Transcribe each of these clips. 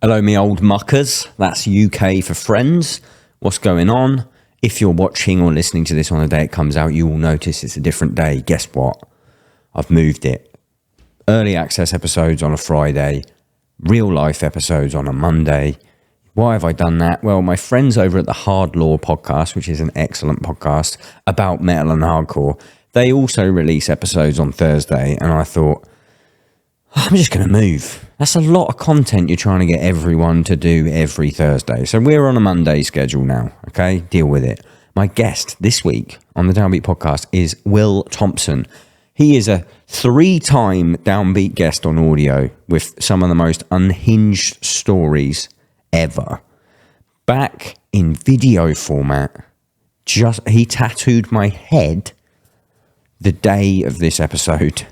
Hello, me old muckers. That's UK for friends. What's going on? If you're watching or listening to this on the day it comes out, you will notice it's a different day. Guess what? I've moved it. Early access episodes on a Friday, real life episodes on a Monday. Why have I done that? Well, my friends over at the Hard Law podcast, which is an excellent podcast about metal and hardcore, they also release episodes on Thursday, and I thought, I'm just going to move. That's a lot of content you're trying to get everyone to do every Thursday. So we're on a Monday schedule now, okay? Deal with it. My guest this week on the Downbeat podcast is Will Thomson. He is a 3-time Downbeat guest on audio with some of the most unhinged stories ever. Back in video format, he tattooed my head the day of this episode.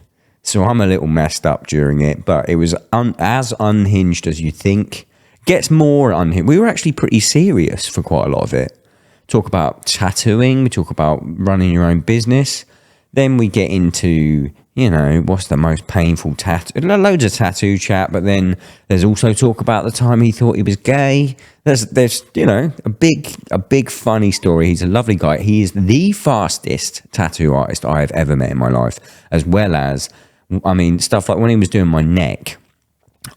So I'm a little messed up during it, but it was as unhinged as you think. Gets more unhinged. We were actually pretty serious for quite a lot of it. Talk about tattooing, we talk about running your own business. Then we get into, what's the most painful tattoo? Loads of tattoo chat, but then there's also talk about the time he thought he was gay. There's a big funny story. He's a lovely guy. He is the fastest tattoo artist I have ever met in my life, as well as, stuff like when he was doing my neck,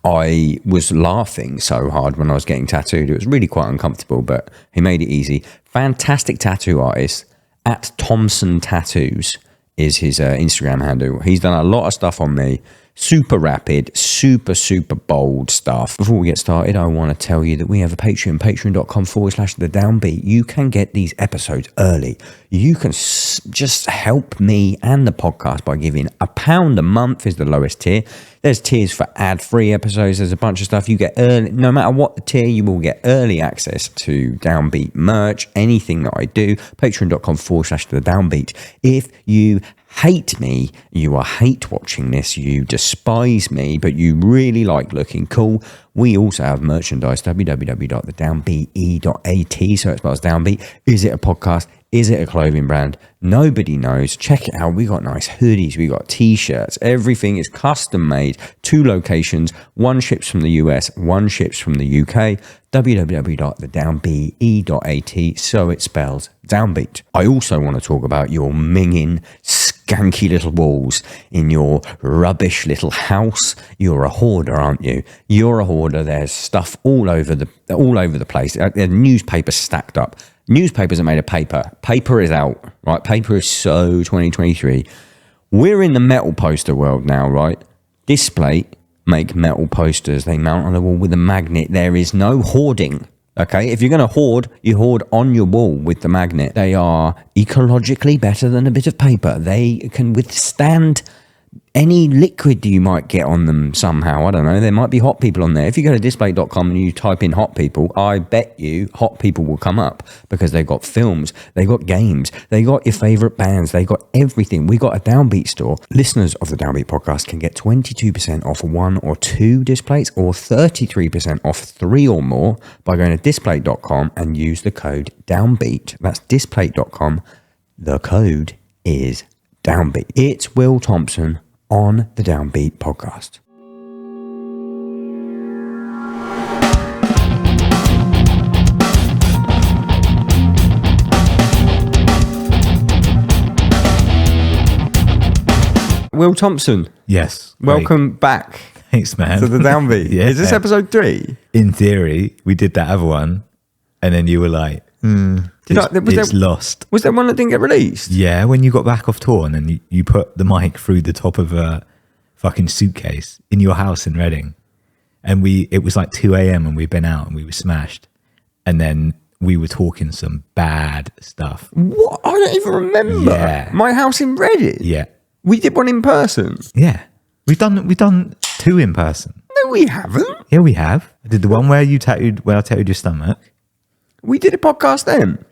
I was laughing so hard when I was getting tattooed. It was really quite uncomfortable, but he made it easy. Fantastic tattoo artist at Thomson Tattoos is his Instagram handle. He's done a lot of stuff on me. Super rapid, super bold stuff. Before we get started, I want to tell you that we have a Patreon, patreon.com/the Downbeat. You can get these episodes early. You can just help me and the podcast by giving £1 a month is the lowest tier. There's tiers for ad-free episodes. There's a bunch of stuff you get early. No matter what the tier, you will get early access to Downbeat merch, anything that I do. Patreon.com/the Downbeat. If you hate me, you hate watching this, you despise me, but you really like looking cool, we also have merchandise, www.thedownbeat.at, so it spells Downbeat. Is it a podcast? Is it a clothing brand? Nobody knows. Check it out. We got nice hoodies. We got t-shirts. Everything is custom made. 2 locations. One ships from the US. One ships from the UK. www.thedownbeat.at. So it spells Downbeat. I also want to talk about your minging, skanky little walls in your rubbish little house. You're a hoarder, aren't you? You're a hoarder. There's stuff all over the place. The newspapers stacked up. Newspapers are made of paper. Paper is out, right? Paper is so 2023. We're in the metal poster world now, right? Displate make metal posters. They mount on the wall with a magnet. There is no hoarding, okay? If you're going to hoard, you hoard on your wall with the magnet. They are ecologically better than a bit of paper. They can withstand any liquid you might get on them somehow. I don't know. There might be hot people on there. If you go to display.com and you type in hot people, I bet you hot people will come up because they've got films, they got games, they got your favorite bands, they got everything. We got a Downbeat store. Listeners of the Downbeat podcast can get 22% off 1 or 2 displays or 33% off 3 or more by going to display.com and use the code Downbeat. That's display.com. The code is Downbeat. It's Will Thomson on the Downbeat podcast. Will Thomson. Yes. Welcome back. Thanks, man. To the Downbeat. Yeah. Is this episode 3? In theory, we did that other one, and then you were like, it's lost. Was there one that didn't get released? Yeah, when you got back off tour and then you put the mic through the top of a fucking suitcase in your house in Reading. And it was like 2 a.m. and we'd been out and we were smashed. And then we were talking some bad stuff. What? I don't even remember. Yeah. My house in Reading? Yeah. We did one in person? Yeah. We've done 2 in person. No, we haven't. Yeah, we have. I did the one where I tattooed your stomach. We did a podcast then.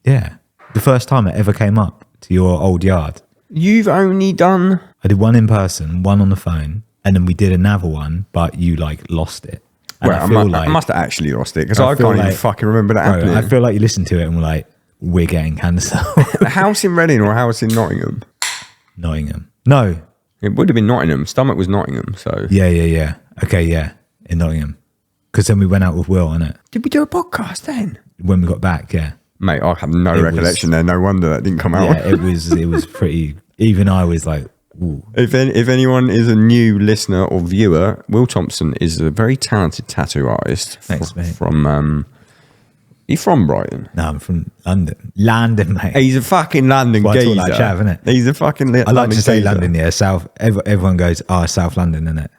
Yeah. The first time it ever came up to your old yard. You've only done... I did one in person, one on the phone, and then we did another one, but you lost it. And well, I must have actually lost it because I can't even fucking remember that happening. I feel like you listened to it and were like, we're getting cancer. A house in Reading or a house in Nottingham? Nottingham. No. It would have been Nottingham. Stomach was Nottingham, so... Yeah. Okay, yeah. In Nottingham. Because then we went out with Will, innit? Did we do a podcast then? When we got back, yeah. Mate, I have no recollection there. No wonder that didn't come out. Yeah, it was pretty. Even I was like, ooh. If anyone is a new listener or viewer, Will Thomson is a very talented tattoo artist. Thanks, mate. From you from Brighton? No, I'm from London. London, mate. He's a fucking London geezer. Like chav, innit? He's a fucking I like London to say geezer. London, yeah. South. Everyone goes, South London, innit?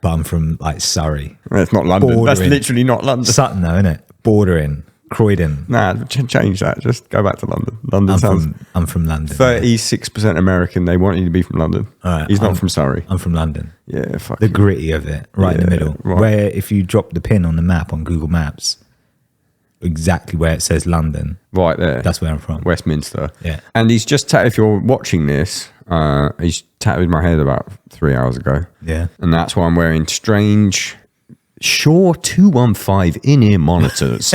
But I'm from like Surrey. It's not London. Bordering. That's literally not London. Sutton, though, innit? Bordering. Croydon. Nah, change that. Just go back to London. London I'm from London. 36% American. They want you to be from London. Right, He's not from Surrey. I'm from London. Yeah, fuck The you. gritty of it, right in the middle. right. Where if you drop the pin on the map on Google Maps, exactly where it says London, Right there. that's where I'm from. Westminster. Yeah. And he's just, if you're watching this, he's tattooed my head about 3 hours ago. Yeah. And that's why I'm wearing strange Shure 215 in-ear monitors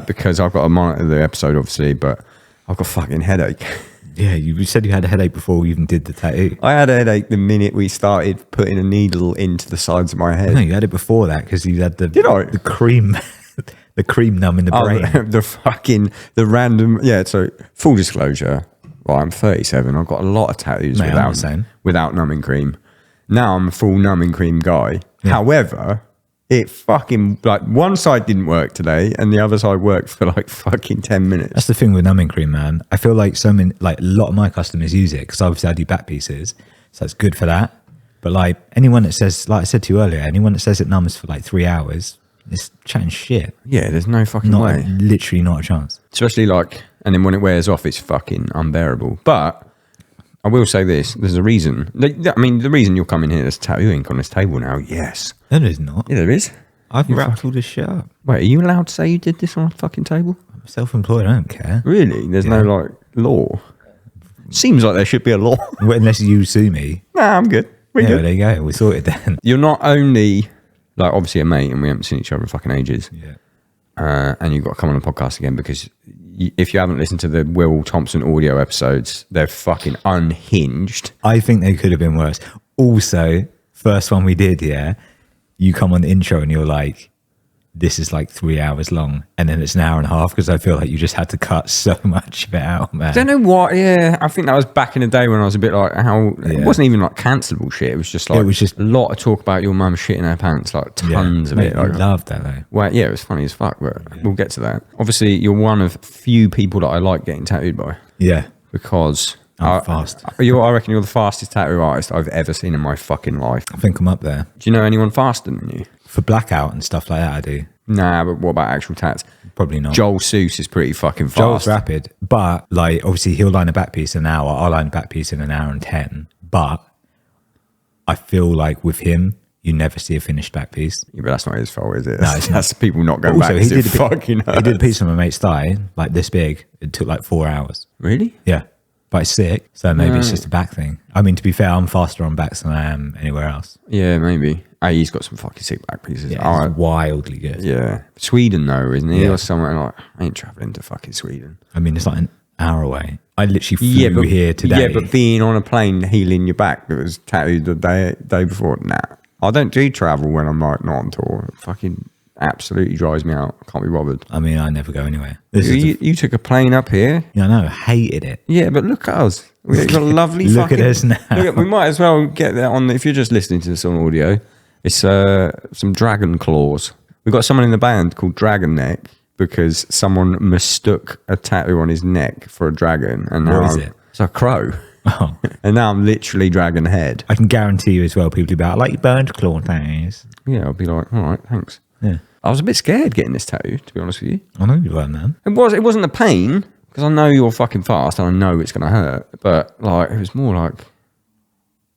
because I've got to monitor the episode, obviously, but I've got a fucking headache. Yeah, you said you had a headache before we even did the tattoo. I had a headache the minute we started putting a needle into the sides of my head. No, you had it before that because you had the Did I? the cream the cream numb in the brain. The random, yeah, so full disclosure, well, I'm 37. I've got a lot of tattoos Mate, I'm the same. without numbing cream. Now I'm a full numbing cream guy. Yeah. However, it fucking, like, one side didn't work today and the other side worked for like fucking 10 minutes. That's the thing with numbing cream, man. I feel like a lot of my customers use it because obviously I do back pieces, so it's good for that. But like anyone that says, like I said to you earlier, anyone that says it numbs for like 3 hours, it's chatting shit. Yeah, there's no fucking way. Literally not a chance. Especially like, and then when it wears off, it's fucking unbearable. But I will say this, there's a reason. I mean, the reason you're coming here, there's tattoo ink on this table now, yes. No, there's not. Yeah, there is. I've wrapped all this shit up. Wait, are you allowed to say you did this on a fucking table? I'm self-employed, I don't care. Really? There's no like law? Seems like there should be a law. Well, unless you sue me. Nah, I'm good. We're Yeah, good. there you go. We sorted then. You're not only like obviously a mate and we haven't seen each other in fucking ages. Yeah. And you've got to come on the podcast again because if you haven't listened to the Will Thomson audio episodes, they're fucking unhinged. I think they could have been worse. Also, first one we did, yeah, you come on the intro and you're like, this is like 3 hours long. And then it's an hour and a half because I feel like you just had to cut so much of it out, man. I don't know what, yeah, I think that was back in the day when I was a bit like, it wasn't even like cancelable shit. It was just like, It was just a lot of talk about your mum shitting her pants, like tons of Mate, it. I Like, loved that though. well, yeah, it was funny as fuck, but we'll get to that. Obviously, you're one of few people that I like getting tattooed by Yeah. because I'm fast. I reckon you're the fastest tattoo artist I've ever seen in my fucking life. I think I'm up there. Do you know anyone faster than you? For blackout and stuff like that, I do. Nah, but what about actual tats? Probably not. Joel Seuss is pretty fucking fast. Joel's rapid, but like obviously he'll line a back piece in an hour. I'll line a back piece in an hour and 10. But I feel like with him, you never see a finished back piece. Yeah, but that's not his fault, is it? No, it's That's people not going Also, back. he did, Fucking he did a piece on my mate's thigh, like this big. It took like 4 hours. Really? Yeah. But it's sick. So maybe it's just a back thing. I mean, to be fair, I'm faster on backs than I am anywhere else. Yeah, maybe. Hey, he's got some fucking sick back pieces. Yeah, it's wildly good. Yeah. Sweden, though, isn't he? Yeah. Or somewhere like, I ain't travelling to fucking Sweden. I mean, it's like an hour away. I literally flew here today. Yeah, but being on a plane healing your back that was tattooed the day before, nah. I don't do travel when I'm like not on tour. It fucking absolutely drives me out. I can't be bothered. I mean, I never go anywhere. You took a plane up here. Yeah, I know. I hated it. Yeah, but look at us. We've got a lovely Look fucking... at us now. We might as well get that on... If you're just listening to this on audio, it's some dragon claws. We've got someone in the band called Dragon Neck because someone mistook a tattoo on his neck for a dragon. And now What is it? It's a crow. Oh. And now I'm literally Dragon Head. I can guarantee you as well, people do be like, I like your burned claw things. Yeah, I'll be like, all right, thanks. Yeah. I was a bit scared getting this tattoo, to be honest with you. I know you were, man. It wasn't the pain, because I know you're fucking fast and I know it's going to hurt. But like, it was more like,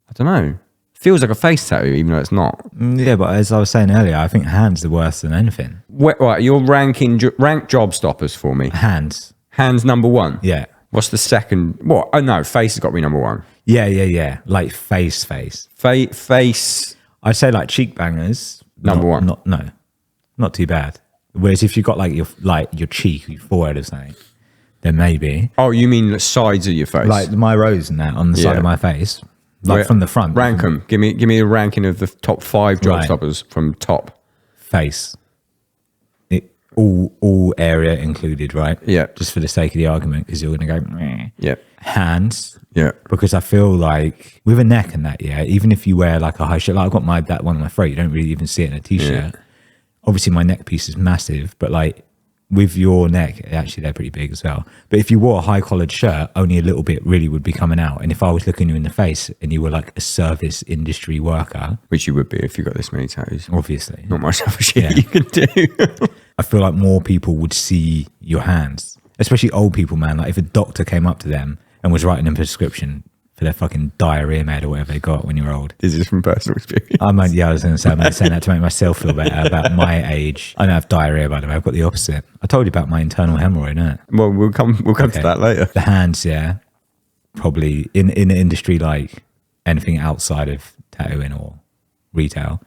I don't know. Feels like a face tattoo, even though it's not. Yeah, but as I was saying earlier, I think hands are worse than anything. Right, you're rank job stoppers for me. Hands. Hands number one. Yeah. What's the second? What? Oh no, face has got to be number one. Yeah. Like face. Face. I'd say like cheek bangers. Number one. Not too bad. Whereas if you got like your cheek, your forehead or something, then maybe. Oh, you mean the sides of your face? Like my rows and that on the side of my face. Like from the front. Rank them. Give me a ranking of the top 5 job Right. stoppers from top. Face. all area included, right? Yeah. Just for the sake of the argument, because you're going to go, meh. Yeah. Hands. Yeah. Because I feel like with a neck and that, yeah, even if you wear like a high shirt, like I've got that one on my throat, you don't really even see it in a t-shirt. Yeah. Obviously my neck piece is massive, but like with your neck, actually they're pretty big as well. But if you wore a high collared shirt, only a little bit really would be coming out. And if I was looking you in the face and you were like a service industry worker, Which you would be if you got this many tattoos. obviously, Not much other shit Yeah. you can do. I feel like more people would see your hands, especially old people, man. Like if a doctor came up to them and was writing a prescription for their fucking diarrhea med or whatever they got when you're old. This is from personal experience. I was going to say, I'm saying that to make myself feel better about my age. I don't have diarrhea, by the way. I've got the opposite. I told you about my internal hemorrhoid, innit? Well, we'll come to that later. The hands, yeah. Probably in an industry like anything outside of tattooing or retail.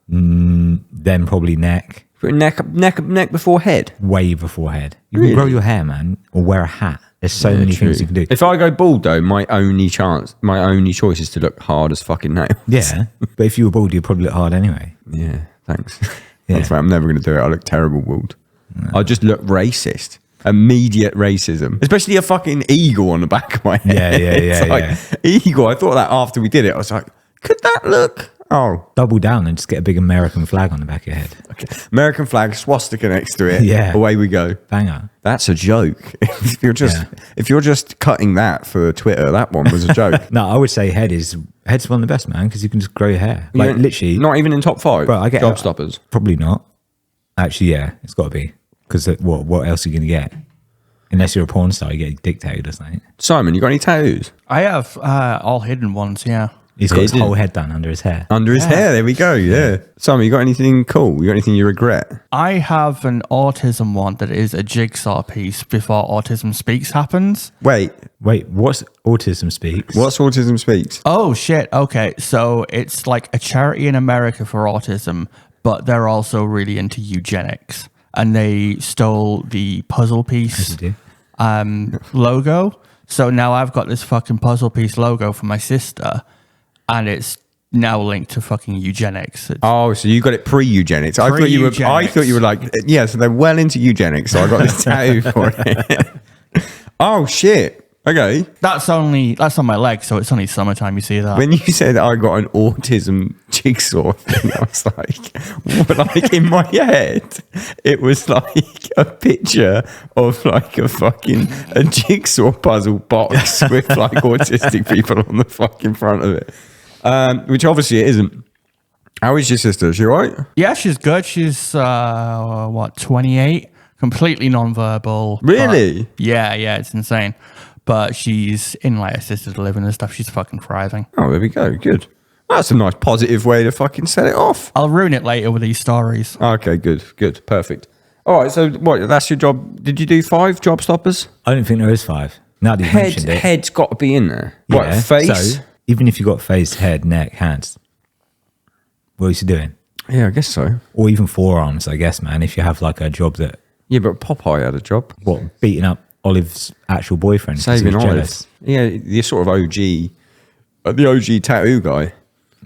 Then probably neck. Neck before head. Way before head. You Really? can grow your hair, man, or wear a hat. There's so many things you can do. If I go bald though, my only choice is to look hard as fucking nails. Yeah, but if you were bald, you'd probably look hard anyway. Yeah, thanks. Yeah. That's right. I'm never going to do it. I look terrible bald. I just look racist. Immediate racism. Especially a fucking eagle on the back of my head. Yeah, It's like, eagle. I thought that after we did it. I was like, could that look? Oh. Double down and just get a big American flag on the back of your head. Okay. American flag, swastika next to it. Yeah. Away we go. Banger. That's a joke. If you're just cutting that for Twitter, that one was a joke. No, I would say head's one of the best, man, because you can just grow your hair. You Like know, literally. not even in top 5. Bro, I get job stoppers. Probably not. Actually, yeah, it's got to be. Because what else are you going to get? Unless you're a porn star, you get dictated or something. Simon, you got any tattoos? I have all hidden ones, yeah. He's got his did. whole head done under his hair. Under his hair. There we go. Yeah. Simon, you got anything cool? You got anything you regret? I have an autism one that is a jigsaw piece before Autism Speaks happens. Wait, What's Autism Speaks? what's Autism Speaks? Oh, shit. Okay. So it's like a charity in America for autism, but they're also really into eugenics. And they stole the puzzle piece do. logo. So now I've got this fucking puzzle piece logo for my sister, and it's now linked to fucking eugenics. Oh, so you got it pre-eugenics. I thought you were like, yeah, so they're well into eugenics. So I got this tattoo for it. Oh, shit. Okay. That's on my leg, so it's only summertime you see that. When you said I got an autism jigsaw thing, I was like in my head, it was like a picture of like a jigsaw puzzle box with like autistic people on the fucking front of it, which obviously it isn't. How is your sister? Is she all right? Yeah, she's good. She's 28, completely non-verbal. Really? Yeah, it's insane. But she's in like assisted living and stuff. She's fucking thriving. Oh, there we go. Good. That's a nice positive way to fucking set it off. I'll ruin it later with these stories. Okay, good, perfect. All right, so what? That's your job. Did you do 5 job stoppers? I don't think there is 5. Now that you mentioned it. Head's got to be in there. Yeah. What, face? So, even if you got face, head, neck, hands, what are you doing? Yeah, I guess so. Or even forearms, I guess, man, if you have like a job that, Yeah, but Popeye had a job. beating up Olive's actual boyfriend. 'cause he Saving was Olive. jealous. Yeah, the sort of the OG tattoo guy.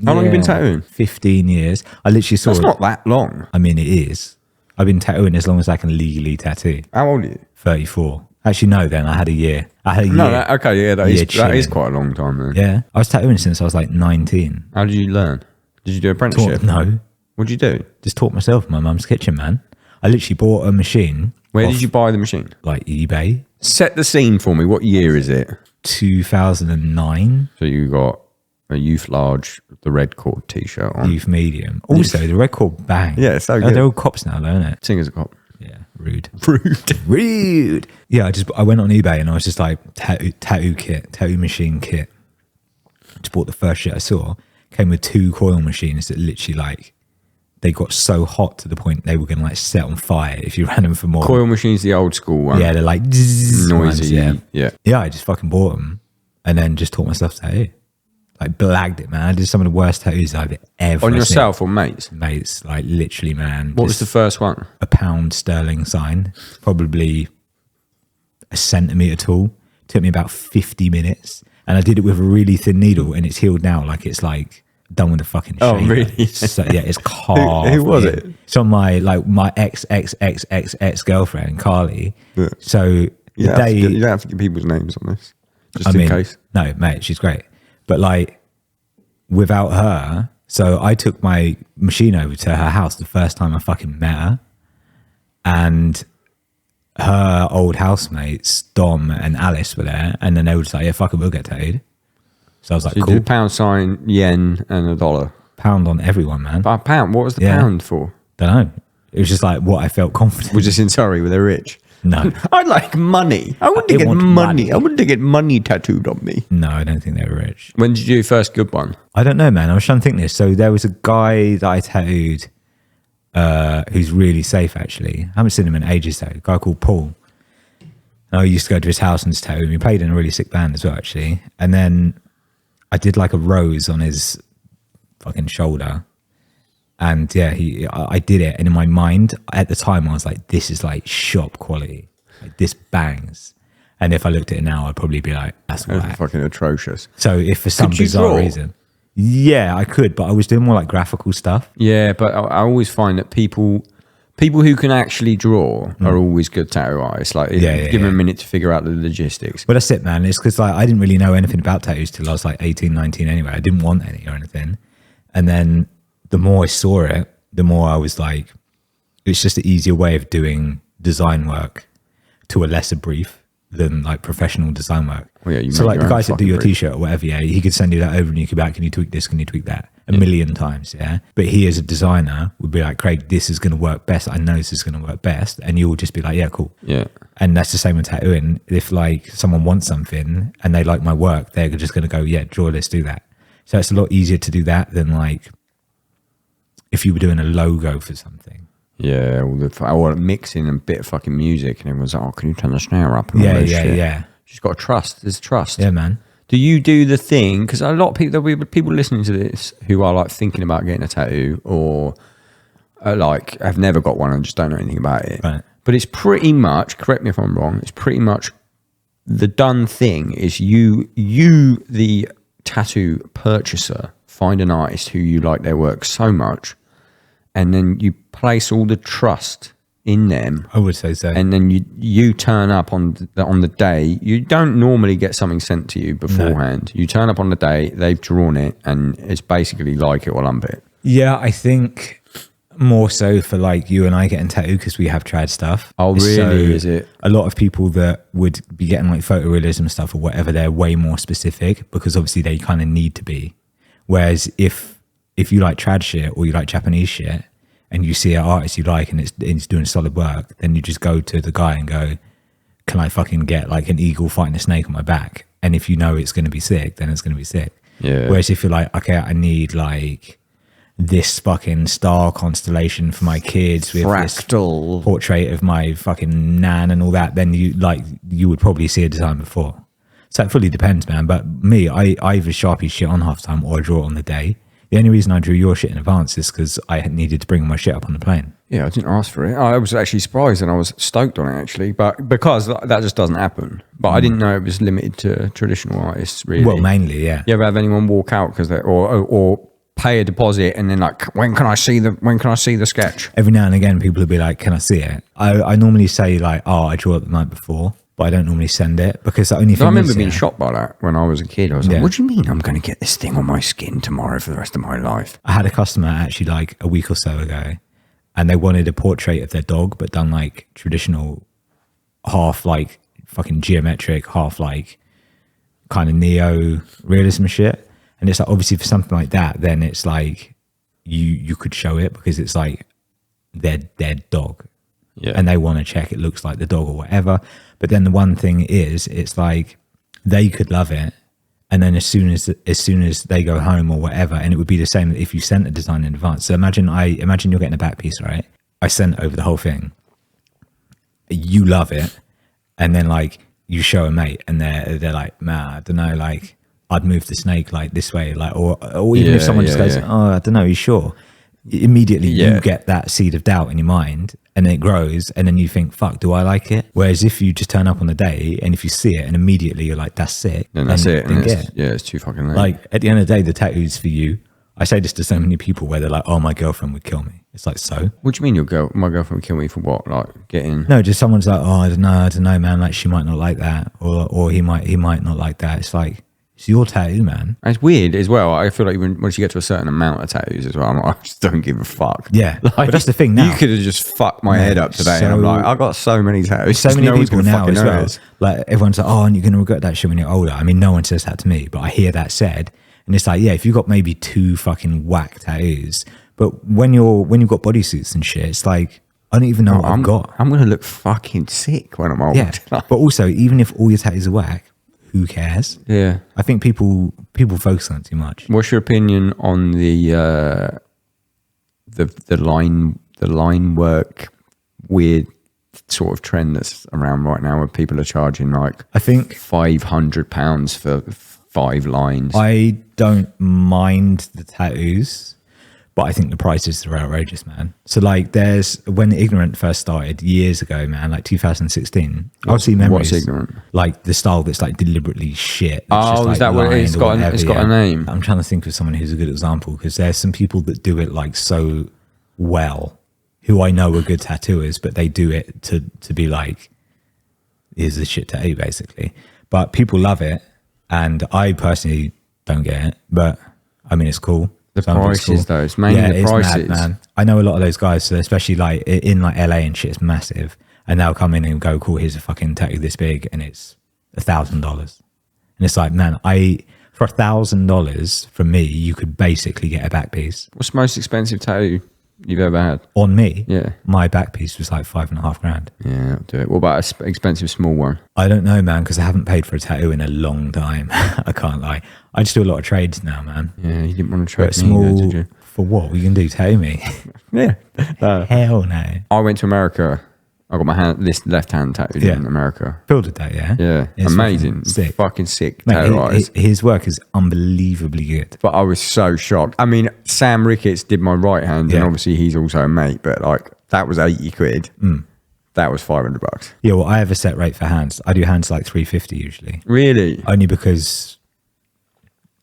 How long have you been tattooing? 15 years. I literally saw That's it. not that long. I mean, it is. I've been tattooing as long as I can legally tattoo. How old are you? 34. Actually, no, then I had a year. No, okay, yeah, that is chilling. quite a long time then. Yeah. I was tattooing since I was like 19. How did you learn? Did you do apprenticeship? No. What did you do? Just taught myself in my mum's kitchen, man. I literally bought a machine. Where off, did you buy the machine? Like eBay. Set the scene for me. What year is it? 2009. So you got a youth large, the red cord t-shirt on. Youth medium. Also, the record bang. Yeah, so good. They're all cops now, though, isn't it? Sing as a cop. Yeah, rude. Rude. Yeah, I went on eBay and I was just like tattoo machine kit. Just bought the first shit I saw. Came with 2 coil machines that literally like they got so hot to the point they were going to like set on fire if you ran them for more. Coil machines, the old school one. Yeah, they're like noisy. Noisy. Yeah. I just fucking bought them and then just taught myself to tattoo. Like blagged it, man. I did some of the worst tattoos I've ever On seen. yourself or mates? Mates, like literally, man. What was the first one? A pound sterling sign, probably a centimetre tall. Took me about 50 minutes. And I did it with a really thin needle and it's healed now. Like it's like done with a fucking Oh, shaver. really? So, yeah, it's carved. Who was in. it? So my ex girlfriend Carly. Yeah. So You the don't, have to day, get, you don't have to get people's names on this, just I in mean, case. no, mate, she's great. But like without her, so I took my machine over to her house the first time I fucking met her, and her old housemates Dom and Alice were there, and then they were just like, "Yeah, fuck it, we'll get tattooed." So I was like, So you "Cool." did £, yen, and $1. Pound on everyone, man. But £1, what was the Yeah. pound for? Don't know. It was just like what I felt confident. Was this in Surrey where they're rich? No, I'd like money. I want to I get want money. money. I want to get money tattooed on me. no, I don't think they were rich. When did you do your first good one? I don't know, man. I was trying to think this. So there was a guy that I tattooed who's really safe, actually. I haven't seen him in ages, though. A guy called Paul. And I used to go to his house and just tattoo him. He played in a really sick band as well, actually. And then I did like a rose on his fucking shoulder. And yeah, I did it. And in my mind, at the time, I was like, this is like shop quality. Like, this bangs. And if I looked at it now, I'd probably be like, that's That was whack. fucking atrocious. So if for some Could you bizarre draw? reason, yeah, I could, but I was doing more like graphical stuff. Yeah, but I always find that people who can actually draw are always good tattoo artists. Like, Yeah, give them a minute to figure out the logistics. But that's it, man. It's because like I didn't really know anything about tattoos till I was like 18, 19 anyway. I didn't want any or anything. And then the more I saw it, the more I was like, it's just an easier way of doing design work to a lesser brief than like professional design work. Well, yeah, you so make like your the own guys that do fucking your brief. t-shirt or whatever, yeah, he could send you that over and you could be like, can you tweak this? Can you tweak that? A million times, yeah. But he as a designer would be like, Craig, this is going to work best. I know this is going to work best. And you will just be like, yeah, cool. Yeah. And that's the same with tattooing. If like someone wants something and they like my work, they're just going to go, yeah, draw, let's do that. So it's a lot easier to do that than like if you were doing a logo for something. Yeah, all the mixing and bit of fucking music, and everyone's like, "Oh, can you turn the snare up?" And all Yeah, this yeah, shit. yeah. Just got to trust. There's trust. Yeah, man. Do you do the thing? Because a lot of people, there'll be people listening to this who are like thinking about getting a tattoo, or like have never got one and just don't know anything about it. Right. But it's pretty much. Correct me if I'm wrong. It's pretty much the done thing. Is you the tattoo purchaser find an artist who you like their work so much, and then you place all the trust in them, I would say so. and then you turn up on the day. You don't normally get something sent to you beforehand. You turn up on the day, they've drawn it, and it's basically like it or lump it. Yeah, I think more so for like you and I getting tattooed because we have tried stuff. Oh, really? So Is it? a lot of people that would be getting like photorealism stuff or whatever, they're way more specific because obviously they kind of need to be. Whereas if you like trad shit or you like Japanese shit and you see an artist you like and it's doing solid work, then you just go to the guy and go, can I fucking get like an eagle fighting a snake on my back? And if you know it's going to be sick, then it's going to be sick. Yeah. Whereas if you're like, okay, I need like this fucking star constellation for my kids with Fractal. this portrait of my fucking nan and all that, then you would probably see a design before. So it fully depends, man. But me, I either Sharpie shit on half time or I draw it on the day. The only reason I drew your shit in advance is because I needed to bring my shit up on the plane. Yeah, I didn't ask for it. I was actually surprised and I was stoked on it actually, but because that just doesn't happen. But I didn't know it was limited to traditional artists, really. Well, mainly, yeah. You ever have anyone walk out because they or pay a deposit and then like, when can I see the sketch? Every now and again, people will be like, can I see it? I normally say like, oh, I draw it the night before, but I don't normally send it because the only thing I remember is, being yeah, shocked by that when I was a kid. I was like, Yeah. what do you mean I'm going to get this thing on my skin tomorrow for the rest of my life? I had a customer actually like a week or so ago and they wanted a portrait of their dog, but done like traditional, half like fucking geometric, half like kind of neo realism shit. And it's like, obviously for something like that, then it's like you could show it because it's like their dog. Yeah. And they want to check it looks like the dog or whatever. But then the one thing is, it's like they could love it, and then as soon as they go home or whatever, and it would be the same if you sent a design in advance. So imagine you're getting a back piece, right? I sent over the whole thing. You love it, and then like you show a mate, and they're like, man, I don't know, like I'd move the snake like this way, like or even if someone just goes, oh, I don't know, are you sure? Immediately you get that seed of doubt in your mind and then it grows and then you think, fuck, do I like it? Whereas if you just turn up on the day and if you see it and immediately you're like, that's sick, Then that's it. then And get it. it's too fucking late. Like at the end of the day, the tattoo's for you. I say this to so many people where they're like, "Oh, my girlfriend would kill me." It's like, so. What do you mean my girlfriend would kill me for what? Like getting? No, just someone's like, "Oh, I don't know, man. Like she might not like that, or he might not like that." It's like, it's your tattoo, man. And it's weird as well. I feel like once you get to a certain amount of tattoos as well, I'm like, I just don't give a fuck. Yeah, like, but that's the thing now. You could have just fucked my head up today, and I'm like, I got so many tattoos. So many people now as well. Notice. Like everyone's like, "Oh, and you're gonna regret that shit when you're older." I mean, no one says that to me, but I hear that said, and it's like, yeah, if you got maybe 2 fucking whack tattoos, but when you've got bodysuits and shit, it's like, I don't even know what I've got. I'm gonna look fucking sick when I'm old. Yeah, but also, even if all your tattoos are whack, who cares? Yeah, I think people focus on it too much. What's your opinion on the line work weird sort of trend that's around right now, where people are charging like I think £500 for 5 lines? I don't mind the tattoos, but I think the prices are outrageous, man. So like, when Ignorant first started years ago, man, like 2016. Obviously, memories. What's Ignorant? Like the style that's like deliberately shit. Oh, is that what it is? It's got a name. I'm trying to think of someone who's a good example, because there's some people that do it like so well, who I know are good tattooers, but they do it to be like, here's a shit tattoo, basically. But people love it, and I personally don't get it. But I mean, it's cool. The prices, though, it's mainly the prices. Mad, man. I know a lot of those guys, so especially like in like LA and shit, it's massive, and they'll come in and go, "Cool, here's a fucking tattoo this big," and it's $1,000, and it's like, man, for $1,000 from me, you could basically get a back piece. What's the most expensive tattoo you've ever had? On me, yeah, my back piece was like $5,500. Yeah, I'll do it. What about an expensive small one? I don't know, man, because I haven't paid for a tattoo in a long time. I can't lie. I just do a lot of trades now, man. Yeah, you didn't want to trade small, did you? For what? We can do tattoo me. Yeah. Hell no. I went to America. I got my this left hand tattooed in America. Phil did that, yeah? Yeah. It's amazing. Fucking sick. Tattoo artist. His work is unbelievably good. But I was so shocked. I mean, Sam Ricketts did my right hand, and obviously he's also a mate, but like, that was 80 quid. That was $500. Yeah, well, I have a set rate for hands. I do hands like 350 usually. Really? Only because,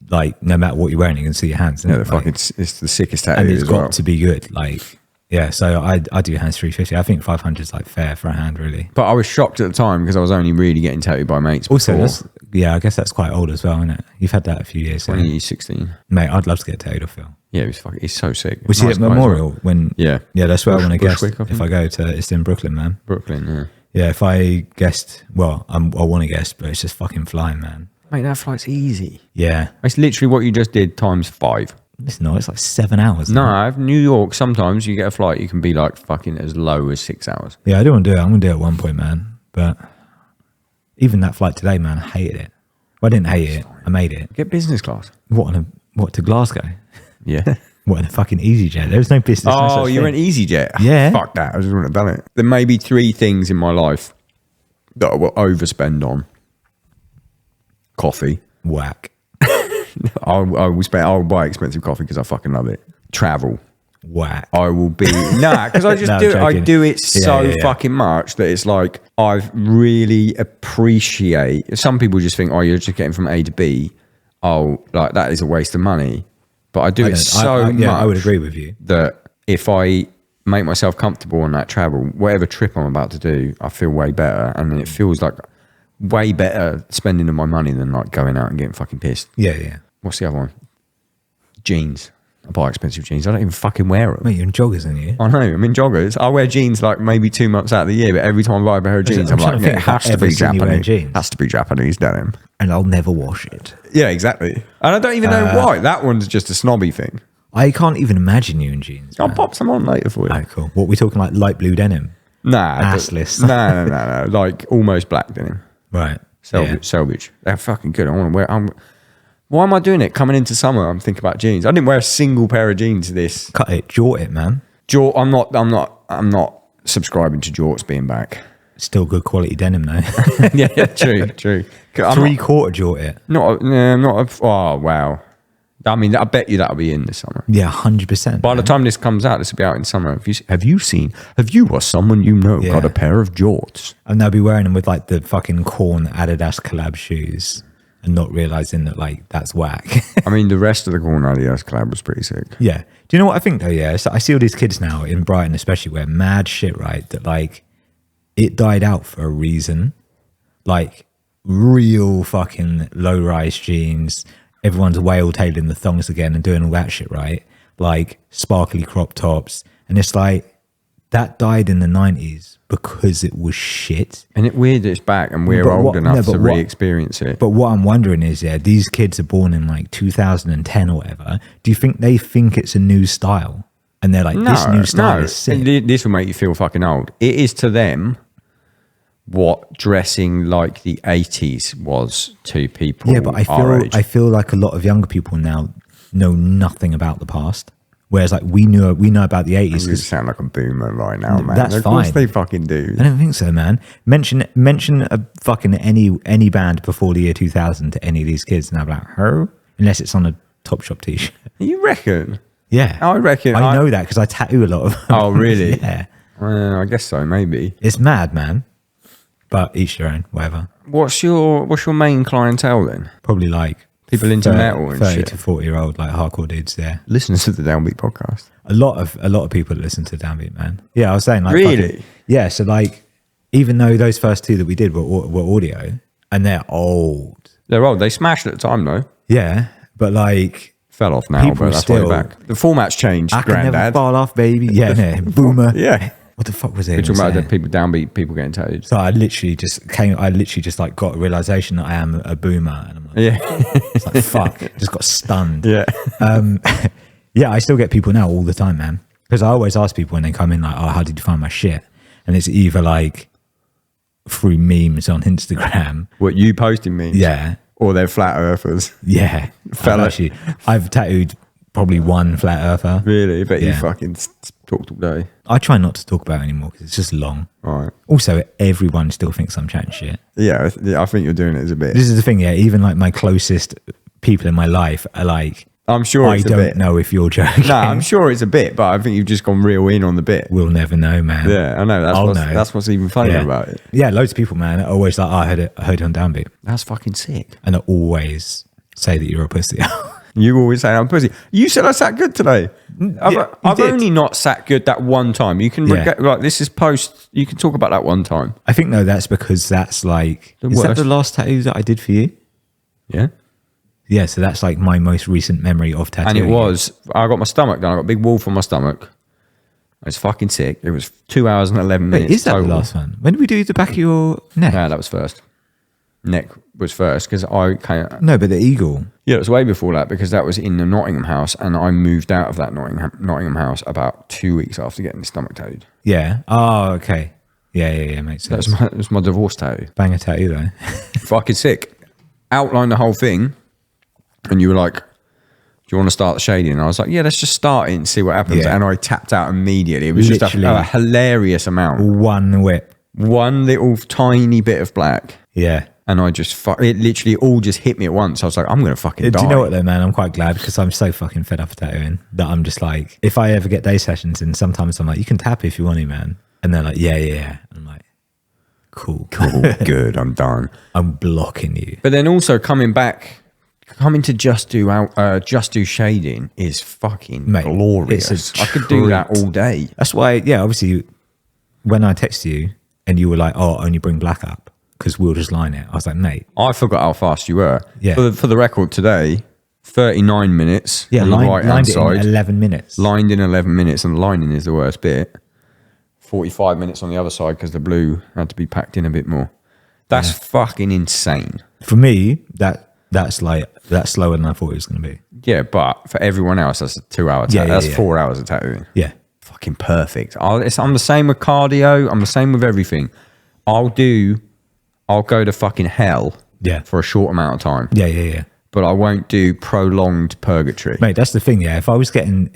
like, no matter what you're wearing, you can see your hands. Yeah, it's the sickest tattoo, and it's as got well. to be good. Like, yeah, so I do hands 350. I think 500 is like fair for a hand, really. But I was shocked at the time because I was only really getting tattooed by mates. Also, I guess that's quite old as well, isn't it? You've had that a few years. 2016. Mate, I'd love to get tattooed off Phil. Yeah, he's so sick. Was he at Memorial when? Yeah, that's where I want to guest. Bushwick, if I go to, it's in Brooklyn, man. Brooklyn, yeah. Yeah, if I guessed, well, I want to guess, but it's just fucking flying, man. Mate, that flight's easy. Yeah. It's literally what you just did times 5. It's not, it's like 7 hours. No, New York, sometimes you get a flight, you can be like fucking as low as 6 hours. Yeah, I do want to do it. I'm going to do it at one point, man. But even that flight today, man, I hated it. Well, I didn't hate it. I made it. Get business class. What, to Glasgow? Yeah. What, in a fucking EasyJet? There was no business. Oh, you went EasyJet? Yeah. Fuck that. I just wouldn't have done it. There may be 3 things in my life that I will overspend on. Coffee. Whack. I'll buy expensive coffee because I fucking love it. Travel. Whack. I will be because I just No, do it. I joking. do it so Yeah. fucking much that it's like I really appreciate. Some people just think, oh, you're just getting from A to B. Oh, like that is a waste of money. But I do it so much. I would agree with you. That if I make myself comfortable on that travel, whatever trip I'm about to do, I feel way better, and then it feels like way better spending of my money than like going out and getting fucking pissed. Yeah. What's the other one? Jeans. I buy expensive jeans. I don't even fucking wear them. Mate, you're in joggers, aren't you? I know. I'm in joggers. I wear jeans like maybe 2 months out of the year, but every time I buy a pair of jeans, I'm like, it has to be Japanese. Has to be Japanese denim. And I'll never wash it. Yeah, exactly. And I don't even know why. That one's just a snobby thing. I can't even imagine you in jeans. I'll man. pop some on later for you. Alright, cool. What, we talking like light blue denim? Nah. Assless. No. Like almost black denim. Right. Selvage. They're fucking good. I want to wear. Why am I doing it? Coming into summer, I'm thinking about jeans. I didn't wear a single pair of jeans this. Cut it, jort it, man. I'm not subscribing to jorts being back. Still good quality denim though. Yeah, true. 3/4 jort it. Oh wow. I mean, I bet you that'll be in this summer. Yeah, 100%. By the time this comes out, this will be out in summer. Have you or someone you know got a pair of jorts? And they'll be wearing them with like the fucking Corn Adidas collab shoes. and not realizing that like that's whack. I mean, the rest of the Corn Adios collab was pretty sick. Yeah. Do you know what I think though? Yeah. So I see all these kids now in Brighton, especially, where mad shit, right? That like it died out for a reason. Like real fucking low rise jeans. Everyone's whale tailing the thongs again and doing all that shit, right? Like sparkly crop tops. And it's like that died in the 90s because it was shit. And it's weird that it's back and we're old enough to re-experience it. But what I'm wondering is, yeah, these kids are born in like 2010 or whatever. Do you think they think it's a new style? And they're like, this new style is sick. This will make you feel fucking old. It is to them what dressing like the 80s was to people. Yeah, but I feel like a lot of younger people now know nothing about the past. Whereas like we know about the 80s. You sound like a boomer right now, man. That's of fine. course they fucking do. I don't think so, man. Mention a fucking any band before the year 2000 to any of these kids, and I'm like, oh, unless it's on a Topshop t-shirt. You reckon? Yeah, I reckon. I know that because I tattoo a lot of them. Oh, really? Yeah. I guess so, maybe. It's mad, man. But each their own, whatever. What's your main clientele then? Probably like people into metal and 30 shit. to 40-year-old like hardcore dudes. Yeah, Listeners to the Downbeat podcast. a lot of people that listen to Downbeat, man. Yeah, I was saying like Really? fucking, yeah. So like, even though those first two that we did were audio, and they're old. They're old. They smashed at the time though. Yeah, but like Fell off now, People but that's still- way back. The format's changed, I can never granddad. fall off, baby. Yeah, no, boomer. Yeah. What the fuck was it? We're talking about the people Downbeat, people getting tattooed. So I literally just like got a realization that I am a boomer, and I'm like, Yeah. it's like fuck, just got stunned. Yeah. Yeah, I still get people now all the time, man. Because I always ask people when they come in, like, oh, how did you find my shit? And it's either like through memes on Instagram. What, you posting me? Yeah. Or they're flat earthers. Yeah. Fella. I've tattooed probably one flat earther. Really? But you Yeah. fucking talked all day. I try not to talk about it anymore because it's just long. All right. Also, everyone still thinks I'm chatting shit. Yeah, I think you're doing it as a bit. This is the thing, yeah. Even like my closest people in my life are like, I'm sure I it's a don't bit. know if you're joking. No, I'm sure it's a bit, but I think you've just gone real in on the bit. We'll never know, man. Yeah, I know. That's what's even funnier Yeah. about it. Yeah, loads of people, man, are always like, oh, I heard it on Downbeat. That's fucking sick. And they always say that you're a pussy. You always say I'm pussy. You said I sat good today. I've did. only not sat good that one time. You can Yeah. like this is post. You can talk about that one time. I think, no, that's because that's like, The is that worst. the last tattoo that I did for you? Yeah. Yeah, so that's like my most recent memory of tattooing. And it was, I got my stomach done. I got a big wolf on my stomach. It's fucking sick. It was 2 hours and 11 Wait, minutes. is that total. the last one? When did we do the back of your neck? Yeah, that was first. Neck was first because I came. No, but the eagle. Yeah, it was way before that because that was in the Nottingham house, and I moved out of that Nottingham house about 2 weeks after getting the stomach tattooed. Yeah. Oh, okay. Yeah, makes sense. That was my divorce tattoo. Banger tattoo though. Fucking sick. Outlined the whole thing, and you were like, "Do you want to start the shading?" And I was like, "Yeah, let's just start it and see what happens." Yeah. And I tapped out immediately. It was just Literally. a hilarious amount. One whip. One little tiny bit of black. Yeah. And I just, it literally all just hit me at once. I was like, I'm going to fucking die. Do you know what though, man? I'm quite glad because I'm so fucking fed up of tattooing that I'm just like, if I ever get day sessions, and sometimes I'm like, you can tap if you want to, man. And they're like, yeah. And I'm like, cool. Good, I'm done. I'm blocking you. But then also coming to just do shading is fucking Mate, glorious. it's a I could do that treat. all day. That's why, yeah, obviously, when I text you and you were like, oh, only bring black up because we'll just line it. I was like, mate. I forgot how fast you were. Yeah. For the record today, 39 minutes Yeah, on the right hand lined it side. in 11 minutes. Lined in 11 minutes, and lining is the worst bit. 45 minutes on the other side because the blue had to be packed in a bit more. That's fucking insane. For me, that's slower than I thought it was going to be. Yeah, but for everyone else, that's a 2 hour tattoo. Yeah, That's yeah. 4 hours of tattooing. Yeah. Fucking perfect. I'm the same with cardio. I'm the same with everything. I'll go to fucking hell for a short amount of time. Yeah. But I won't do prolonged purgatory. Mate, that's the thing. Yeah, if I was getting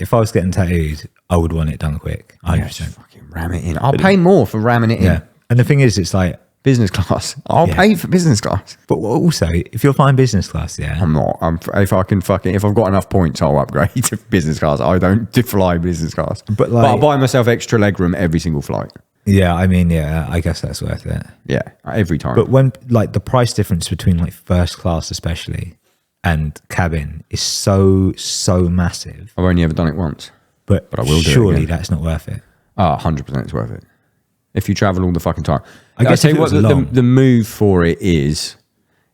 tattooed, I would want it done quick. 100%. Just fucking ram it in. I'll pay more for ramming it in. Yeah. And the thing is, it's like, Business class. I'll pay for business class. but also, if you're flying business class, yeah, I'm not. If I've got enough points, I'll upgrade to business class. I don't fly business class. But I'll like- buy myself extra legroom every single flight. Yeah, I mean, yeah, I guess that's worth it. Yeah, every time. But when like the price difference between like first class especially and cabin is so massive. I've only ever done it once. But I will do it surely again. that's not worth it. 100% it's worth it. If you travel all the fucking time. I guess I'll if tell it you was what, long. the move for it is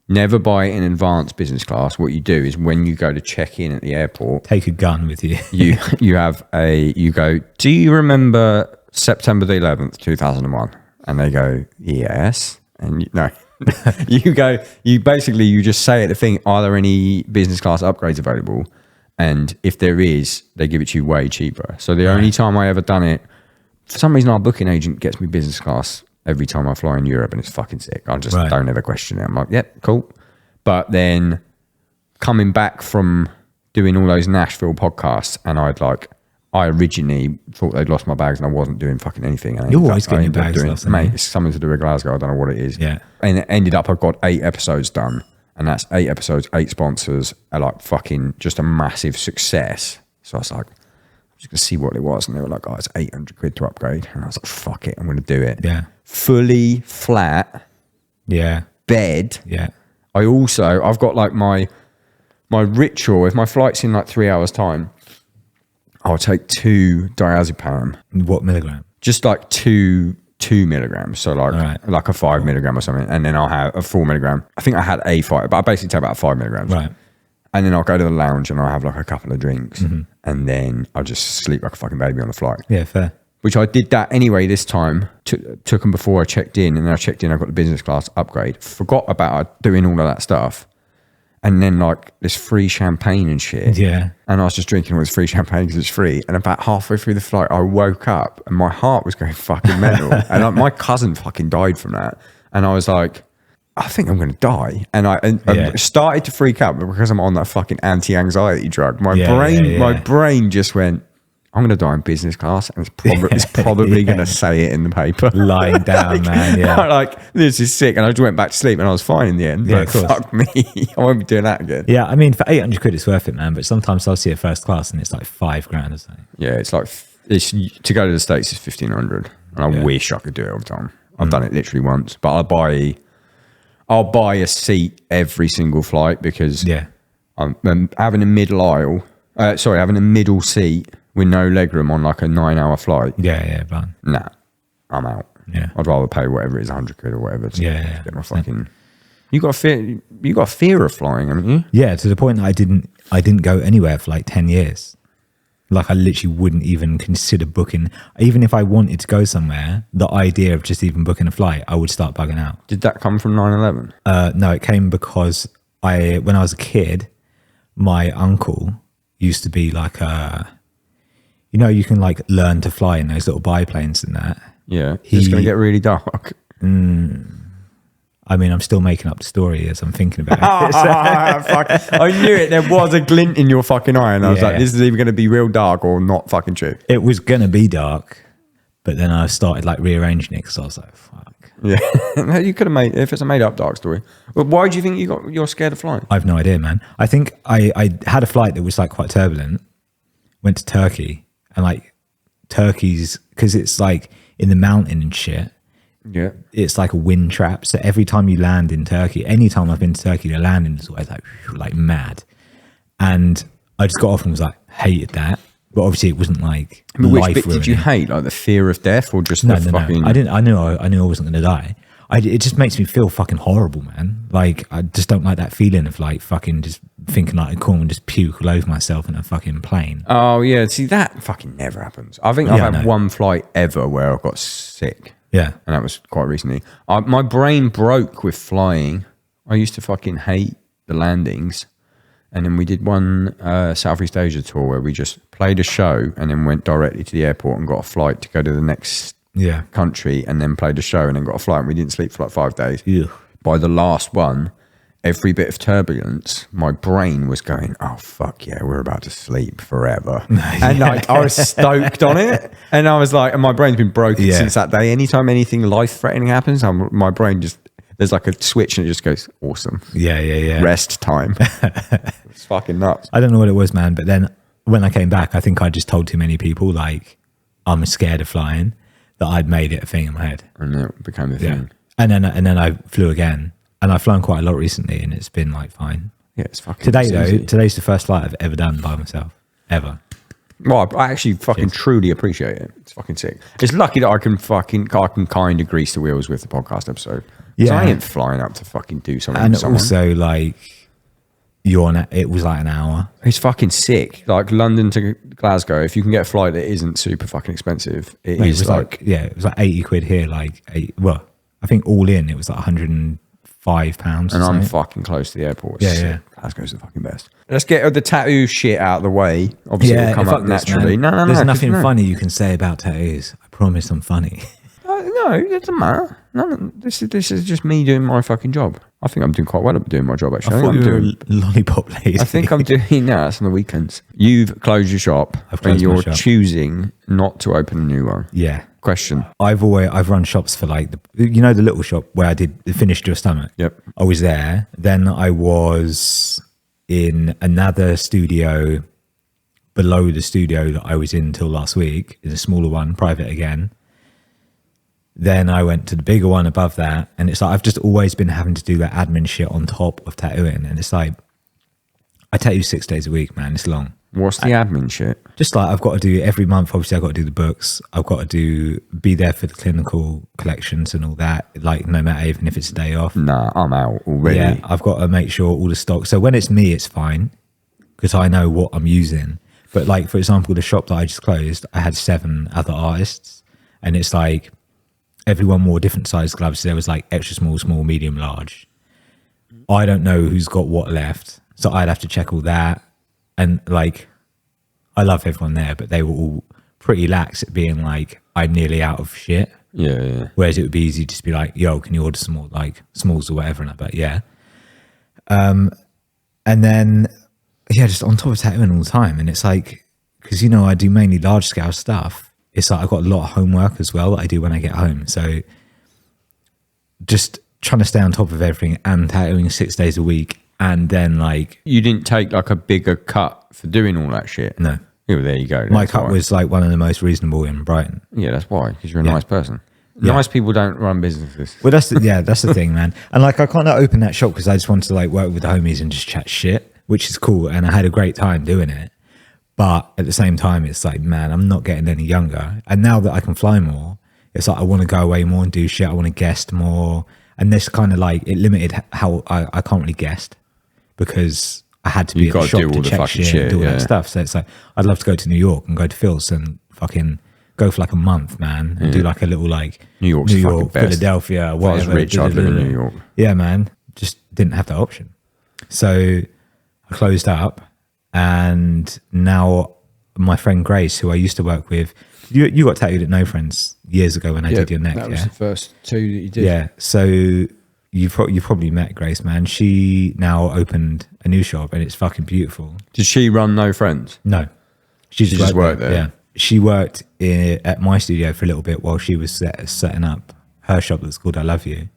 never buy it in advance business class. What you do is when you go to check in at the airport, Take a gun with you. you go, do you remember September the 11th, 2001? And they go, yes. And no. you just say at the thing, are there any business class upgrades available? And if there is, they give it to you way cheaper. So the only time I ever done it, for some reason our booking agent gets me business class every time I fly in Europe, and it's fucking sick. I just don't ever question it. I'm like, yep, cool. But then coming back from doing all those Nashville podcasts, and I originally thought they'd lost my bags and I wasn't doing fucking anything. And You're always getting your bags lost, mate, it's something to do with Glasgow. I don't know what it is. Yeah. And it ended up, I've got 8 episodes done. And that's 8 episodes, 8 sponsors, are like fucking just a massive success. So I was like, I'm just going to see what it was. And they were like, oh, it's 800 quid to upgrade. And I was like, fuck it, I'm going to do it. Yeah. Fully flat Yeah. bed. Yeah. I've got like my ritual. If my flight's in like 3 hours time, I'll take 2 diazepam. What milligram? Just like 2 milligrams. So like a 5 milligram or something. And then I'll have a 4 milligram. I think I had a 5, but I basically take about 5 milligrams. Right. And then I'll go to the lounge and I'll have like a couple of drinks. And then I'll just sleep like a fucking baby on the flight. Yeah, fair. Which I did that anyway this time. Took them before I checked in. And then I checked in, I got the business class upgrade. Forgot about doing all of that stuff. And then like this free champagne and shit. Yeah. And I was just drinking all this free champagne because it's free. And about halfway through the flight, I woke up and my heart was going fucking mental. And like, my cousin fucking died from that. And I was like, I think I'm going to die. And I started to freak out, but because I'm on that fucking anti-anxiety drug, my brain just went, I'm going to die in business class, and it's probably going to say it in the paper. Lying down, man. Yeah. Like, this is sick. And I just went back to sleep and I was fine in the end. Yeah, but of course. fuck me. I won't be doing that again. Yeah, I mean, for 800 quid, it's worth it, man. But sometimes I'll see a first class and it's like 5 grand or something. Yeah, it's like, to go to the States is 1,500. And I wish I could do it all the time. I've done it literally once. But I'll buy a seat every single flight because I'm having a having a middle seat with no legroom on like a 9-hour flight. Yeah, fun. Nah, I'm out. Yeah. I'd rather pay whatever it is, 100 quid or whatever. To get my 100%. fucking. You got a fear of flying, haven't you? Yeah, to the point that I didn't go anywhere for like 10 years. Like I literally wouldn't even consider booking. Even if I wanted to go somewhere, the idea of just even booking a flight, I would start bugging out. Did that come from 9/11? No, it came because when I was a kid, my uncle used to be like you can like learn to fly in those little biplanes and that. Yeah, it's going to get really dark. I mean, I'm still making up the story as I'm thinking about it. Fuck. I knew it. There was a glint in your fucking eye, and I was like, "This is either going to be real dark or not fucking true." It was going to be dark, but then I started like rearranging it because I was like, "Fuck." Yeah, you could have made if it's a made-up dark story. But why do you think you're scared of flying? I have no idea, man. I think I had a flight that was like quite turbulent. Went to Turkey, and like Turkey's because it's like in the mountain and shit. Yeah, it's like a wind trap. So every time you land in Turkey, anytime I've been to Turkey, the landing is always like mad. And I just got off and was like, hated that. But obviously it wasn't like which bit did you hate? Like the fear of death or just the fucking... No. I knew I wasn't going to die. It just makes me feel fucking horrible, man. Like I just don't like that feeling of like fucking just thinking like I could and just puke all over myself in a fucking plane. Oh yeah, see that fucking never happens. I think I've had one flight ever where I got sick. Yeah. And that was quite recently. My brain broke with flying. I used to fucking hate the landings. And then we did one Southeast Asia tour where we just played a show and then went directly to the airport and got a flight to go to the next country and then played a show and then got a flight. And we didn't sleep for like 5 days. Yeah. By the last one, every bit of turbulence, my brain was going, oh, fuck yeah, we're about to sleep forever. And like, I was stoked on it. And I was like, and my brain's been broken since that day. Anytime anything life-threatening happens, my brain just, there's like a switch and it just goes, awesome. Yeah. Rest time. It's fucking nuts. I don't know what it was, man. But then when I came back, I think I just told too many people, like, I'm scared of flying. that I'd made it a thing in my head. And it became a Yeah. thing. And then I flew again, and I've flown quite a lot recently, and it's been like fine. Yeah, it's fucking Today easy. though, today's the first flight I've ever done by myself, ever. Well, I actually fucking truly appreciate it. It's fucking sick. It's lucky that I can kind of grease the wheels with the podcast episode. 'Cause Yeah. I ain't flying up to fucking do something And with someone. also, like, it was like an hour. It's fucking sick. Like London to Glasgow, if you can get a flight that isn't super fucking expensive, it Mate, is it was like, it was like 80 quid here. Well, I think all in it was like £105. and or I'm something. fucking close to the airport. Yeah, It's sick. yeah. Glasgow's the fucking best. Let's get the tattoo shit out of the way. Obviously, it'll come fuck up this, naturally. man. No, There's 'cause nothing no. funny you can say about tattoos. I promise I'm funny. No, it doesn't matter. No, this is just me doing my fucking job. I think I'm doing quite well at doing my job, actually. I I thought think you I'm were doing. a lollipop lady. I think I'm doing that's on the weekends. You've closed your shop, I've closed and my you're shop. choosing not to open a new one. Yeah. Question. I've run shops for like the little shop where I did Finished Your Stomach. Yep. I was there. Then I was in another studio below the studio that I was in till last week, in a smaller one, private again. Then I went to the bigger one above that, and it's like I've just always been having to do that admin shit on top of tattooing, and it's like I tattoo 6 days a week, man. It's long. What's the admin shit? Just like I've got to do every month. Obviously, I've got to do the books. I've got to be there for the clinical collections and all that. Like no matter even if it's a day off. Nah, I'm out already. Yeah, I've got to make sure all the stock. So when it's me, it's fine because I know what I'm using. But like for example, the shop that I just closed, I had 7 other artists, and it's like everyone wore different size gloves. There was like extra small, small, medium, large. I don't know who's got what left, so I'd have to check all that. And like, I love everyone there, but they were all pretty lax at being like, I'm nearly out of shit. Yeah. Whereas it would be easy to just be like, yo, can you order some more like smalls or whatever? And I'm like, yeah. And then, yeah, just on top of tattooing all the time. And it's like, because, I do mainly large scale stuff. It's like I've got a lot of homework as well that I do when I get home. So just trying to stay on top of everything and tattooing 6 days a week. And then like, You didn't take like a bigger cut for doing all that shit. no, Yeah, well, there you go. my That's cut why. was like one of the most reasonable in Brighton. Yeah, that's why. Because you're a Yeah. nice person. Yeah. Nice people don't run businesses. Well, that's the thing, man. And like, I kind of opened that shop because I just wanted to like work with the homies and just chat shit, which is cool. And I had a great time doing it. But at the same time, it's like, man, I'm not getting any younger. And now that I can fly more, it's like I want to go away more and do shit. I want to guest more. And this kind of like, it limited how I can't really guest because I had to be You've at got the to shop do all to the check fucking shit and shit, do all yeah. that stuff. So it's like, I'd love to go to New York and go to Phil's and fucking go for like a month, man, and do like a little like New York's fucking best. Philadelphia, If I was whatever. rich, I'd live in New York. Yeah, man, just didn't have that option. So I closed up, and now my friend Grace, who I used to work with, you got tattooed at No Friends years ago when I did your neck. That was Yeah, the first 2 that you did. yeah. So you probably met Grace, man. She now opened a new shop, and it's fucking beautiful. Did she run No Friends? No, she just worked there? Yeah, she worked at my studio for a little bit while she was setting up her shop that's called I Love You.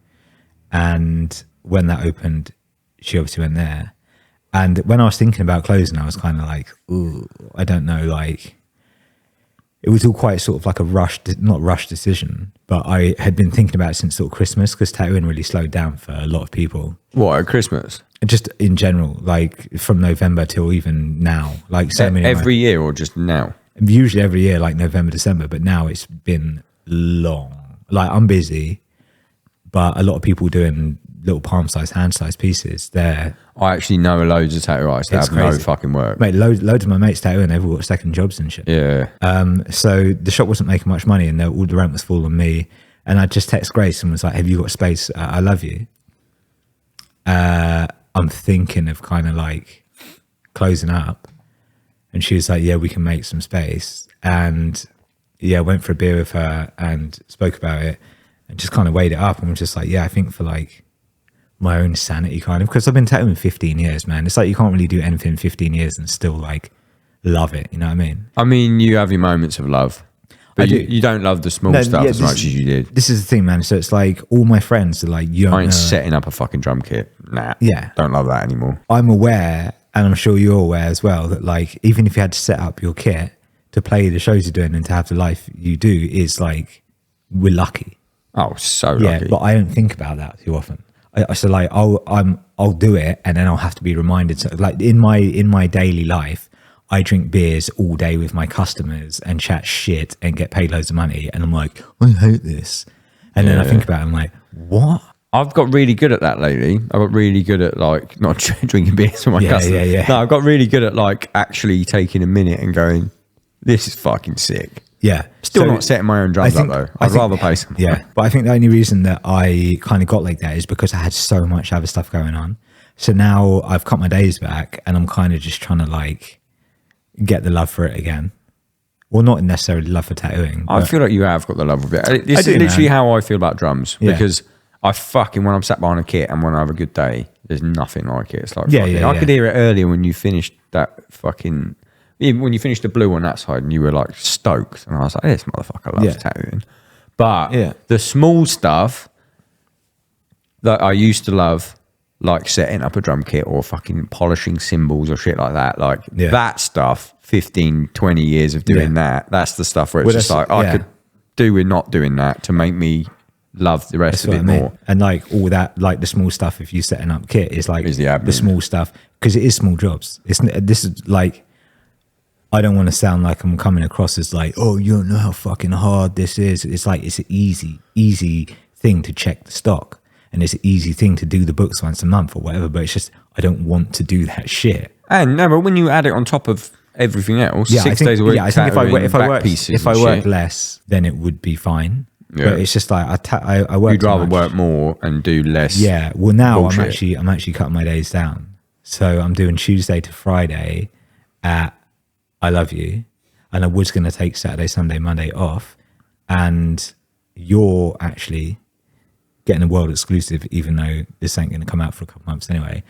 And when that opened, she obviously went there. And when I was thinking about closing, I was kind of like, ooh, I don't know, like, it was all quite sort of like a not rushed decision, but I had been thinking about it since sort of Christmas because tattooing really slowed down for a lot of people. What, at Christmas? Just in general, like from November till even now, like so many. Every year or just now? Usually every year, like November, December, but now it's been long. Like I'm busy, but a lot of people doing little palm size, hand size pieces. I actually know loads of tattoo artists that It's have no crazy. fucking work. Mate, loads of my mates tattooing, they've all got second jobs and shit. Yeah. So the shop wasn't making much money, and all the rent was falling on me. And I just text Grace and was like, "Have you got space? I love you." I'm thinking of kind of like closing up, and she was like, "Yeah, we can make some space." And yeah, went for a beer with her and spoke about it, and just kind of weighed it up, and was just like, "Yeah, I think for like my own sanity, kind of, because I've been tattooing 15 years, man. It's like you can't really do anything 15 years and still like love it. You know what I mean?" I mean, you have your moments of love, but I do. you don't love the small No, stuff yeah, as much as you did. This is the thing, man. So it's like all my friends are like, "You I don't ain't know." setting up a fucking drum kit. Nah. Yeah. Don't love that anymore. I'm aware, and I'm sure you're aware as well, that like even if you had to set up your kit to play the shows you're doing and to have the life you do is like we're lucky. Oh, so Yeah, lucky. but I don't think about that too often. So like I'll do it, and then I'll have to be reminded. So like in my daily life, I drink beers all day with my customers and chat shit and get paid loads of money, and I'm like, I hate this. And then I think about it, I'm like, what? I've got really good at that lately. I got really good at like not drinking beers with my customers. Yeah. No, I've got really good at like actually taking a minute and going, this is fucking sick. Yeah. Still So not setting my own drums up though. I'd rather play some. Yeah. But I think the only reason that I kind of got like that is because I had so much other stuff going on. So now I've cut my days back and I'm kind of just trying to like get the love for it again. Well, not necessarily love for tattooing. I feel like you have got the love of it. This is literally how I feel about drums because I fucking, when I'm sat behind a kit and when I have a good day, there's nothing like it. It's like, I could hear it earlier when you finished that fucking, even when you finished the blue on that side and you were like stoked. And I was like, this motherfucker loves tattooing. But the small stuff that I used to love, like setting up a drum kit or fucking polishing cymbals or shit like that, like that stuff, 15, 20 years of doing that's the stuff where it's just like, I could do with not doing that to make me love the rest of it more. And like all that, like the small stuff, if you're setting up kit, is like the small stuff, because it is small jobs. This is like, I don't want to sound like I'm coming across as like, oh, you don't know how fucking hard this is. It's like, it's an easy thing to check the stock. And it's an easy thing to do the books once a month or whatever, but it's just, I don't want to do that shit. And no, but when you add it on top of everything else, 6 days a week, I think if I work shit, less, then it would be fine. Yeah. But it's just like I work. You'd rather work more and do less. Yeah. Well, now bullshit. I'm actually cutting my days down. So I'm doing Tuesday to Friday at I Love You, and I was going to take Saturday, Sunday, Monday off, and you're actually getting a world exclusive, even though this ain't going to come out for a couple months anyway.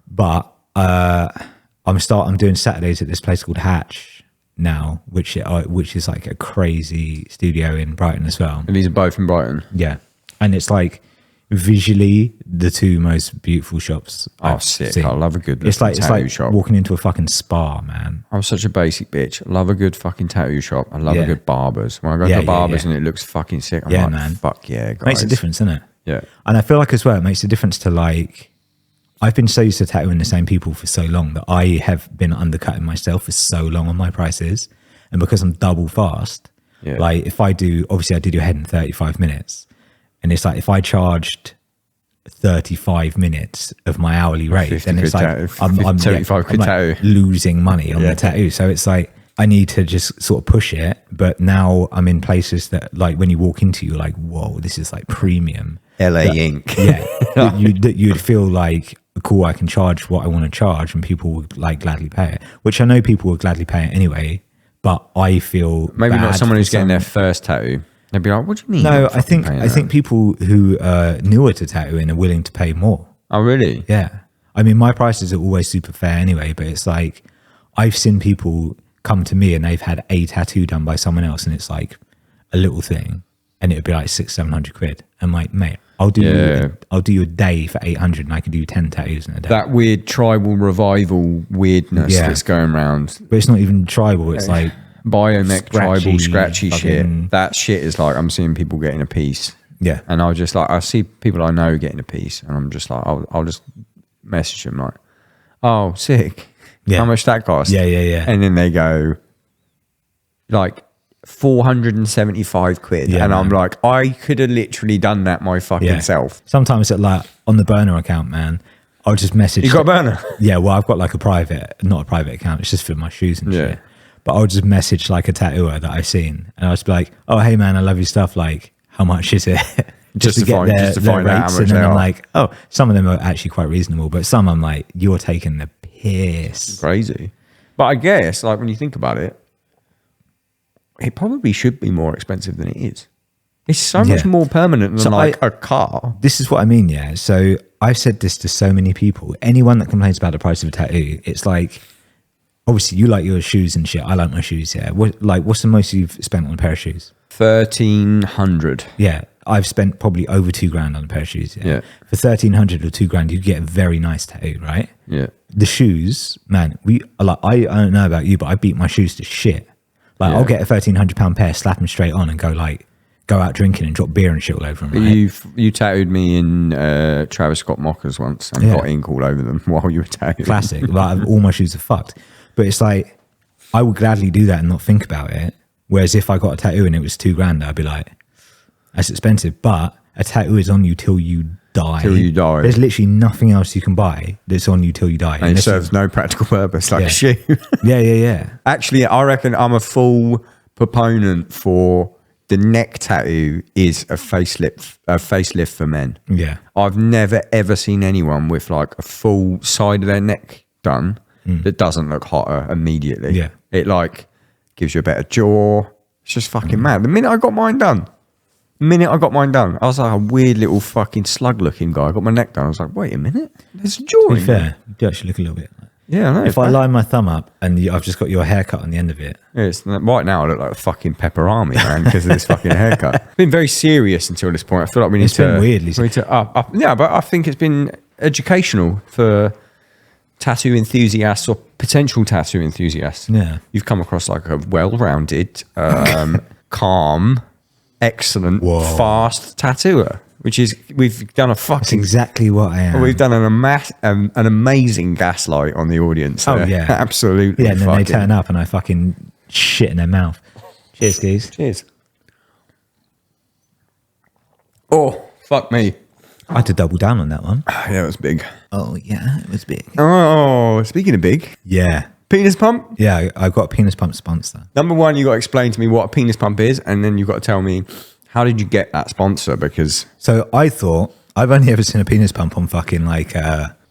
But I'm doing Saturdays at this place called Hatch now, which is like a crazy studio in Brighton as well. And these are both in Brighton. Yeah, and it's like visually the two most beautiful shops. Oh, sick! Seen. I love a good tattoo shop. Walking into a fucking spa, man. I'm such a basic bitch. I love a good fucking tattoo shop. I love a good barbers. When I go to the barbers and it looks fucking sick, I'm like, man, fuck yeah, guys. Makes a difference, doesn't it? Yeah. And I feel like as well, it makes a difference to like, I've been so used to tattooing the same people for so long that I have been undercutting myself for so long on my prices. And because I'm double fast, like if I do, obviously I did your head in 35 minutes. And it's like, if I charged 35 minutes of my hourly rate, then it's like, I'm like losing money on the tattoo. So it's like, I need to just sort of push it. But now I'm in places that like, when you walk into, you're like, whoa, this is like premium. LA Ink. Yeah. You'd feel like, cool, I can charge what I want to charge and people would like gladly pay it, which I know people would gladly pay it anyway. But I feel maybe not someone who's getting their first tattoo. They'd be like, what do you mean? No, I think people who are newer to tattooing are willing to pay more. Oh, really? Yeah. I mean, my prices are always super fair anyway, but it's like, I've seen people come to me and they've had a tattoo done by someone else and it's like a little thing and it'd be like 600-700 quid. I'm like, mate, I'll do you a day for 800 and I can do 10 tattoos in a day. That weird tribal revival weirdness that's going around. But it's not even tribal, it's like biomech tribal scratchy shit. That shit is like, I'm seeing people getting a piece. Yeah. And I just like, I see people I know getting a piece and I'm just like, I'll just message them like, oh, sick. Yeah. How much that cost? Yeah. And then they go like 475 quid. Yeah, and man. I'm like, I could have literally done that my fucking self. Sometimes at like on the burner account, man, I'll just message. You got a burner? Yeah, well, I've got like not a private account. It's just for my shoes and shit. But I'll just message like a tattooer that I've seen, and I'll just be like, "Oh, hey man, I love your stuff. Like, how much is it?" just to find out how much and then I'm like, "Oh, some of them are actually quite reasonable, but some I'm like, you're taking the piss." Crazy. But I guess like when you think about it, it probably should be more expensive than it is. It's so much more permanent than a car. This is what I mean, yeah. So I've said this to so many people. Anyone that complains about the price of a tattoo, it's like, obviously you like your shoes and shit. I like my shoes, yeah. What's the most you've spent on a pair of shoes? 1,300. Yeah. I've spent probably over $2,000 on a pair of shoes. Yeah. For 1,300 or $2,000, you get a very nice tattoo, right? Yeah. The shoes, man, I don't know about you, but I beat my shoes to shit. Like I'll get a £1,300 pair, slap them straight on and go go out drinking and drop beer and shit all over them. Right? You tattooed me in Travis Scott mockers once and got ink all over them while you were tattooing. Classic. Like, all my shoes are fucked. But it's like, I would gladly do that and not think about it. Whereas if I got a tattoo and it was $2,000, I'd be like, that's expensive. But a tattoo is on you till you die. Till you die. There's literally nothing else you can buy that's on you till you die. And it serves no practical purpose, like a shoe. Yeah. Actually, I reckon I'm a full proponent for the neck tattoo is a facelift for men. Yeah. I've never ever seen anyone with like a full side of their neck done that doesn't look hotter immediately. Yeah. It like gives you a better jaw. It's just fucking mad. The minute I got mine done, I was like a weird little fucking slug looking guy. I got my neck done. I was like, wait a minute, there's a jaw To be in there. fair, you do actually look a little bit. Yeah, I know. If I line my thumb up and I've just got your haircut on the end of it. It's right now I look like a fucking Pepper Army, man, because of this fucking haircut. It's been very serious until this point. I feel like we need It's been weirdly we need to up. Yeah, but I think it's been educational for tattoo enthusiasts or potential tattoo enthusiasts. Yeah. You've come across like a well-rounded, calm, excellent, fast tattooer, which is we've done a That's fucking. exactly what I am. We've done an amazing gaslight on the audience. Oh, there. yeah. Absolutely. Yeah, and then they fucking- turn up and I fucking shit in their mouth. Cheers, geez. Cheers. Oh, fuck me. I had to double down on that one. Yeah, it was big. Oh, yeah, it was big. Oh, speaking of big, Yeah. penis pump. Yeah, I've got a penis pump sponsor. Number one, you got to explain to me what a penis pump is, and then you've got to tell me how did you get that sponsor? Because So I thought, I've only ever seen a penis pump on fucking like,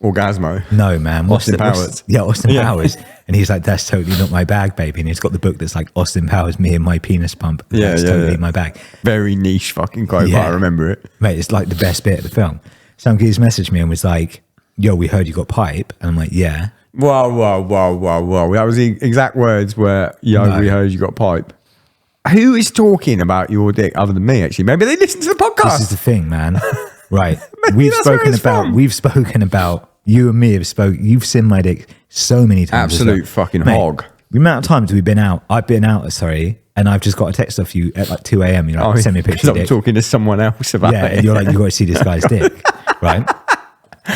Orgasmo. no, man. Austin Powers. Austin Yeah. Powers. And he's like, that's totally not my bag, baby. And he's got the book that's like, Austin Powers, me and my penis pump. Yeah, That's yeah, totally yeah. my bag. Very niche fucking quote, but Yeah. I remember it. Mate, it's like the best bit of the film. Some kids messaged me and was like, yo, we heard you got pipe. And I'm like, yeah. Whoa. That was the exact words where, No. we heard you got pipe. Who is talking about your dick other than me, actually? Maybe they listen to the podcast. This is the thing, man. Right. Maybe that's where it's from. We've spoken about, you and me have spoken, you've seen my dick so many times. Absolute fucking hog. The amount of times I've been out, and I've just got a text off you at like 2 a.m. You're like, send me a picture of I'm your dick. talking to someone else about Yeah, it. and you're like, you got to see this guy's dick, right?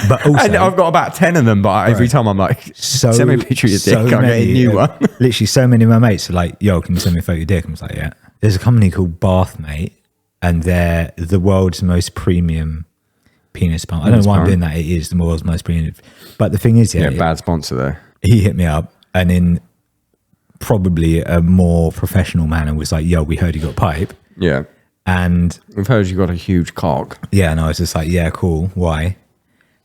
But also, And I've got about 10 of them, but every time I'm like, so send me a picture of your dick, so I'll get a many, new one. Literally, so many of my mates are like, yo, can you send me a photo of your dick? I was like, yeah. There's a company called Bathmate, and they're the world's most premium penis pump. I don't know why I'm doing that. It is the world's most premium. But the thing is, Yeah, bad sponsor there. he hit me up, and in probably a more professional manner was like, yo, we heard you got pipe. Yeah. And We've heard you got a huge cock. yeah, and I was just like, yeah, cool. Why?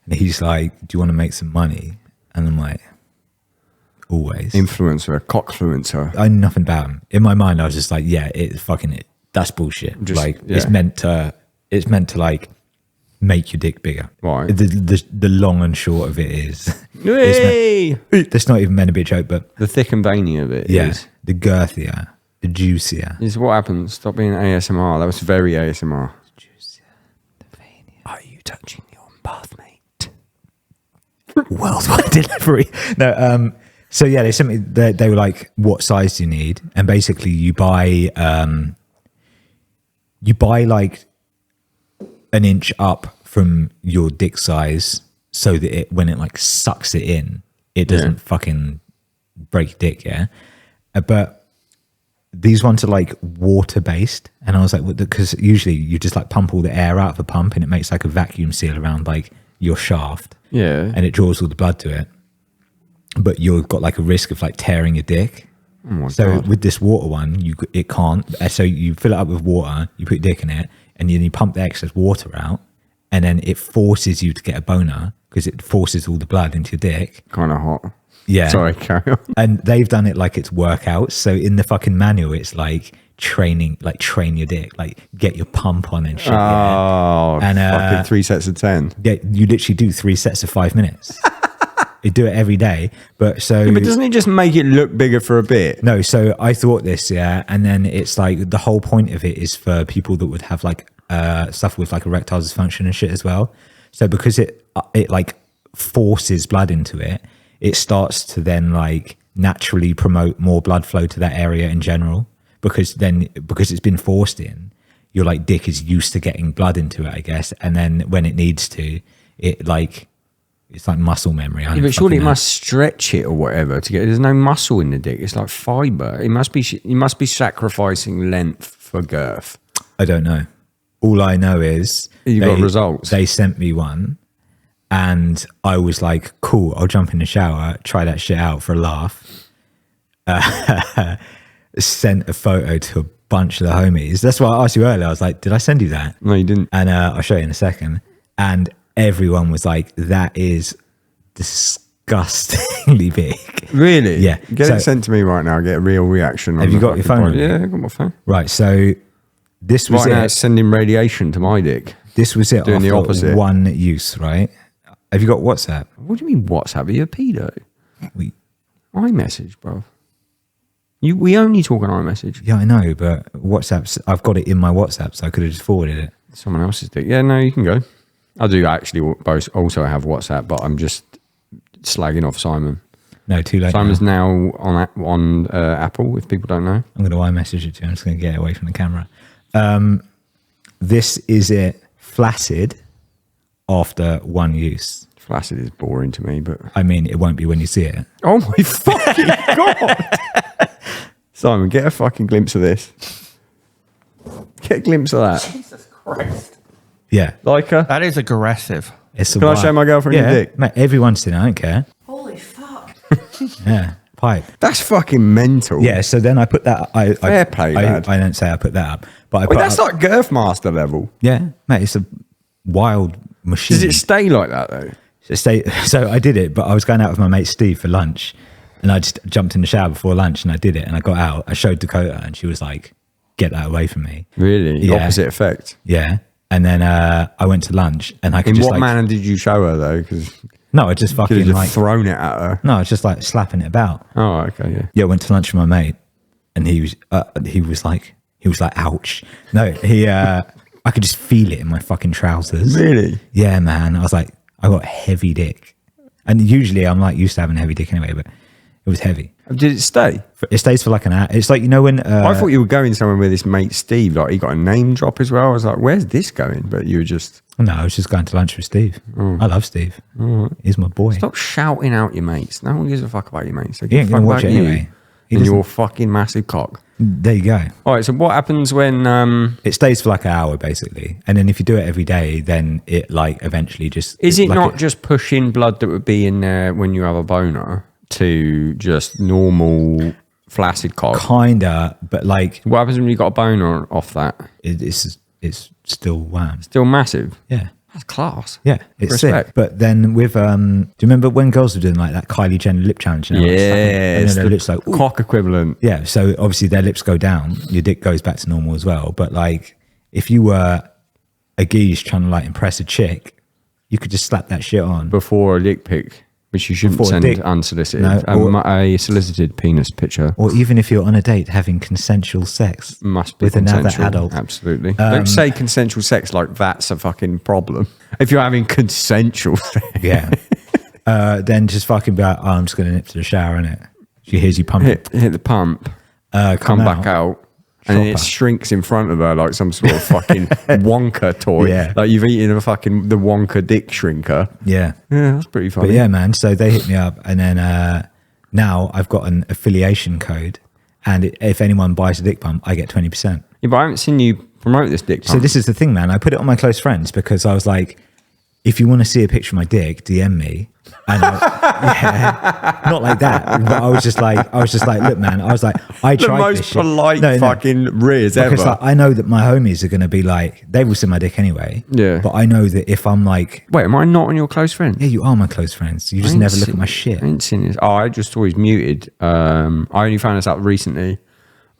And he's like, do you want to make some money? And I'm like, always. Influencer, cockfluencer. I knew nothing about him. In my mind, I was just like, yeah, it's fucking it. That's bullshit. Just- like yeah. it's meant to like make your dick bigger. Right. The long and short of it is, Hey! that's not even meant to be a joke, but The thick and veiny of it yeah, is the girthier, the juicier. is what happens. Stop being ASMR. That was very ASMR. The veinier. Are you touching your bathmate? Worldwide delivery. No, so yeah, they sent me. They were like, "What size do you need?" And basically, you buy like an inch up from your dick size, so that when it like sucks it in, it doesn't fucking break your dick. Yeah, but these ones are like water based, and I was like, because usually you just like pump all the air out of the pump, and it makes like a vacuum seal around like your shaft. Yeah. And it draws all the blood to it, but you've got like a risk of like tearing your dick. Oh my So God. with this water one, it can't. So you fill it up with water, you put your dick in it, and then you pump the excess water out, and then it forces you to get a boner because it forces all the blood into your dick. Kind of hot. Yeah. Sorry, carry on. And they've done it like it's workouts. So in the fucking manual, it's like training, like train your dick, like get your pump on and shit. yeah. Oh, And, fucking 3 sets of 10. Yeah, you literally do 3 sets of 5 minutes. You do it every day. But so But doesn't it just make it look bigger for a bit? no, so I thought this, yeah, and then it's like the whole point of it is for people that would have like stuff with like erectile dysfunction and shit as well. So because it like forces blood into it, it starts to then like naturally promote more blood flow to that area in general because it's been forced in. your like dick is used to getting blood into it, I guess. And then when it needs to, it like, it's like muscle memory. Yeah, but surely it must stretch it or whatever to get. There's no muscle in the dick. It's like fiber. It must be. You must be sacrificing length for girth. I don't know. All I know is You got results. They sent me one, and I was like, "Cool, I'll jump in the shower, try that shit out for a laugh." Sent a photo to a bunch of the homies. That's why I asked you earlier. I was like, "Did I send you that?" No, you didn't. And I'll show you in a second. And everyone was like, "That is disgustingly big." Really? Yeah. Get So- it sent to me right now. Get a real reaction. Have you got your phone on you? Yeah, I got my phone. Right. So this was Right now, it. it's sending radiation to my dick. This was it. doing the after opposite. one use. Right. Have you got WhatsApp? What do you mean WhatsApp? Are you a pedo? We, iMessage, bro. We only talk on iMessage. yeah, I know, but WhatsApp's. I've got it in my WhatsApp, so I could have just forwarded it. Someone else's dick. Yeah, no, you can go. I do actually both also have WhatsApp, but I'm just slagging off Simon. No, too late. Simon's now. now on Apple, if people don't know. I'm going to iMessage it to you. I'm just going to get away from the camera. This is it. Flaccid after one use. Flaccid is boring to me, but... I mean, it won't be when you see it. Oh my fucking God! Simon, get a fucking glimpse of this. Get a glimpse of that. Jesus Christ. Yeah. Like her? That is aggressive. It's a Can I wild- show my girlfriend your dick? Mate, everyone's seen it. I don't care. Holy fuck. Yeah. Pipe. That's fucking mental. Yeah, so then I put that. Fair play, lad. I don't say I put that up, but I Wait, put that's up, like Girth Master level. yeah, mate, it's a wild machine. Does it stay like that though? So I did it, but I was going out with my mate Steve for lunch, and I just jumped in the shower before lunch, and I did it, and I got out. I showed Dakota, and she was like, "Get that away from me." Really? Yeah. Opposite effect. Yeah, and then I went to lunch, and I could In just what like, manner did you show her though? Because no, I just could have fucking just like, thrown it at her. no, I was just like slapping it about. Oh, okay, yeah. Yeah, I went to lunch with my mate, and he was like, ouch. No, I could just feel it in my fucking trousers. Really? Yeah, man. I was like, I got heavy dick, and usually I'm like used to having heavy dick anyway, but it was heavy. Did it stay? It stays for like an hour. It's like, you know when I thought you were going somewhere with this mate Steve. Like he got a name drop as well. I was like, "Where's this going?" But you were just no, I was just going to lunch with Steve. I love Steve. He's my boy. stop shouting out your mates. No one gives a fuck about your mates. They He ain't give a gonna fuck watch about it you anyway. He and doesn't- your fucking massive cock. There you go. All right. So what happens when? It stays for like an hour basically, and then if you do it every day, then it like eventually just Is it like not just pushing blood that would be in there when you have a boner to just normal flaccid cock? kinda, but like What happens when you got a boner off that? it's still wham. Still massive. Yeah. That's class. Yeah, it's Respect. sick. But then with, do you remember when girls were doing like that Kylie Jenner lip challenge? You know, like, Yeah, and it's then the their lips like, ooh. cock equivalent. Yeah, so obviously their lips go down, your dick goes back to normal as well. But like, if you were a geese trying to like impress a chick, you could just slap that shit on. Before a dick pic, which you shouldn't Before a send dick. unsolicited. No, A solicited penis picture Or even if you're on a date having consensual sex must be with consensual. another adult. Absolutely. Don't say consensual sex like that's a fucking problem. If you're having consensual sex. Yeah. Then just fucking be like, oh, I'm just going to nip to the shower, innit? She hears you pumping. hit the pump, come back out, and then it Chopper. shrinks in front of her like some sort of fucking Wonka toy. Yeah. Like you've eaten the Wonka dick shrinker. Yeah. Yeah, that's pretty funny. But yeah, man. So they hit me up, and then now I've got an affiliation code, and if anyone buys a dick pump, I get 20%. Yeah, but I haven't seen you promote this dick pump. So this is the thing, man. I put it on my close friends because I was like, if you want to see a picture of my dick, DM me. And yeah, not like that. But I was just like, look, man. I was like, I the tried most this shit. polite No, fucking riz ever. Because like, I know that my homies are going to be like, they will see my dick anyway. Yeah. But I know that if I'm like, Wait, am I not on your close friend? yeah, you are my close friends. You just I ain't never look at seen- my shit. I ain't seen this. Oh, I just always muted. I only found this out recently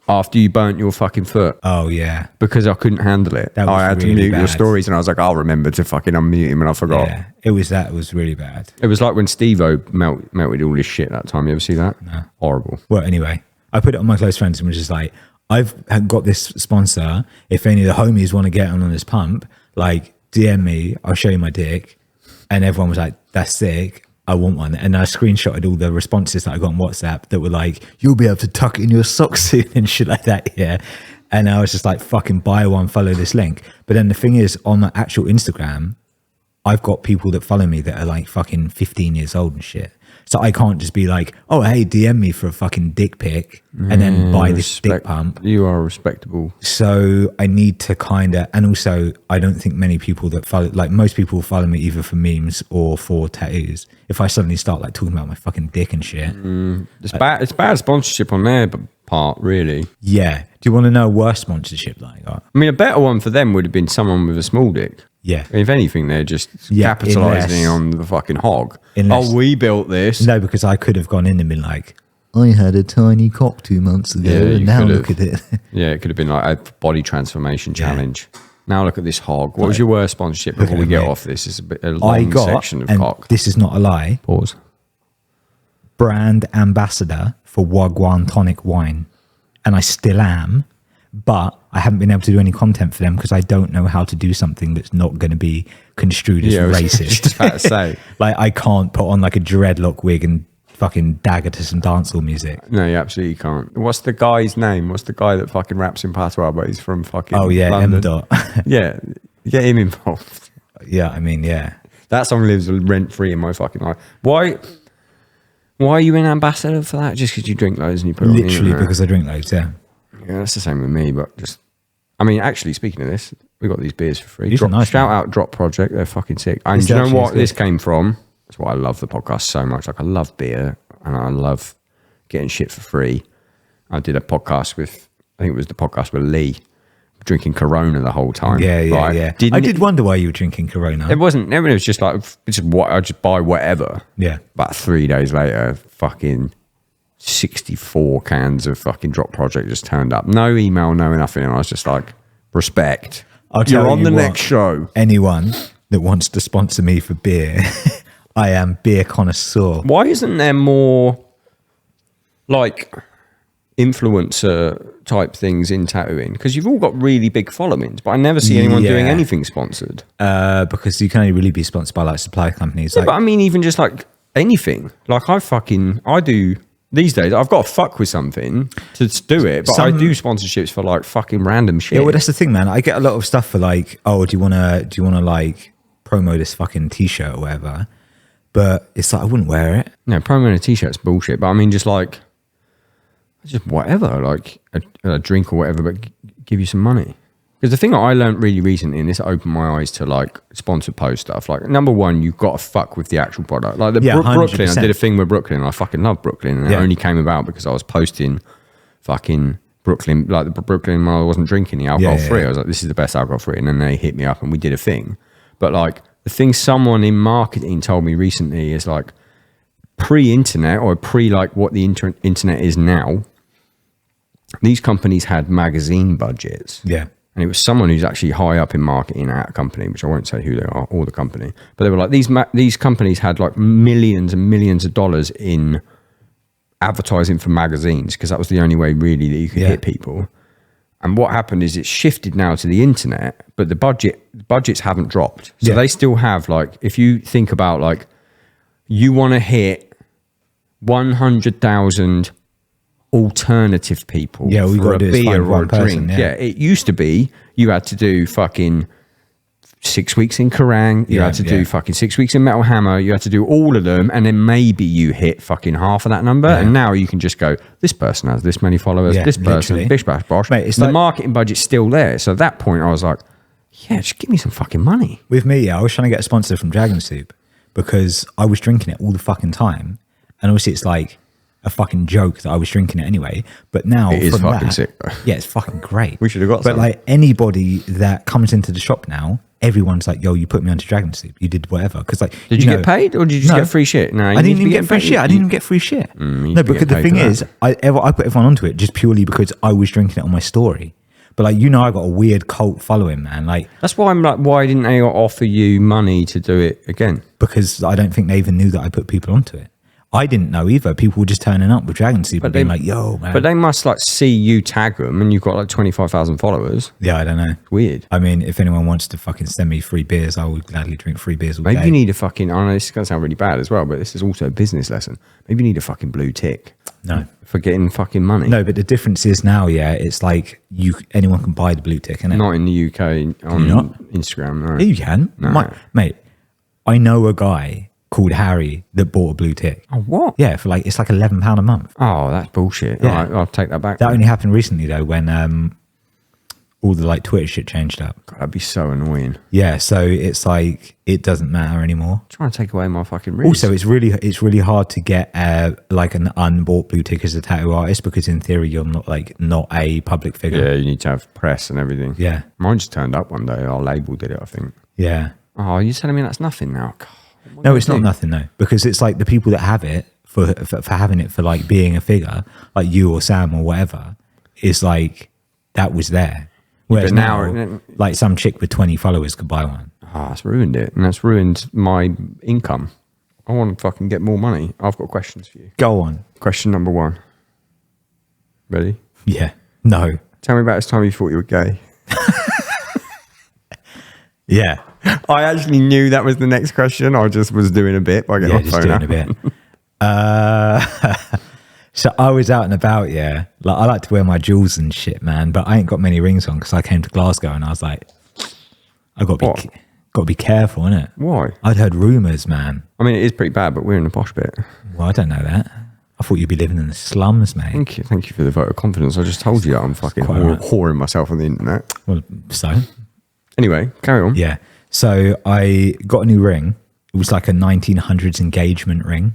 after you burnt your fucking foot Oh yeah. because I couldn't handle it. That was I had to really mute your bad. stories and I was like, I'll remember to fucking unmute him and I forgot. Yeah. It was really bad. It was like when Steve-O melted all his shit that time. You ever see that? No. Horrible. Well, anyway, I put it on my close friends and was just like, I've got this sponsor. If any of the homies want to get on this pump, like DM me, I'll show you my dick. And everyone was like, that's sick. I want one. And I screenshotted all the responses that I got on WhatsApp that were like, you'll be able to tuck it in your socks soon and shit like that. Yeah. And I was just like, fucking buy one, follow this link. But then the thing is, on the actual Instagram, I've got people that follow me that are like fucking 15 years old and shit. So I can't just be like, oh, hey, DM me for a fucking dick pic and then buy this dick pump. You are respectable. So I need to kind of, and also I don't think many people that follow, like most people follow me either for memes or for tattoos. If I suddenly start like talking about my fucking dick and shit. It's bad sponsorship on their part, really. Yeah. Do you want to know a worse sponsorship that I got? I mean, a better one for them would have been someone with a small dick. Yeah. If anything, they're just capitalizing on the fucking hog. We built this. No, because I could have gone in and been like, I had a tiny cock 2 months ago, and now look at it. Yeah, it could have been like a body transformation challenge. Now look at this hog. What was your worst sponsorship before we get off this? It's a long section of cock. This is not a lie. Pause. Brand ambassador for Wagwan tonic wine. And I still am. But I haven't been able to do any content for them because I don't know how to do something that's not going to be construed as racist. Just about to say. Like, I can't put on like a dreadlock wig and fucking dagger to some dancehall music. No, you absolutely can't. What's the guy's name? What's the guy that fucking raps in patois, but he's from fucking London? M-Dot. Yeah, get him involved. Yeah, I mean, yeah. That song lives rent-free in my fucking life. Why are you an ambassador for that? Just because you drink loads and you put it on the Literally internet? because I drink loads, yeah. Yeah, that's the same with me, but just... I mean, actually, speaking of this, we got these beers for free. These are nice, shout man. out Drop Project. They're fucking sick. And do you know what this came from? That's why I love the podcast so much. Like, I love beer and I love getting shit for free. I did a podcast with... I think it was the podcast with Lee, drinking Corona the whole time. Yeah. I did wonder why you were drinking Corona. It wasn't... It was just like... I just buy whatever. Yeah. About 3 days later, fucking... 64 cans of fucking Drop Project just turned up. No email, no nothing. And I was just like, respect. You're on the next show. Anyone that wants to sponsor me for beer, I am beer connoisseur. Why isn't there more like influencer type things in tattooing? Because you've all got really big followings, but I never see anyone doing anything sponsored. Because you can only really be sponsored by like supply companies. Yeah, but I mean, even just like anything. Like I do... These days, I've got to fuck with something to do it, but I do sponsorships for like fucking random shit. Yeah, well, that's the thing, man. I get a lot of stuff for like, oh, do you wanna like promo this fucking t-shirt or whatever? But it's like I wouldn't wear it. No, promo a t-shirt's bullshit. But I mean, just whatever, like a drink or whatever, but give you some money. Because the thing that I learned really recently, and this opened my eyes to like sponsored post stuff. Like, number one, you've got to fuck with the actual product. Like Brooklyn, I did a thing with Brooklyn, and I fucking love Brooklyn, and it only came about because I was posting fucking Brooklyn, like the Brooklyn when I wasn't drinking the alcohol free. I was like, this is the best alcohol free, and then they hit me up and we did a thing. But like the thing someone in marketing told me recently is like pre-internet or pre like what the internet is now. These companies had magazine budgets. Yeah. And it was someone who's actually high up in marketing at a company, which I won't say who they are or the company. But they were like, these companies had like millions and millions of dollars in advertising for magazines because that was the only way really that you could hit people. And what happened is it shifted now to the internet, but the budgets haven't dropped. So they still have like, if you think about like, you want to hit 100,000 alternative people for a beer or a drink. Yeah, it used to be you had to do fucking 6 weeks in Kerrang, you had to do fucking 6 weeks in Metal Hammer, you had to do all of them, and then maybe you hit fucking half of that number. And now you can just go, this person has this many followers, this person, bish bash bosh. Mate, the marketing budget's still there. So at that point I was like, yeah, just give me some fucking money. With me, I was trying to get a sponsor from Dragon Soup because I was drinking it all the fucking time. And obviously it's like a fucking joke that I was drinking it anyway, but now it is fucking sick, bro. Yeah, it's fucking great. We should have got but some. Like anybody that comes into the shop now, everyone's like, yo, you put me onto Dragon Soup, you did whatever. Because like, did you get paid or did you just get free shit? No, I didn't even get free shit. I didn't even get free shit. No, because the thing is, I put everyone onto it just purely because I was drinking it on my story. But like, I got a weird cult following, man. Like, that's why I'm like, why didn't they offer you money to do it again? Because I don't think they even knew that I put people onto it. I didn't know either. People were just turning up with dragon soup and being like, yo, man. But they must like see you tag them and you've got like 25,000 followers. Yeah, I don't know. Weird. I mean, if anyone wants to fucking send me free beers, I would gladly drink free beers all Maybe day. you need a fucking, I know this is going to sound really bad as well, but this is also a business lesson. Maybe you need a fucking blue tick. No. For getting fucking money. No, but the difference is now, yeah, it's like anyone can buy the blue tick, innit? Not in the UK on Instagram, no. You can. No. Mate, I know a guy called Harry that bought a blue tick. Oh, what? Yeah, for like, it's like £11 a month. Oh, that's bullshit. Yeah. All right, I'll take that back. That only happened recently though, when all the like Twitter shit changed up. God, that'd be so annoying. Yeah, so it's like it doesn't matter anymore. Trying to take away my fucking ribs. Also, it's really hard to get like an unbought blue tick as a tattoo artist, because in theory you're not a public figure. Yeah, you need to have press and everything. Yeah. Mine just turned up one day. Our label did it, I think. Yeah. Oh, you're telling me that's nothing now? God, No, it's not nothing though, because it's like the people that have it for having it for like being a figure, like you or Sam or whatever, is like that was there. Whereas But now, like some chick with 20 followers could buy one. Ah, it's ruined it. And that's ruined my income. I want to fucking get more money. I've got questions for you. Go on. Question number 1. Ready? Yeah. No. Tell me about this time you thought you were gay. Yeah. I actually knew that was the next question. I just was doing a bit by getting Yeah, my just phone doing out. a bit. So I was out and about, yeah. Like I like to wear my jewels and shit, man, but I ain't got many rings on because I came to Glasgow and I was like, I got to be careful, innit? Why? I'd heard rumours, man. I mean, it is pretty bad, but we're in the posh bit. Well, I don't know that. I thought you'd be living in the slums, mate. Thank you for the vote of confidence. I just told you that I'm fucking quite right. whoring myself on the internet. Well, so Anyway, carry on. yeah. So I got a new ring. It was like a 1900s engagement ring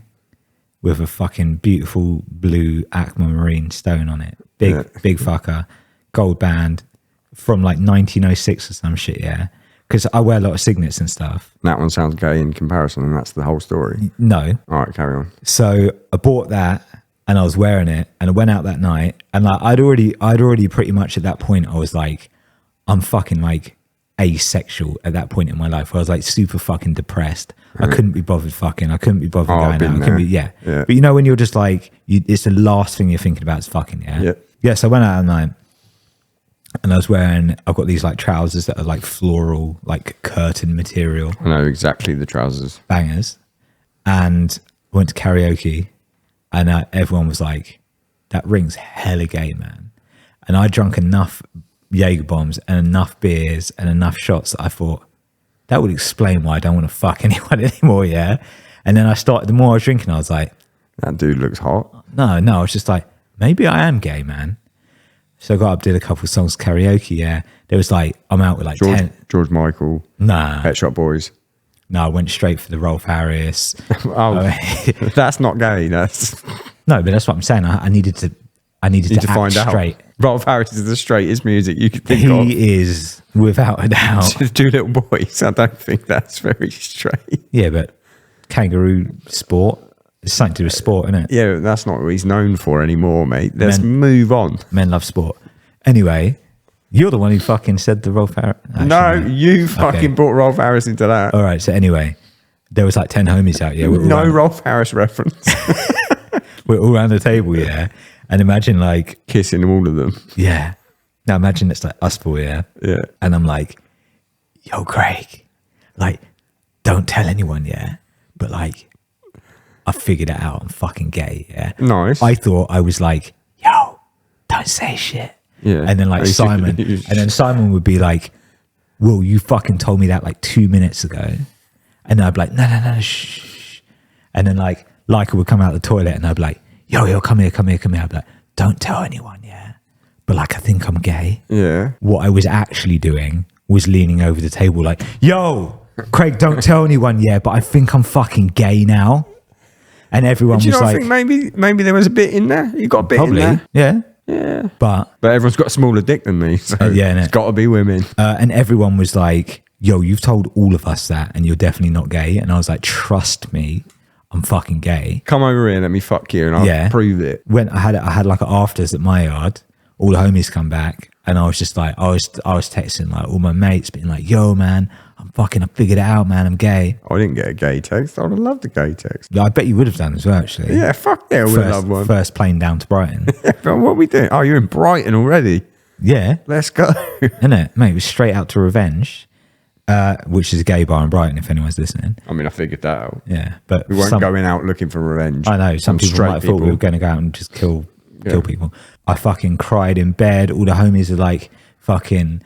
with a fucking beautiful blue aquamarine stone on it. Big fucker, gold band from like 1906 or some shit, yeah. Because I wear a lot of signets and stuff. That one sounds gay in comparison, and that's the whole story. No. All right, carry on. So I bought that and I was wearing it and I went out that night and like I'd already pretty much at that point I was like, I'm fucking like asexual at that point in my life where I was like super fucking depressed. I couldn't be bothered fucking. I couldn't be bothered going I've out. been I couldn't be, there. yeah. But you know when you're just like, it's the last thing you're thinking about is fucking, yeah? Yeah. Yeah, so I went out at night and I've got these like trousers that are like floral, like curtain material. I know exactly the trousers. Bangers. And I went to karaoke and everyone was like, that ring's hella gay, man. And I drank enough Jaeger bombs and enough beers and enough shots that I thought, that would explain why I don't want to fuck anyone anymore, yeah? And then the more I was drinking, I was like, That dude looks hot. no, I was just like, maybe I am gay, man. So I got up, did a couple of songs karaoke, yeah. There was like, I'm out with like 10. George Michael, Nah. Pet Shop Boys. No, I went straight for the Rolf Harris. Oh, that's not gay. That's No, but that's what I'm saying. I needed to act find straight. out. Rolf Harris is the straightest music you could think of. He is, without a doubt. Two little boys. I don't think that's very straight. Yeah, but kangaroo sport. It's something to do with sport, isn't it? Yeah, that's not what he's known for anymore, mate. Let's move on. Men love sport. Anyway, you're the one who fucking said the Rolf Harris. No, you fucking brought Rolf Harris into that. All right, so anyway, there was like 10 homies out, yeah. No Rolf Harris reference. We're all around the table, yeah. And imagine like, Kissing all of them. yeah. Now imagine it's like us four, yeah. Yeah. And I'm like, yo, Craig, like, don't tell anyone, yeah. But like, I figured it out. I'm fucking gay, yeah. Nice. I thought I was like, yo, don't say shit. Yeah. And then like Simon would be like, well, you fucking told me that like 2 minutes ago. And I'd be like, no, shh. And then like Leica would come out of the toilet and I'd be like, yo, come here. I'd be like, don't tell anyone, yeah. But like, I think I'm gay. Yeah. What I was actually doing was leaning over the table like, yo, Craig, don't tell anyone, yeah, but I think I'm fucking gay now. And everyone Do you was not like, think maybe there was a bit in there? You got a bit probably, in there? yeah. Yeah. But everyone's got a smaller dick than me, so yeah, it's innit? got to be women. And everyone was like, yo, you've told all of us that and you're definitely not gay. And I was like, trust me, I'm fucking gay. Come over here and let me fuck you and I'll prove it. When I had like an afters at my yard, all the homies come back and I was just like, I was texting like all my mates being like, yo man, I'm fucking, I figured it out, man. I'm gay. I didn't get a gay text. I would have loved a gay text. I bet you would have done as well, actually. Yeah, fuck yeah, I would have loved one. First plane down to Brighton. But what are we doing? Oh, you're in Brighton already. Yeah. Let's go. Innit? Mate, it was straight out to Revenge, which is a gay bar in Brighton, if anyone's listening. I mean, I figured that out. Yeah. But We weren't going out looking for revenge. I know. Some people straight might have thought we were going to go out and just kill Yeah. people. I fucking cried in bed. All the homies are like fucking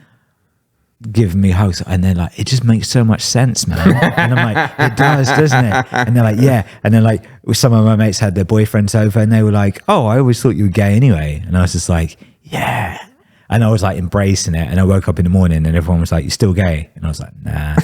giving me hugs. And they're like, it just makes so much sense, man. And I'm like, it does, doesn't it? And they're like, yeah. And then like some of my mates had their boyfriends over and they were like, oh, I always thought you were gay anyway. And I was just like, yeah. And I was like embracing it. And I woke up in the morning and everyone was like, you're still gay? And I was like, nah.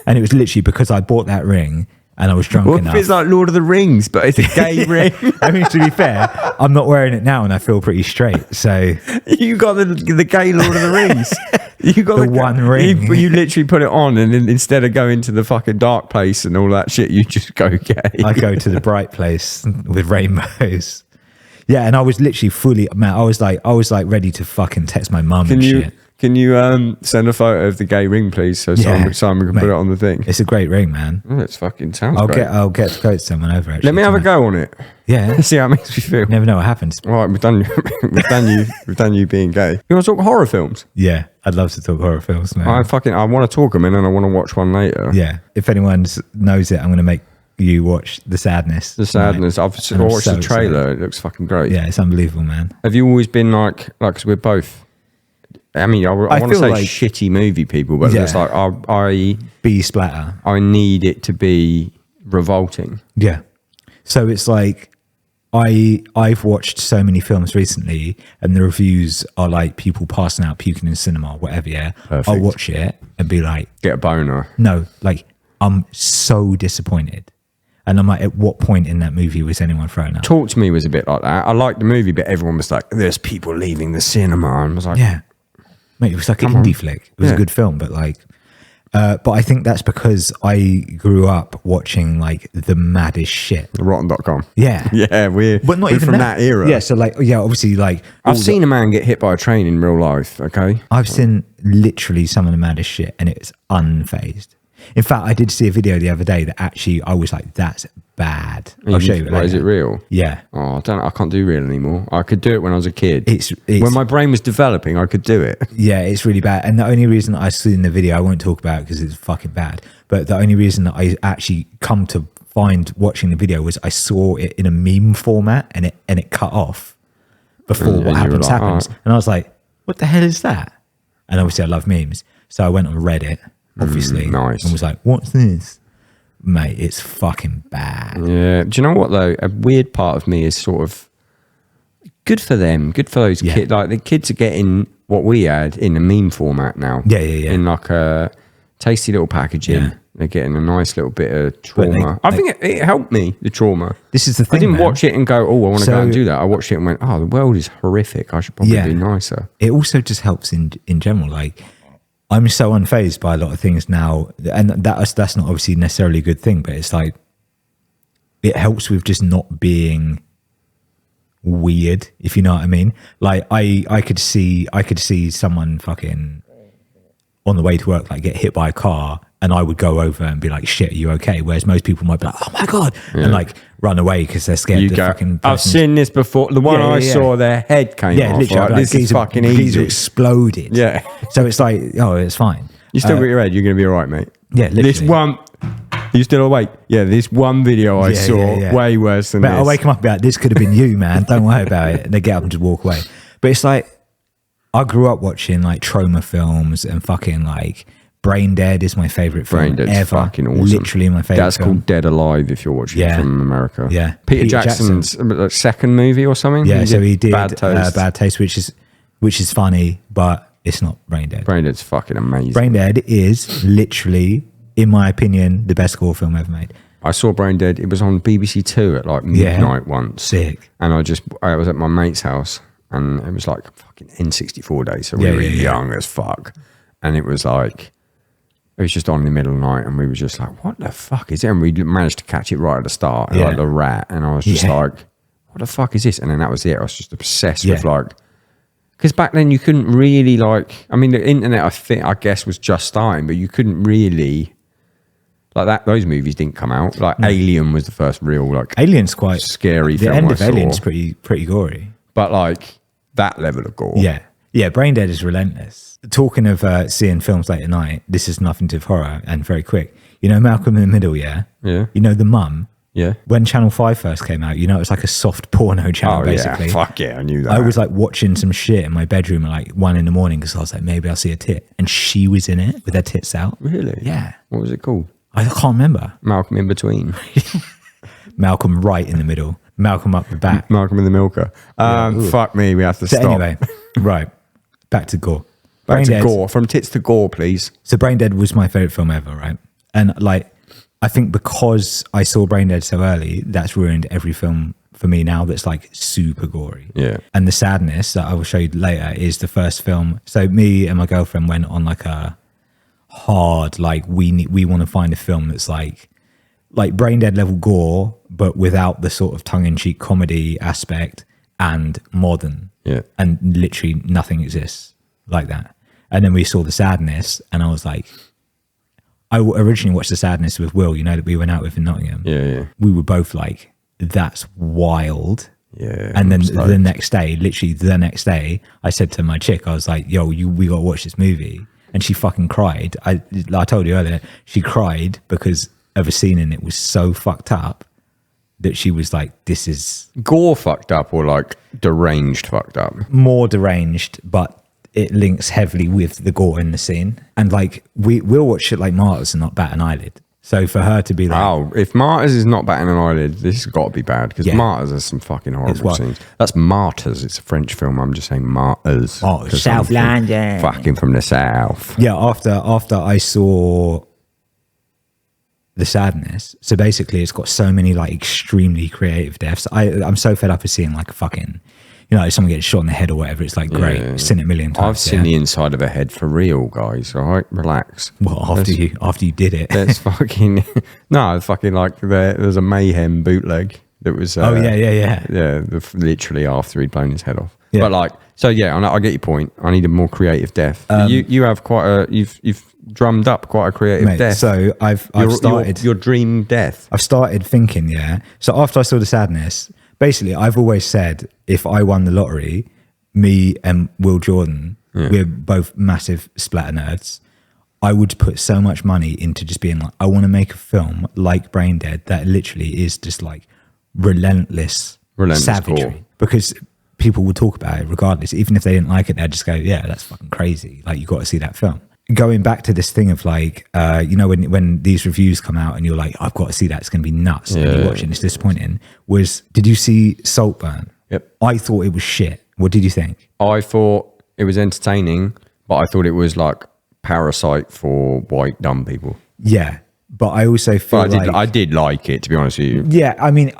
And it was literally because I bought that ring and I was drunk What enough. if it's like Lord of the Rings, but it's a gay ring? I mean, to be fair, I'm not wearing it now and I feel pretty straight. So You got the gay Lord of the Rings. You got The one ring. You literally put it on, and then instead of going to the fucking dark place and all that shit, you just go gay. I go to the bright place with rainbows. Yeah, and I was literally fully, man, I was like ready to fucking text my mum and shit. Can you send a photo of the gay ring, please, so Simon can mate, put it on the thing? It's a great ring, man. Oh, it's fucking sounds I'll great. get to go to someone over. Actually, Let me have a go on it. Yeah, See how it makes me feel. never know what happens. All right, we've done you being gay. You want to talk horror films? Yeah, I'd love to talk horror films, man. I want to talk them, and then I want to watch one later. Yeah, if anyone knows it, I'm going to make you watch The Sadness. The Sadness. I've And I'm watched so the trailer. excited. It looks fucking great. Yeah, it's unbelievable, man. Have you always been like, because we're both, I mean, I want to feel say like- shitty movie people, but Yeah. it's like, B Splatter. I need it to be revolting. Yeah. So it's like I've watched so many films recently and the reviews are like people passing out, puking in cinema, whatever, yeah. Perfect. I'll watch it and be like, Get a boner. no, like I'm so disappointed. And I'm like, at what point in that movie was anyone thrown up? Talk to Me was a bit like that. I liked the movie, but everyone was like, there's people leaving the cinema. And I was like, Yeah. Mate, it was like an indie flick. It was a good film, but like, but I think that's because I grew up watching like the maddest shit. Rotten.com. Yeah. Yeah, we're even from that era. Yeah, so like, yeah, obviously, like I've seen a man get hit by a train in real life, okay? I've seen literally some of the maddest shit, and it's unfazed. In fact, I did see a video the other day that actually I was like, "That's bad." I'll show you. It Like, is later. it real? Yeah, Oh, I can't do real anymore. I could do it when I was a kid. it's when my brain was developing, I could do it. yeah, it's really bad. And the only reason I seen the video, I won't talk about it because it's fucking bad. But the only reason that I actually come to find watching the video was I saw it in a meme format, and it cut off before And what you were happens like, happens. "Oh." And I was like, "What the hell is that?" And obviously, I love memes, so I went on Reddit, obviously, nice. and was like, "What's this?" Mate, it's fucking bad. Yeah. Do you know what though? A weird part of me is sort of good for them. Good for those Yeah. kids. Like the kids are getting what we had in a meme format now. Yeah, yeah, yeah. In like a tasty little packaging. Yeah. They're getting a nice little bit of But trauma. I think it helped me, the trauma. This is the I thing, didn't man. watch it and go, oh, I want to go So- and do that. I watched it and went, oh, the world is horrific. I should probably Yeah. be nicer. It also just helps in general. Like, I'm so unfazed by a lot of things now, and that's not obviously necessarily a good thing, but it's like it helps with just not being weird, if you know what I mean. Like I could see someone fucking on the way to work like get hit by a car, and I would go over and be like, shit, are you okay? Whereas most people might be like, oh my God, and like run away because they're scared. You the go, fucking I've person's- seen this before. The one Yeah, I yeah, yeah. saw, their head came yeah, off. literally, Right? like, This is geezer- fucking geezer easy. exploded. Yeah. So it's like, oh, it's fine. You still got your head. You're going to be all right, mate. Yeah, This literally. one, you still awake? Yeah, this one video I Yeah, saw, yeah, yeah. way worse than But this. I'll wake them up and be like, this could have been you, man. Don't worry about it. And they get up and just walk away. But it's like, I grew up watching like trauma films and fucking like Brain Dead is my favorite film Brain Dead's ever. fucking awesome. Literally my favorite That's film. called Dead Alive if you're watching Yeah. it from America. Yeah. Peter Peter Jackson's second movie or something? Yeah, so he did Bad Taste. Bad Taste, which is funny, but it's not Brain Dead. Brain Dead's fucking amazing. Brain Dead is literally, in my opinion, the best horror film ever made. I saw Brain Dead. It was on BBC Two at like midnight once. Sick. And I was at my mate's house and it was like fucking N64 days. So we Yeah, were yeah, yeah. young as fuck. And it was like, it was just on in the middle of the night and we were just like, what the fuck is it? And we managed to catch it right at the start, Yeah. like the rat. And I was just Yeah. like, what the fuck is this? And then that was it. I was just obsessed with Yeah. like Because back then you couldn't really like. I mean, the internet I guess was just starting, but you couldn't really like that. Those movies didn't come out. Like Alien was the first real like Alien's quite scary. The film end I of saw. Alien's pretty gory. But like that level of gore. Yeah. Brain Dead is relentless. Talking of seeing films late at night, this is nothing to do with horror and very quick. You know Malcolm in the Middle, yeah? Yeah. You know The Mum? Yeah. When Channel 5 first came out, it was like a soft porno channel, basically. Yeah. Fuck yeah, I knew that. I was like watching some shit in my bedroom at like 1 a.m. because I was like, maybe I'll see a tit. And she was in it with her tits out. Really? Yeah. What was it called? I can't remember. Malcolm in between. Malcolm right in the middle. Malcolm up the back. Malcolm in the Milker. Fuck me, we have to So stop. anyway, right. Back to gore. Back Brain to Dead. gore. From tits to gore, please. So Brain Dead was my favorite film ever, right? And like, I think because I saw Brain Dead so early, that's ruined every film for me now that's like super gory. Yeah. And The Sadness that I will show you later is the first film. So me and my girlfriend went on like a hard, like we want to find a film that's like Brain Dead level gore, but without the sort of tongue-in-cheek comedy aspect and modern. Yeah. And literally nothing exists like that. And then we saw The Sadness and I was like, I originally watched The Sadness with Will, that we went out with in Nottingham. Yeah. We were both like, that's wild. Yeah. And then the next day, I said to my chick, I was like, yo, we got to watch this movie. And she fucking cried. I told you earlier, she cried because of a scene in it was so fucked up that she was like, this is... Gore fucked up or like deranged fucked up? More deranged, but it links heavily with the gore in the scene. And like, we'll watch shit like Martyrs and not bat an eyelid. So for her to be like... Oh, if Martyrs is not batting an eyelid, this has got to be bad because Yeah. Martyrs has some fucking horrible what? scenes. That's Martyrs. It's a French film. I'm just saying Martyrs. Oh, 'cause South I'm London. Fucking from the south. Yeah, after I saw The Sadness, so basically it's got so many like extremely creative deaths. I'm so fed up of seeing like a fucking, someone gets shot in the head or whatever. It's like, great, Yeah. seen it a million times. I've seen the inside of a head for real, guys. All right, relax. Well, after you did it. There's fucking no, fucking like there's a Mayhem bootleg that was. Yeah. Literally after he'd blown his head off. Yeah. But like, so yeah, I get your point. I need a more creative death. You have you've drummed up quite a creative Mate, death. so I've started your dream death. I've started thinking, yeah. So after I saw The Sadness, basically I've always said if I won the lottery, me and Will Jordan, we're both massive Splatter nerds, I would put so much money into just being like, I want to make a film like Brain Dead that literally is just like relentless savagery. Gore. Because people would talk about it regardless. Even if they didn't like it, they'd just go, yeah, that's fucking crazy. Like, you got to see that film. Going back to this thing of like, when these reviews come out and you're like, I've got to see that, it's going to be nuts. And you watch it and it's disappointing. Did you see Saltburn? Yep. I thought it was shit. What did you think? I thought it was entertaining, but I thought it was like Parasite for white dumb people. Yeah. But I also feel I did like it, to be honest with you. Yeah, I mean,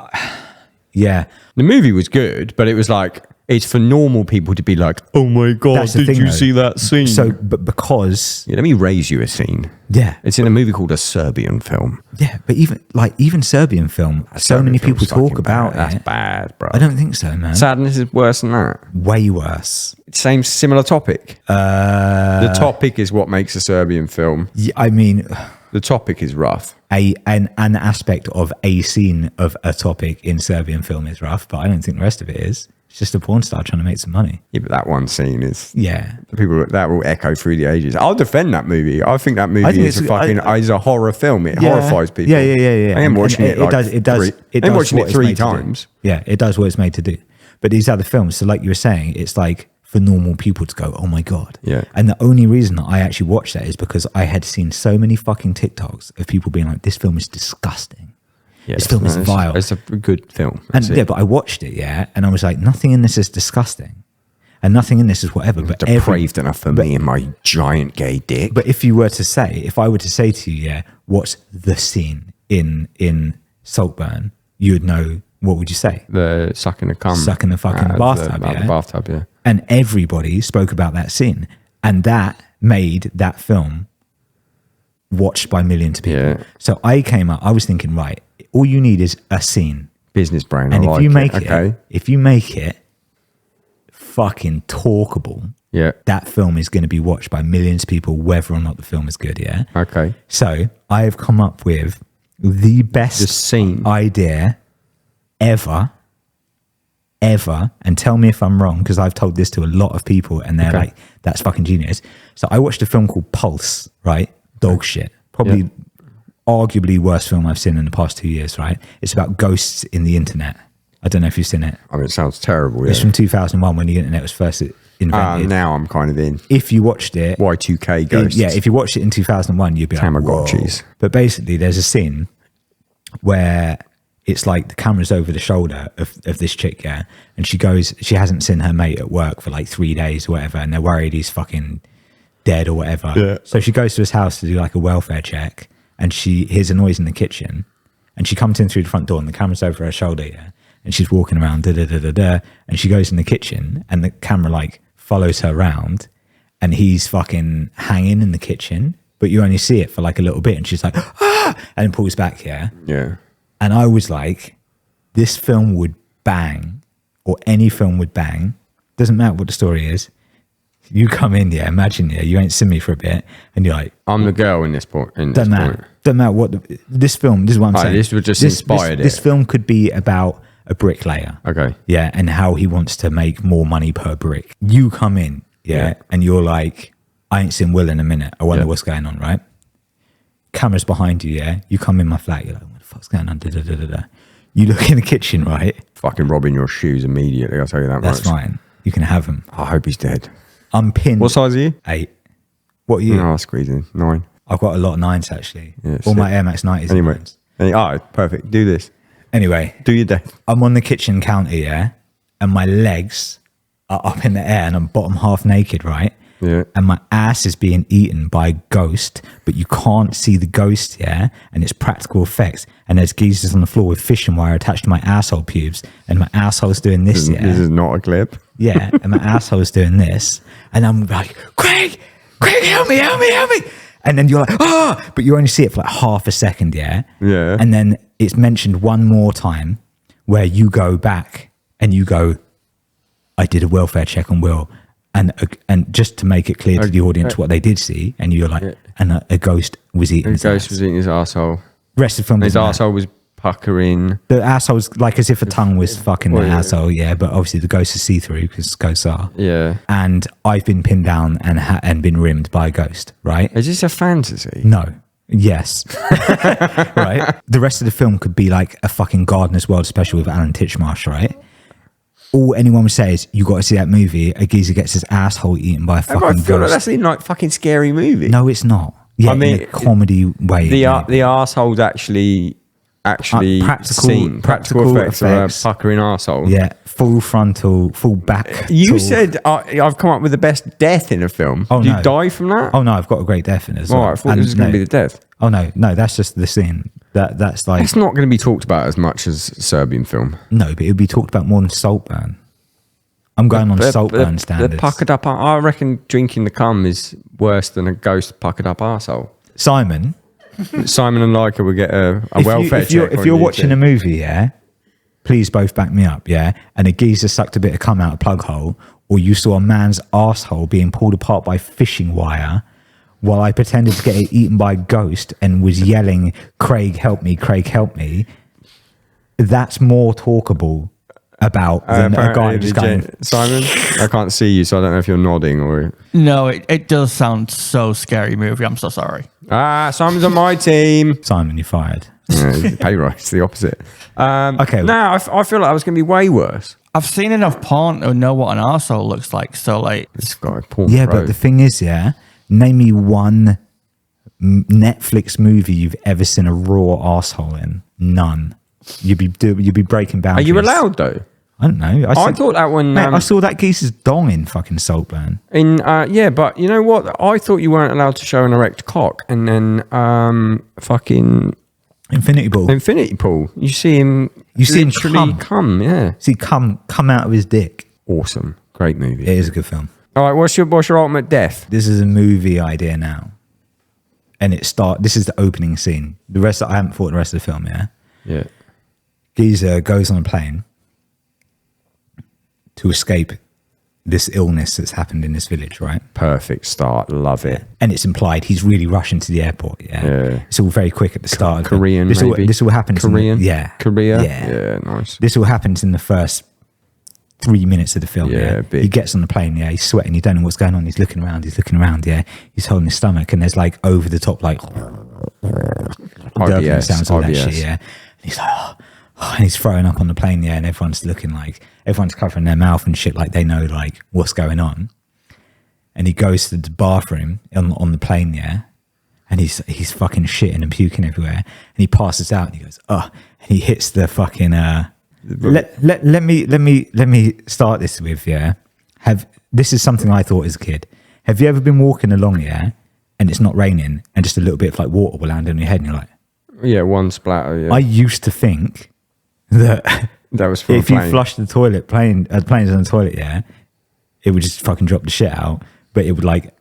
yeah. The movie was good, but it was like, it's for normal people to be like, oh my God, That's the did thing, you though. see that scene? So, but because... Yeah, let me raise you a scene. Yeah. It's in a movie called A Serbian Film. Yeah, but even Serbian film, so Serbian many people film's talk fucking about bad. it. That's bad, bro. I don't think so, man. Sadness is worse than that. Way worse. Same similar topic. The topic is what makes a Serbian film. Yeah, I mean, The topic is rough. an aspect of a scene of a topic in Serbian film is rough, but I don't think the rest of it is. It's just a porn star trying to make some money. Yeah, but that one scene is... Yeah. The people that will echo through the ages. I'll defend that movie. I think that movie is a horror film. It horrifies people. Yeah. I am watching it. I'm watching it 3 times. Yeah, it does what it's made to do. But these other films, so like you were saying, it's like for normal people to go, oh my God. Yeah. And the only reason that I actually watched that is because I had seen so many fucking TikToks of people being like, this film is disgusting. Yeah, this film is vile. It's a good film. But I watched it, and I was like, nothing in this is disgusting. And nothing in this is whatever. But depraved enough for me and my giant gay dick. But if I were to say to you, what's the scene in Saltburn, you would know, what would you say? The sucking the cum. Sucking the fucking bathtub, The bathtub, yeah. And everybody spoke about that scene. And that made that film watched by millions of people. Yeah. So I was thinking, right, all you need is a scene. Business brain. And if if you make it fucking talkable. Yeah. That film is going to be watched by millions of people, whether or not the film is good. Yeah. Okay. So I have come up with the best scene idea ever, and tell me if I'm wrong, because I've told this to a lot of people and they're like, that's fucking genius. So I watched a film called Pulse, right? Dog shit. Probably arguably worst film I've seen in the past 2 years, right? It's about ghosts in the internet. I don't know if you've seen it. I mean, it sounds terrible. Yeah. It's from 2001 when the internet was first invented. Now I'm kind of in. If you watched it, Y2K ghosts. if you watched it in 2001, you'd be like, Tamagotchis. whoa. But basically, there's a scene where it's like the camera's over the shoulder of this chick, yeah, and she hasn't seen her mate at work for like 3 days or whatever, and they're worried he's fucking dead or whatever. Yeah. So she goes to his house to do like a welfare check, and she hears a noise in the kitchen, and she comes in through the front door, and the camera's over her shoulder, yeah, and she's walking around, and she goes in the kitchen, and the camera like follows her around, and he's fucking hanging in the kitchen, but you only see it for like a little bit, and she's like, ah, and then pulls back, yeah. Yeah. And I was like, this film would bang, or any film would bang. Doesn't matter what the story is. You come in, yeah, imagine, yeah, you ain't seen me for a bit, and you're like, I'm the girl in this point. Doesn't matter what this film. This is what I'm saying. This would just inspired it. This film could be about a bricklayer. Okay. Yeah, and how he wants to make more money per brick. You come in, yeah, and you're like, I ain't seen Will in a minute. I wonder what's going on, right? Camera's behind you, yeah. You come in my flat, you're like, what the fuck's going on? You look in the kitchen, right? Fucking robbing your shoes immediately. I'll tell you that That's much. fine. You can have them. I hope he's dead. I'm pinned. What size are you? 8. What are you? No, I'll squeeze in 9. I've got a lot of 9s actually. Yeah, All sick. my Air Max 90s. Anyway. Are 9s. Perfect. Do this. Anyway, Do your death. I'm on the kitchen counter, yeah, and my legs are up in the air and I'm bottom half naked, right? Yeah. And my ass is being eaten by a ghost, but you can't see the ghost, yeah? And it's practical effects. And there's geezers on the floor with fishing wire attached to my asshole pubes. And my asshole's doing this, yeah? This is not a clip. Yeah, and my asshole's doing this. And I'm like, Craig, help me. And then you're like, oh, but you only see it for like half a second, yeah? Yeah. And then it's mentioned one more time where you go back and you go, I did a welfare check on Will. And just to make it clear to the audience what they did see, and you're like, and a ghost was eating his ghost ass. was eating his arsehole. Rest of the film His doesn't matter. arsehole was puckering. The asshole's like as if a tongue was fucking the asshole, yeah. But obviously the ghost is see through because ghosts are. Yeah. And I've been pinned down and been rimmed by a ghost, right? Is this a fantasy? No. Yes. Right. The rest of the film could be like a fucking Gardener's World special with Alan Titchmarsh, right? All anyone would say is, you got to see that movie. A geezer gets his asshole eaten by a fucking I feel like ghost. that's in like fucking scary movie. No, it's not. Yeah, I mean, in a comedy way. The arsehole's actually practical effects of a puckering arsehole. Yeah, full frontal, full back. You said I've come up with the best death in a film. Oh, Did no. you die from that? Oh no, I've got a great death in it as well. I thought this was going to be the death. Oh no, that's just the scene. That's like It's not going to be talked about as much as Serbian film. no, but it would be talked about more than Saltburn. I'm going on Saltburn standards. The puckered up. I reckon drinking the cum is worse than a ghost puckered up arsehole. Simon, Simon and Leica would get a welfare check. If you're watching a movie, yeah, please both back me up, yeah. And a geezer sucked a bit of cum out of plug hole, or you saw a man's arsehole being pulled apart by fishing wire, while I pretended to get it eaten by a ghost and was yelling, "Craig, help me! Craig, help me!" That's more talkable about than a guy just going. Simon, I can't see you, so I don't know if you're nodding or. No, it does sound so scary movie. I'm so sorry. Simon's on my team. Simon, you're fired. Pay rise, the opposite. Okay. No, I feel like I was going to be way worse. I've seen enough porn to know what an arsehole looks like. So like, This guy, porn Yeah, pro. but the thing is, yeah, name me one Netflix movie you've ever seen a raw arsehole in. None. You'd be breaking Are boundaries. you allowed though? I don't know. I thought that when Mate, I saw that geeze's dong in fucking Saltburn. yeah, but you know what? I thought you weren't allowed to show an erect cock, and then fucking Infinity Ball. Infinity Pool. You see him. You see him literally come. Yeah, See, come out of his dick. awesome, great movie. It is a good film. All right, what's your ultimate death? This is a movie idea now, and this is the opening scene. The rest I haven't thought the rest of the film. Yeah, Yeah, geezer goes on a plane to escape this illness that's happened in this village, right? Perfect start. Love it. And it's implied he's really rushing to the airport. Yeah. It's all very quick at the start. Korean, this maybe. This all happens. Korean? Yeah. Korea? Yeah. Nice. This all happens in the first 3 minutes of the film. Yeah, big. He gets on the plane. Yeah. He's sweating. You don't know what's going on. He's looking around. Yeah. He's holding his stomach, and there's like over the top, like gurgling sounds of that shit. Yeah. And he's like, oh, and he's throwing up on the plane. Yeah. And everyone's looking like, everyone's covering their mouth and shit, like they know like what's going on. And he goes to the bathroom on the plane, yeah, and he's fucking shitting and puking everywhere, and he passes out, and he goes, oh, and he hits the fucking let me start this with, yeah. This is something I thought as a kid. Have you ever been walking along, yeah, and it's not raining, and just a little bit of like water will land on your head, and you're like, yeah, one splatter. Yeah, I used to think that was from if you flush the toilet, planes on the toilet, yeah, it would just fucking drop the shit out. But it would like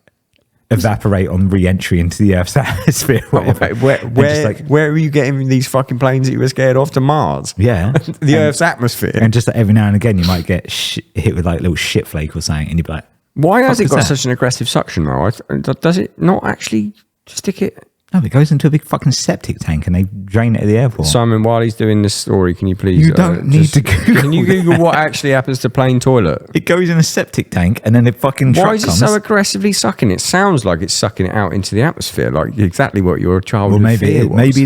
evaporate on re-entry into the Earth's atmosphere. Okay, where are you getting these fucking planes that you were scared of to Mars? Yeah. The Earth's atmosphere. And just every now and again, you might get hit with like little shit flake or something, and you'd be like, why has it got such an aggressive suction though? Does it not actually stick it? No, it goes into a big fucking septic tank and they drain it at the airport. Simon, while he's doing this story, can you please... You don't need to Google. Can you Google what actually happens to plain toilet? It goes in a septic tank and then the fucking truck comes. Why is it so aggressively sucking? It sounds like it's sucking it out into the atmosphere, like exactly what your childhood fear was. Maybe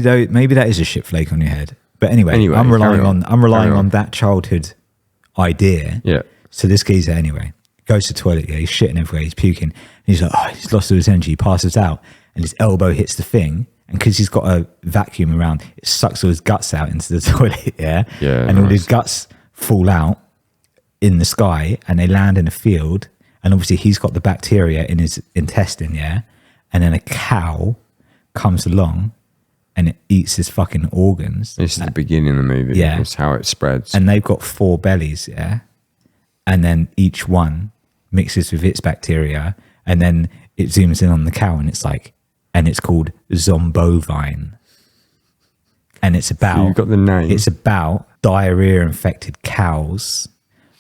that is a shit flake on your head. But anyway I'm relying on that childhood idea. Yeah. So this geezer anyway goes to the toilet, yeah, he's shitting everywhere, he's puking, and he's like, oh, he's lost all his energy, he passes out, and his elbow hits the thing, and because he's got a vacuum around, it sucks all his guts out into the toilet, yeah? Yeah. And all his guts fall out in the sky, and they land in a field, and obviously he's got the bacteria in his intestine, yeah? And then a cow comes along, and it eats his fucking organs. This is the beginning of the movie. Yeah. It's how it spreads. And they've got 4 bellies, yeah? And then each one mixes with its bacteria, and then it zooms in on the cow, and it's like, and it's called Zombovine. And it's about... So you've got the name. It's about diarrhea-infected cows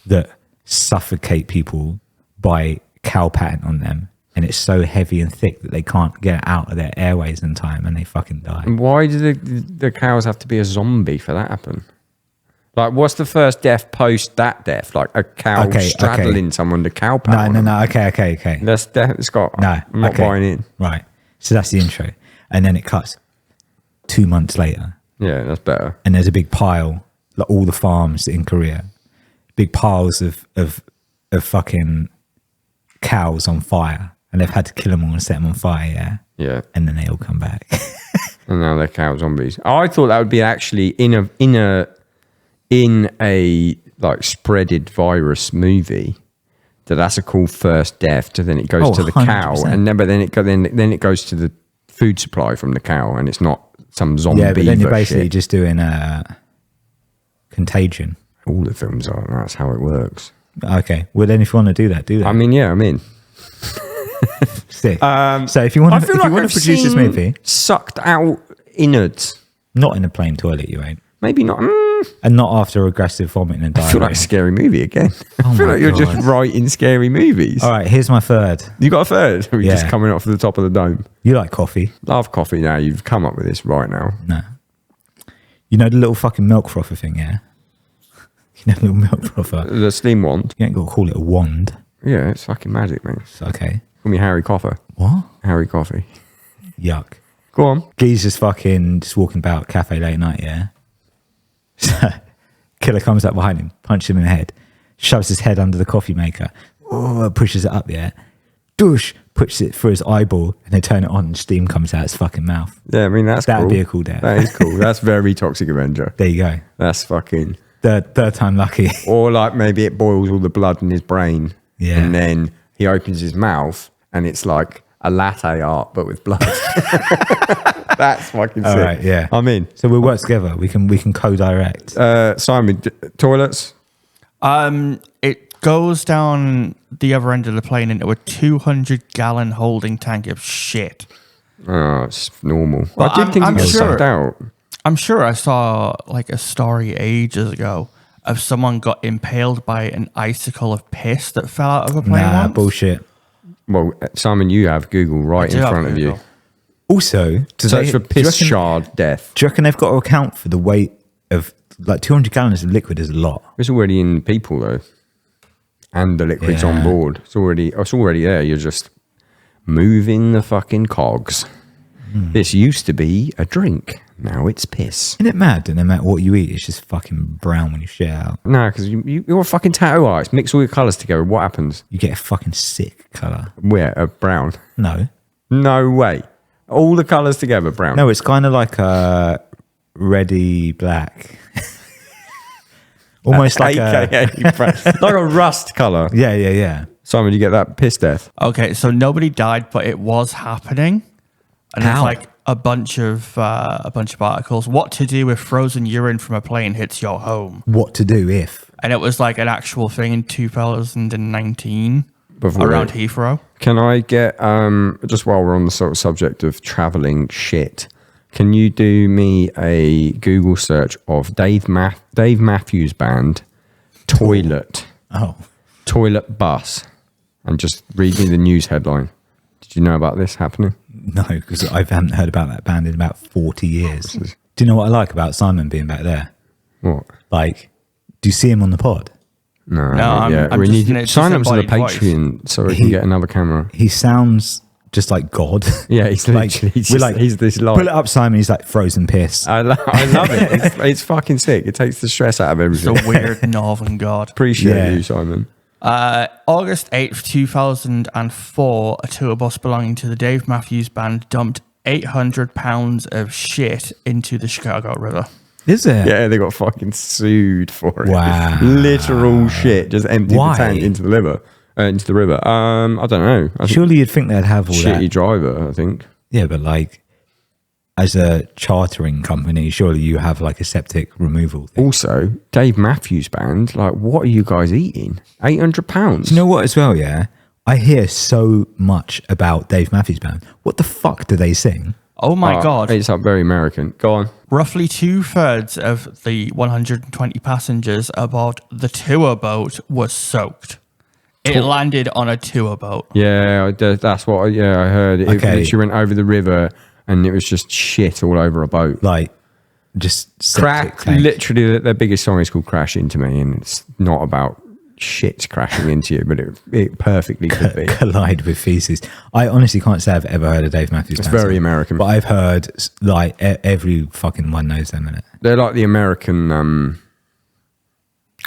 that suffocate people by cow patting on them. And it's so heavy and thick that they can't get it out of their airways in time, and they fucking die. And why do the cows have to be a zombie for that to happen? Like, what's the first death post that death? Like a cow straddling someone to cow pat? No. Okay. That's death, Scott. No, I'm not buying in. Right. So that's the intro. And then it cuts 2 months later. Yeah, that's better. And there's a big pile, like all the farms in Korea, big piles of fucking cows on fire. And they've had to kill them all and set them on fire, yeah? Yeah. And then they all come back. And now they're cow zombies. I thought that would be actually in a like spreaded virus movie. That's a cool first death. Then it goes to the 100%. cow, and then it goes to the food supply from the cow, and it's not some zombie. Yeah, but then you're basically shit. just doing Contagion. All the films are. That's how it works. Okay. Well, then if you want to do that, do that. I mean, yeah, I'm in. Sick. So if you want to produce this movie, sucked out innards. not in a plain toilet, you ain't. Maybe not. And not after aggressive vomiting and diarrhea. I feel like a scary movie again. Oh I feel my like you're just God. writing scary movies. All right, here's my third. You got a third? Or are you Yeah. just coming off the top of the dome? You like coffee? Love coffee now. You've come up with this right now. No. You know the little fucking milk frother thing, yeah? You know the little milk frother? The steam wand. You ain't got to call it a wand. Yeah, it's fucking magic, mate. It's okay. Call me Harry Coffer. What? Harry Coffee. Yuck. Go on. Geezer's fucking just walking about cafe late night, yeah? So, killer comes up behind him, punches him in the head, shoves his head under the coffee maker, pushes it up, yeah? Douche, puts it through his eyeball, and they turn it on and steam comes out his fucking mouth. Yeah, I mean, that's That'd cool. be a cool death. That is cool. That's very Toxic Avenger. There you go. That's fucking... Third time lucky. Or like maybe it boils all the blood in his brain. Yeah. And then he opens his mouth and it's like a latte art, but with blood. That's fucking sick. All right, yeah. I'm in. So we'll work together. We can co-direct. Simon, toilets? It goes down the other end of the plane into a 200-gallon holding tank of shit. Oh, it's normal. Well, I did think I'm it was sure. sucked out. I'm sure I saw like a story ages ago of someone got impaled by an icicle of piss that fell out of a plane Nah, once. bullshit. Well, Simon, you have Google right do in have front of you. Google. Also, Search for piss shard death. Do you reckon they've got to account for the weight of like 200 gallons of liquid is a lot? It's already in people though, and the liquid's on board. It's already there. You're just moving the fucking cogs. This used to be a drink. Now it's piss. Isn't it mad that no matter what you eat, it's just fucking brown when you shit out? No, because you're a fucking tattoo artist. Mix all your colours together. What happens? You get a fucking sick colour. Where? Brown? No. No way. All the colours together, brown. No, it's kind of like a reddy black. Almost like AKA brown. Like a rust colour. Yeah. Simon, you get that piss death? Okay, so nobody died, but it was happening, and How? it's like a bunch of articles. What to do if frozen urine from a plane hits your home? What to do if? And it was like an actual thing in 2019 Before around it- Heathrow. Can I get, just while we're on the sort of subject of travelling shit, can you do me a Google search of Dave Matthews Band, toilet bus, and just read me the news headline? Did you know about this happening? No, because I haven't heard about that band in about 40 years. Do you know what I like about Simon being back there? What? Like, do you see him on the pod? No, I'm we just- need it's sign just up to the embodied voice. Patreon so we can get another camera. He sounds just like God. Yeah, he's literally he's this light. Pull it up, Simon. He's like frozen piss. I love it. It's fucking sick. It takes the stress out of It's everything. a weird northern god. Appreciate you, Simon. August 8th, 2004, a tour bus belonging to the Dave Matthews Band dumped 800 pounds of shit into the Chicago River. Is it? Yeah, they got fucking sued for it. Wow. Literal shit. Just emptied Why? the tank into the river. I don't know. I think Surely you'd think they'd have all shitty that. driver, I think. Yeah, but like, as a chartering company, surely you have like a septic removal thing. Also, Dave Matthews Band, like, what are you guys eating? £800? Do you know what as well, yeah? I hear so much about Dave Matthews Band. What the fuck do they sing? Oh my God. It's like very American. Go on. Roughly 2/3 of the 120 passengers aboard the tour boat was soaked. It landed on a tour boat. Yeah, that's what I heard. It Okay. literally went over the river and it was just shit all over a boat. Like, just septic Crack, tank. literally, their biggest song is called Crash Into Me, and it's not about shit crashing into you, but it perfectly could be. Collide with feces. I honestly can't say I've ever heard of Dave Matthews It's Band very song, American. but I've heard like every fucking one knows them in it. They're like the American,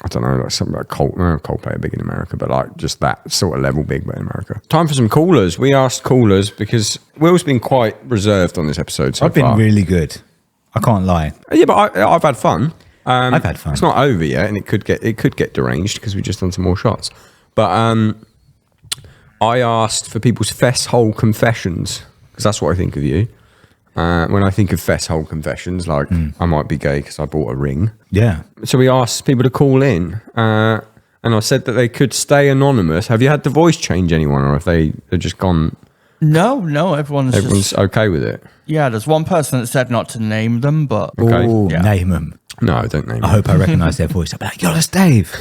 I don't know, like something like Coldplay are big in America, but like just that sort of level big, but in America. Time for some callers. We asked callers because Will's been quite reserved on this episode so I've been far. really good. I can't lie. Yeah, but I've had fun. I've had fun. It's not over yet, and it could get deranged because we've just done some more shots. But I asked for people's fesshole confessions because that's what I think of you. When I think of fesshole confessions, like I might be gay because I bought a ring. Yeah. So we asked people to call in, and I said that they could stay anonymous. Have you had to voice change anyone, or have they've just gone? No, everyone's just... okay with it. Yeah, there's one person that said not to name them, but... Okay. Oh, Yeah. name them. No, I don't name I it. hope I recognise their voice. I'll be like, yo, that's Dave.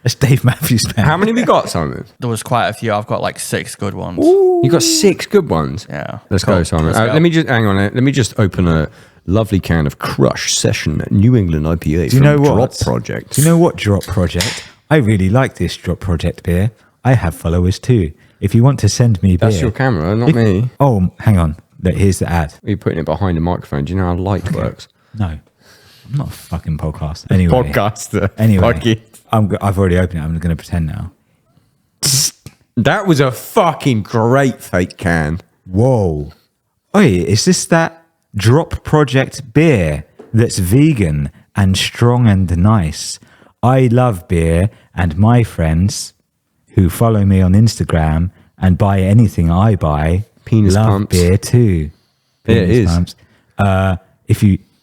That's Dave Matthews Band. How many we got, Simon? There was quite a few. I've got like 6 good ones. You got 6 good ones. Yeah. Let's go, Cool. Simon. Let's go. Let me just hang on. Let me just open a lovely can of Crush Session New England IPA Do you know from what? Drop Project. Do you know what, Drop Project? I really like this Drop Project beer. I have followers too. If you want to send me beer... That's your camera, not me. Oh, hang on. Look, here's the ad. You're putting it behind a microphone. Do you know how light works? No, I'm not a fucking podcast. Anyway. Podcaster. Anyway, Fucking- I've already opened it. I'm going to pretend now. That was a fucking great fake can. Whoa. Oi, is this that Drop Project beer that's vegan and strong and nice? I love beer, and my friends who follow me on Instagram and buy anything I buy Penis love pumps. beer too. Yeah, it is. Pumps.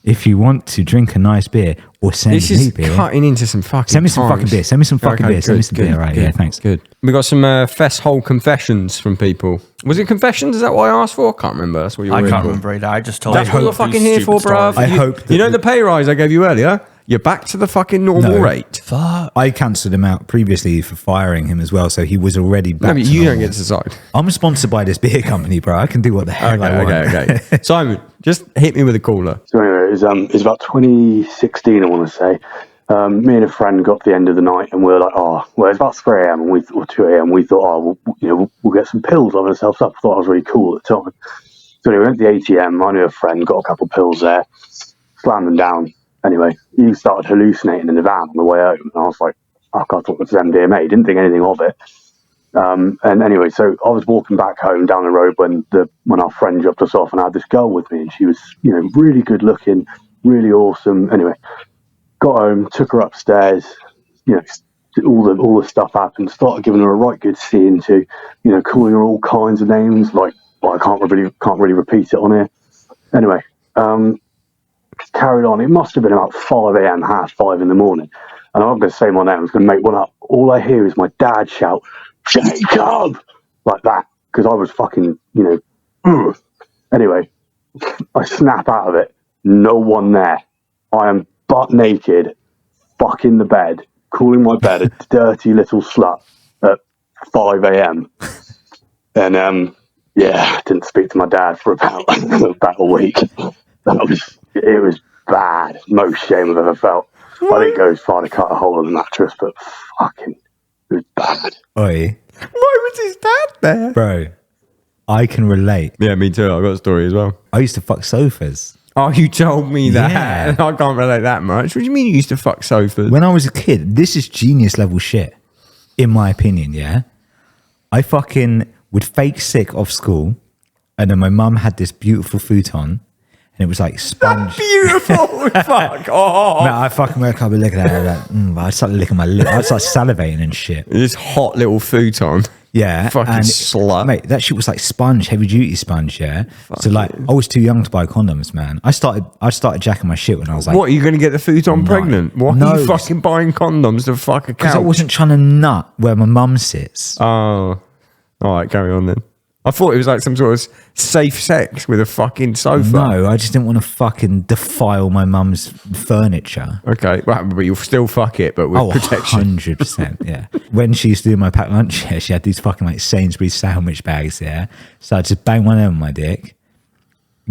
If you want to drink a nice beer or send This me is beer, cutting into some fucking send me some times. fucking beer. Send me some fucking Okay, beer. Send me good, some good, beer. Right, good, yeah, thanks. Good. We got some fesshole confessions from people. Was it confessions? Is that what I asked for? I can't remember. That's what you were I here can't for. remember either. I just told That's you what you're these fucking here for, stupid bruv. stories. I hope that You know the pay rise I gave you earlier? You're back to the fucking normal No. rate. Fuck. I cancelled him out previously for firing him as well, so he was already back. No, but to you don't normal. get to decide. I'm sponsored by this beer company, bro. I can do what the hell I want. Okay. Simon, just hit me with a caller. So anyway, it was about 2016, I want to say. Me and a friend got to the end of the night, and we were like, "Oh, well, it's about 3 a.m. and or 2 a.m. We thought, oh, we'll get some pills, liven ourselves up." I thought I was really cool at the time. So anyway, we went to the ATM. I knew a friend, got a couple of pills there, slammed them down. Anyway, he started hallucinating in the van on the way home, and I was like, "Oh, God, I thought it was MDMA." Didn't think anything of it. And anyway, so I was walking back home down the road when our friend dropped us off, and I had this girl with me, and she was, really good looking, really awesome. Anyway, got home, took her upstairs, all the stuff happened, started giving her a right good seeing to, calling her all kinds of names, like, well, I can't really repeat it on here. Anyway, carried on. It must have been about 5 a.m., 5:30 in the morning. And I'm not going to say my name, I was going to make one up. All I hear is my dad shout, "Jacob!" like that, because I was fucking, ugh. Anyway, I snap out of it. No one there. I am butt naked, fucking the bed, calling my bed a dirty little slut at 5 a.m. And, didn't speak to my dad for about a week. It was bad. Most shame I've ever felt. I didn't go as far to cut a hole in the mattress, but fucking, it was bad. Oi, Why was his dad there? bro, I can relate. Yeah, me too. I've got a story as well. I used to fuck sofas. Oh, you told me that. Yeah. I can't relate that much. What do you mean you used to fuck sofas? When I was a kid, this is genius level shit, in my opinion, yeah? I fucking would fake sick off school, and then my mum had this beautiful futon, and it was like sponge. Beautiful. Fuck off. No, I fucking woke up and look at it, I'd start licking my lip. I'd start salivating and shit. This hot little futon. Yeah. Fucking and, slut. Mate, that shit was like sponge, heavy duty sponge, yeah? So like, I was too young to buy condoms, man. I started jacking my shit when I was like... What, are you going to get the futon pregnant? What No. are you fucking buying condoms to fuck a Because couch? I wasn't trying to nut where my mum sits. Oh. All right, carry on then. I thought it was like some sort of safe sex with a fucking sofa. No, I just didn't want to fucking defile my mum's furniture. Okay, well, but you'll still fuck it, but with protection. 100%, yeah. When she used to do my packed lunch, yeah, she had these fucking like Sainsbury's sandwich bags, yeah. So I'd just bang one of them on my dick,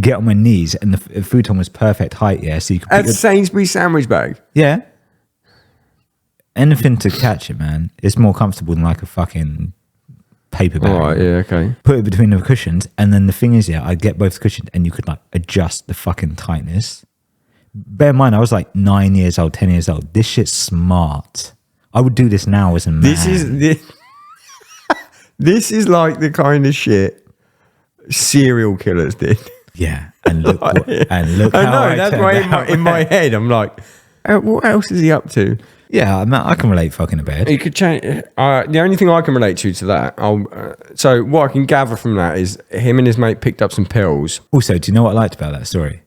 get on my knees, and the futon was perfect height, yeah. So you could put A Sainsbury's sandwich bag. yeah. Anything to catch it, man. It's more comfortable than like a fucking paper bag. All right, yeah, okay. Put it between the cushions, and then the thing is, yeah, I'd get both cushions, and you could like adjust the fucking tightness. Bear in mind, I was like 9 years old, 10 years old. This shit's smart. I would do this now as a man. This is like the kind of shit serial killers did. Yeah, and look, I know, that's why in my head I'm like, what else is he up to? Yeah, I can relate fucking a bed. You could change. The only thing I can relate to that, so what I can gather from that is him and his mate picked up some pills. Also, do you know what I liked about that story?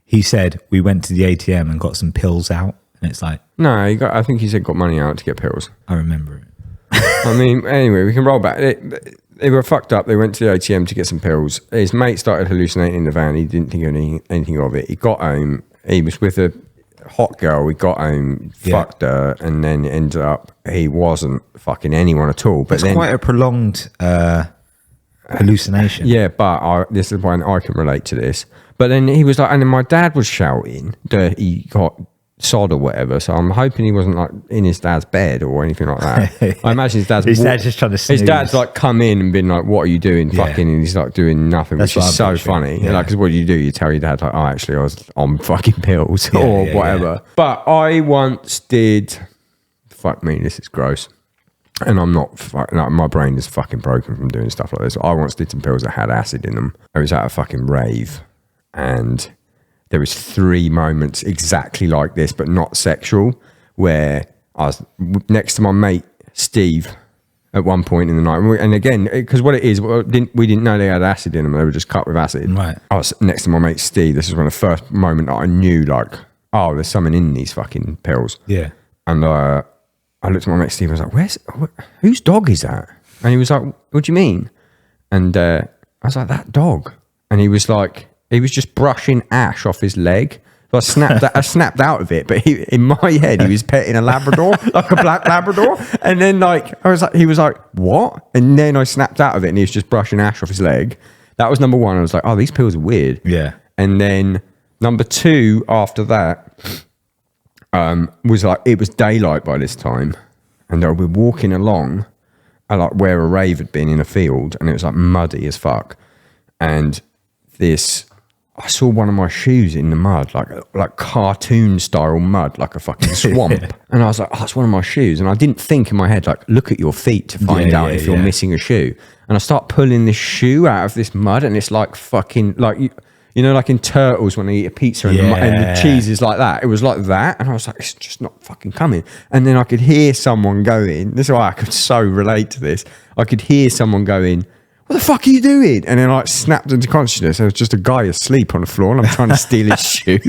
He said we went to the ATM and got some pills out, and it's like, No, I think he said got money out to get pills. I remember it. I mean, anyway, we can roll back. They were fucked up. They went to the ATM to get some pills. His mate started hallucinating in the van. He didn't think anything of it. He got home. He was with a hot girl. We got home, fucked her, and then it ended up he wasn't fucking anyone at all. But It's then quite a prolonged hallucination. yeah, but this is when I can relate to this. But then he was like, and then my dad was shouting that he got sod or whatever. So I'm hoping he wasn't like in his dad's bed or anything like that. I imagine his dad's just trying to snooze. His dad's like come in and been like, "What are you doing?" Yeah. Fucking, and he's like doing nothing, That's which is what so I'm picturing. funny. Yeah. Like, because what do? You tell your dad like, "Oh, actually, I was on fucking pills Yeah, or yeah, whatever." yeah. But I once did. Fuck me, this is gross. And I'm not, like, my brain is fucking broken from doing stuff like this. I once did some pills that had acid in them. I was at a fucking rave, and there was 3 moments exactly like this, but not sexual, where I was next to my mate Steve at one point in the night. And again, because what it is, we didn't know they had acid in them. They were just cut with acid. Right. I was next to my mate Steve. This was one of the first moment that I knew, like, oh, there's something in these fucking pills. Yeah. And I looked at my mate Steve and I was like, whose dog is that? And he was like, what do you mean? And I was like, that dog. And he was like, he was just brushing ash off his leg So I snapped out of it, but in my head, he was petting a Labrador, like a black Labrador. And then he was like, what? And then I snapped out of it and he was just brushing ash off his leg. That was number one. I was like, oh, these pills are weird. Yeah. And then number two after that was like, it was daylight by this time. And we're walking along like where a rave had been in a field and it was like muddy as fuck. And I saw one of my shoes in the mud, like cartoon style mud, like a fucking swamp. And I was like, oh, it's one of my shoes. And I didn't think in my head, like, look at your feet to find out if you're missing a shoe. And I start pulling this shoe out of this mud and it's like fucking, like, you know, like in Turtles when they eat a pizza and, and the cheese is like that. It was like that. And I was like, it's just not fucking coming. And then I could hear someone going, this is why I could so relate to this. I could hear someone going, what the fuck are you doing? And then I snapped into consciousness. There was just a guy asleep on the floor and I'm trying to steal his shoe.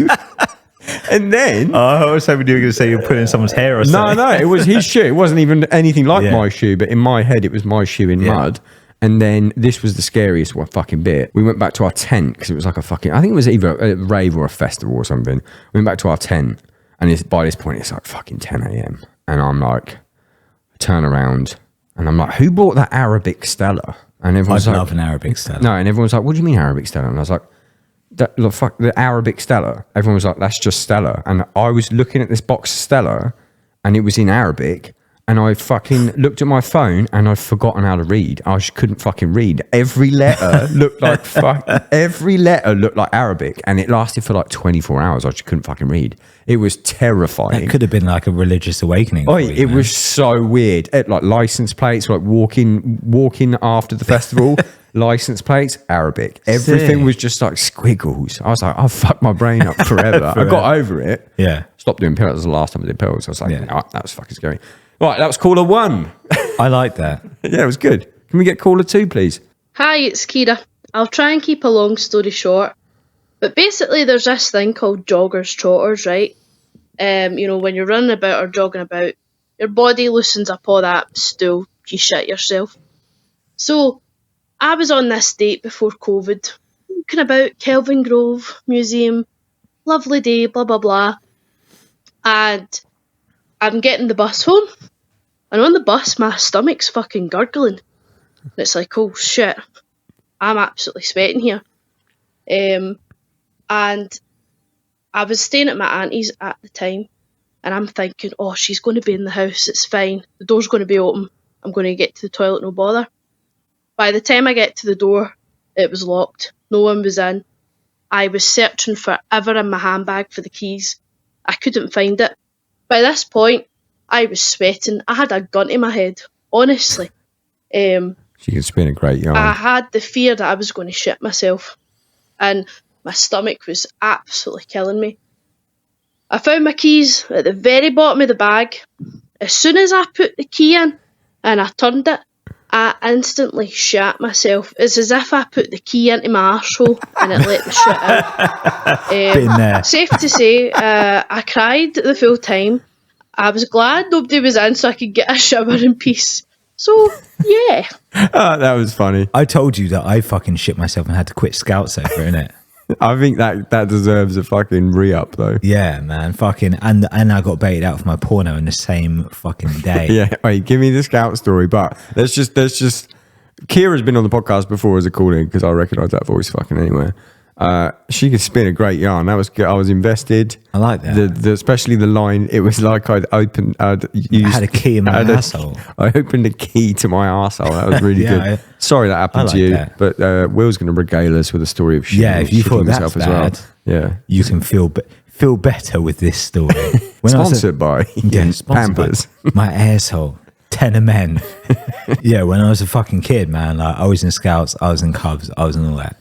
And then... I was hoping you were going to say you're putting someone's hair or something. No, it was his shoe. It wasn't even anything like my shoe, but in my head, it was my shoe in mud. And then this was the scariest fucking bit. We went back to our tent because it was like a fucking... I think it was either a rave or a festival or something. We went back to our tent and by this point, it's like fucking 10 a.m. And I'm like, I turn around and I'm like, who bought that Arabic Stella? And everyone's like, love an Arabic Stella. No, and everyone's like, what do you mean Arabic Stella? And I was like, look, fuck, the Arabic Stella. Everyone was like, that's just Stella. And I was looking at this box of Stella and it was in Arabic. And I fucking looked at my phone and I'd forgotten how to read. I just couldn't fucking read. Every letter looked like every letter looked like Arabic. And it lasted for like 24 hours. I just couldn't fucking read. It was terrifying. That could have been like a religious awakening. It was so weird. Like license plates, like walking after the festival, license plates, Arabic. Everything was just like squiggles. I was like, I'll fuck my brain up forever. I got over it. Yeah. Stopped doing pills. That was the last time I did pills. I was like, oh, that was fucking scary. Right, that was caller one. I like that. Yeah, it was good. Can we get caller two, please? Hi, it's Kira. I'll try and keep a long story short. But basically, there's this thing called joggers, trotters, right? You know, when you're running about or jogging about, your body loosens up all that stool. You shit yourself. So, I was on this date before COVID, walking about Kelvin Grove Museum, lovely day, blah, blah, blah. And I'm getting the bus home, and on the bus, my stomach's fucking gurgling. And it's like, oh shit, I'm absolutely sweating here. And I was staying at my auntie's at the time, and I'm thinking, oh, she's going to be in the house, it's fine. The door's going to be open. I'm going to get to the toilet, no bother. By the time I get to the door, it was locked. No one was in. I was searching forever in my handbag for the keys. I couldn't find it. By this point, I was sweating. I had a gun to my head, honestly. She can spin a great yarn. I had the fear that I was going to shit myself, and my stomach was absolutely killing me. I found my keys at the very bottom of the bag. As soon as I put the key in and I turned it, I instantly shat myself. It's as if I put the key into my arsehole and it let the shit out. Been there. Safe to say, I cried the full time. I was glad nobody was in so I could get a shower in peace. So, yeah. Oh, that was funny. I told you that I fucking shit myself and had to quit Scouts over, innit? I think that deserves a fucking re-up though. Yeah, man, fucking, and I got baited out for my porno in the same fucking day. Yeah, wait, give me the Scout story, but let's just. Kira's been on the podcast before as a call-in because I recognise that voice fucking anywhere. She could spin a great yarn. That was good. I was invested. I like that. Especially the line. It was like I had a key in my asshole. I opened a key to my arsehole. That was really good. Sorry that happened to you, that. But Will's going to regale us with a story of shit. Yeah, if you thought that's bad, yeah, you can feel better with this story. Sponsored by Pampers. My asshole. 10 of men. Yeah, when I was a fucking kid, man, like I was in Scouts, I was in Cubs, I was in all that.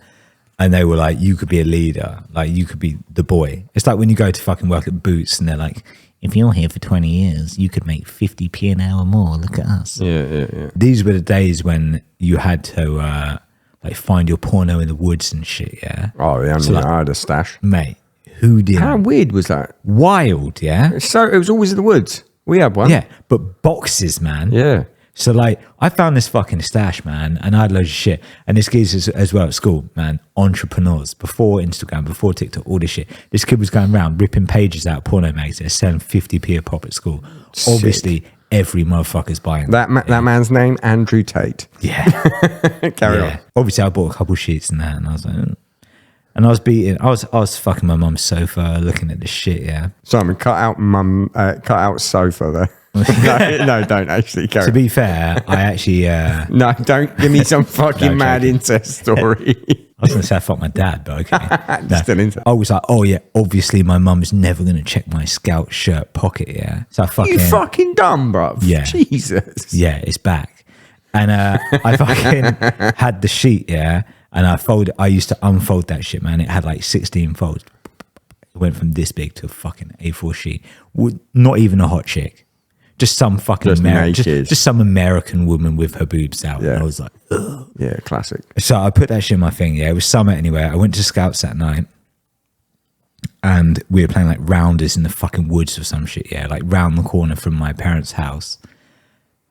And they were like, you could be a leader. Like, you could be the boy. It's like when you go to fucking work at Boots and they're like, if you're here for 20 years, you could make 50p an hour more. Look at us. Yeah. These were the days when you had to like find your porno in the woods and shit, yeah? Oh, yeah, so like, I had a stash. Mate, who did? How weird was that? Wild, yeah? So it was always in the woods. We had one. Yeah, but boxes, man. Yeah. So like, I found this fucking stash, man, and I had loads of shit. And this geezer as well at school, man, entrepreneurs, before Instagram, before TikTok, all this shit. This kid was going around ripping pages out of porno magazines, selling 50p a pop at school. Sick. Obviously, every motherfucker's buying That man's name, Andrew Tate. Yeah. Carry on. Obviously, I bought a couple sheets and that, and I was like, and I was fucking my mum's sofa, looking at this shit. Yeah. Simon, cut out sofa there. no, don't actually. Carry To on. be fair, I actually. No, don't give me some fucking mad joking. incest story. I was gonna say I fucked my dad, but okay. No. Still into it. I was like, oh yeah, obviously my mum's never gonna check my Scout shirt pocket. Yeah. So I You fucking dumb, bruv. Yeah. Jesus. Yeah, it's back. And I fucking had the sheet, yeah, and I used to unfold that shit, man. It had like 16 folds. It went from this big to a fucking A4 sheet. Not even a hot chick. Just some fucking just some American woman with her boobs out. Yeah. And I was like, ugh. Yeah, classic. So I put that shit in my thing, yeah. It was summer anyway. I went to Scouts that night and we were playing like rounders in the fucking woods or some shit, yeah, like round the corner from my parents' house.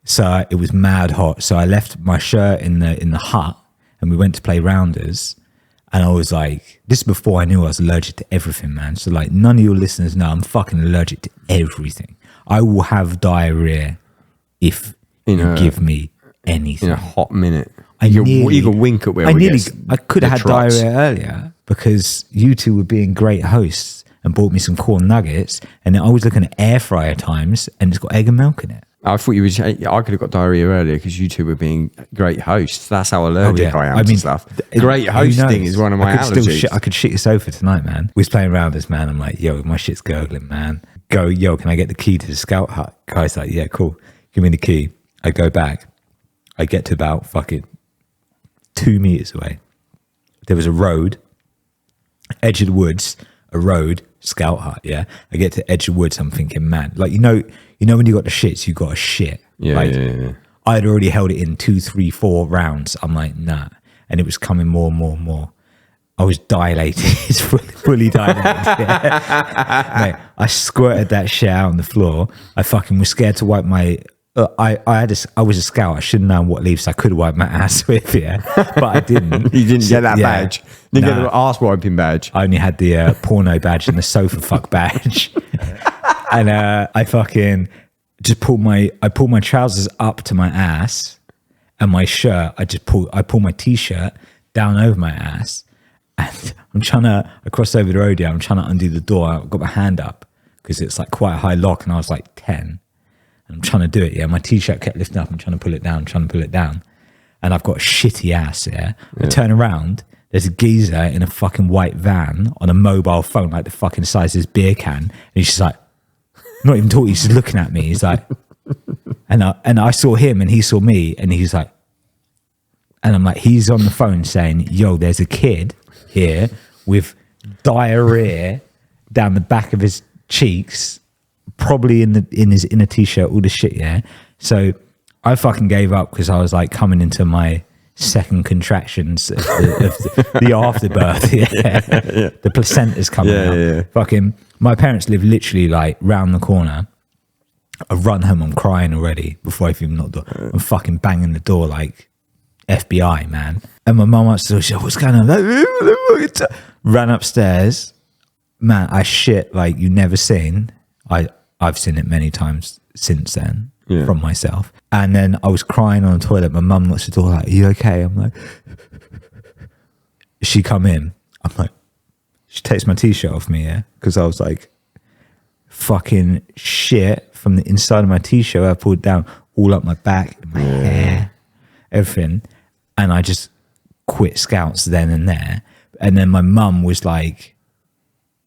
So it was mad hot. So I left my shirt in the hut and we went to play rounders. And I was like, this is before I knew I was allergic to everything, man. So like, none of your listeners know I'm fucking allergic to everything. I will have diarrhea if you give me anything. In a hot minute. You can wink at where I could have had diarrhea earlier because you two were being great hosts and bought me some corn nuggets. And then I was looking at air fryer times and it's got egg and milk in it. I thought you would. I could have got diarrhea earlier because you two were being great hosts. That's how allergic I am to stuff. Great hosting is one of my allergies. I could shit your sofa tonight, man. We was playing around this, man. I'm like, yo, my shit's gurgling, man. Yo, can I get the key to the Scout hut? Guy's like, yeah, cool. Give me the key. I go back. I get to about fucking 2 meters away. There was a road, edge of the woods, a road, Scout hut, yeah. I get to edge of the woods, I'm thinking, man, like, you know when you got the shits, you got a shit. Yeah, like, yeah. I'd already held it in 2, 3, 4 rounds. I'm like, nah. And it was coming more and more and more. I was dilated. It's fully dilated. Yeah. Mate, I squirted that shit out on the floor. I fucking was scared to wipe my... I was a Scout. I should have known what leaves I could wipe my ass with, yeah. But I didn't. You didn't get that badge. Didn't get the arse wiping badge. I only had the porno badge and the sofa fuck badge. And I fucking just pulled my trousers up to my ass and my shirt. I pulled my t-shirt down over my ass. And I crossed over the road here. I'm trying to undo the door. I've got my hand up because it's like quite a high lock and I was like 10. And I'm trying to do it, yeah. My t-shirt kept lifting up. I'm trying to pull it down. And I've got a shitty ass, yeah. I turn around. There's a geezer in a fucking white van on a mobile phone, like the fucking size of his beer can. And he's just like, not even talking, he's just looking at me. He's like, and I saw him and he saw me and he's like, and I'm like, he's on the phone saying, yo, there's a kid here with diarrhea down the back of his cheeks, probably in his inner t-shirt, all this shit, yeah. So I fucking gave up because I was like coming into my second contractions of the afterbirth, yeah. The placenta's coming out. Yeah. Fucking, my parents live literally like round the corner. I run home, I'm crying already before I've even knocked the door. I'm fucking banging the door like FBI, man. And my mum upstairs, she's like, what's going on? Ran upstairs, man. I shit like you never seen. I've seen it many times since then. Yeah. From myself. And then I was crying on the toilet. My mum knocks the door like, are you okay? I'm like, she come in. I'm like, she takes my t-shirt off me, yeah? Because I was like, fucking shit from the inside of my t-shirt. I pulled down all up my back, my hair, everything. And I just quit Scouts then and there. And then my mum was like,